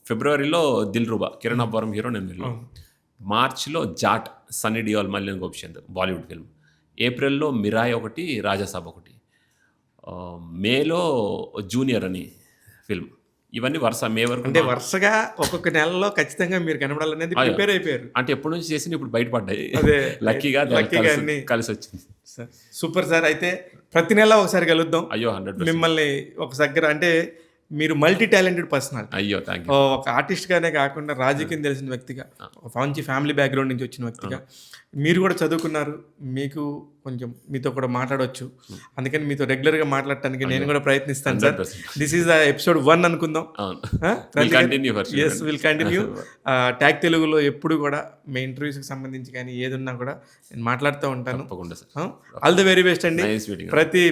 ఫిబ్రవరిలో దిల్ రూబా, కిరణ్ అబ్బవరం హీరో, నేను విలను. మార్చిలో జాట్, సన్నీ డియోల్, మల్లిన్ గోపిచంద్ బాలీవుడ్ ఫిల్మ్. ఏప్రిల్లో మిరాయ్ ఒకటి, రాజాసాబ్ ఒకటి. మేలో జూనియర్ అని ఫిల్మ్. ఇవన్నీ వరుస మే వరకు. అంటే వరుసగా ఒక్కొక్క నెలలో ఖచ్చితంగా మీరు కనబడాలనేది ప్రిపేర్ అయిపోయారు. అంటే ఎప్పటి నుంచి చేసి ఇప్పుడు బయటపడ్డాయి. అదే లక్కీగా అన్ని కలిసి వచ్చింది. Sir super sir. అయితే ప్రతి నెల ఒకసారి కలుద్దాం. అయ్యో 100%. మిమ్మల్ని ఒక దగ్గర, అంటే మీరు మల్టీ టాలెంటెడ్ పర్సనాలిటీ. అయ్యో థ్యాంక్ యూ. ఒక ఆర్టిస్ట్గానే కాకుండా రాజకీయం తెలిసిన వ్యక్తిగా, ఒక మంచి ఫ్యామిలీ బ్యాక్గ్రౌండ్ నుంచి వచ్చిన వ్యక్తిగా, మీరు కూడా చదువుకున్నారు. మీకు కొంచెం మీతో కూడా మాట్లాడవచ్చు. అందుకని మీతో రెగ్యులర్గా మాట్లాడటానికి నేను కూడా ప్రయత్నిస్తాను సార్. 100%. దిస్ ఈజ్ ఎపిసోడ్ 1 అనుకుందాం. Will continue. ట్యాగ్ తెలుగులో ఎప్పుడు కూడా మీ ఇంటర్వ్యూస్కి సంబంధించి కానీ ఏదున్నా కూడా నేను మాట్లాడుతూ ఉంటాను. తప్పకుండా sir. All the very best అండి. Nice meeting.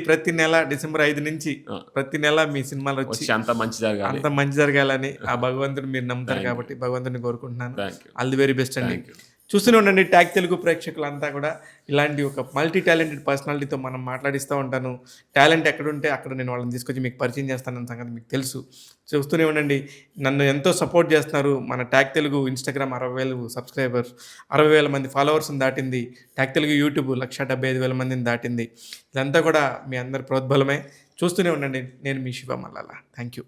ప్రతి నెల డిసెంబర్ 5 నుంచి ప్రతి నెల మీ సినిమాలు వచ్చి అంత మంచి జరగాలి. అంత మంచి జరగాలని ఆ భగవంతుడు మీరు నమ్ముతారు కాబట్టి భగవంతుని కోరుకుంటున్నాను. Thank you. All the very best అండి. చూస్తూనే ఉండండి ట్యాగ్ తెలుగు ప్రేక్షకులంతా కూడా. ఇలాంటి ఒక మల్టీ టాలెంటెడ్ పర్సనాలిటీతో మనం మాట్లాడిస్తూ ఉంటాను. టాలెంట్ ఎక్కడుంటే అక్కడ నేను వాళ్ళని తీసుకొచ్చి మీకు పరిచయం చేస్తానన్న సంగతి మీకు తెలుసు. చూస్తూనే ఉండండి. నన్ను ఎంతో సపోర్ట్ చేస్తున్నారు. మన ట్యాగ్ తెలుగు ఇన్స్టాగ్రామ్ 60,000 సబ్స్క్రైబర్స్, 60,000 మంది ఫాలోవర్స్ని దాటింది. ట్యాగ్ తెలుగు యూట్యూబ్ 1,75,000 మందిని దాటింది. ఇదంతా కూడా మీ అందరి ప్రోద్బలమే. చూస్తూనే ఉండండి. నేను మీ శివ మల్లాల. Thank you.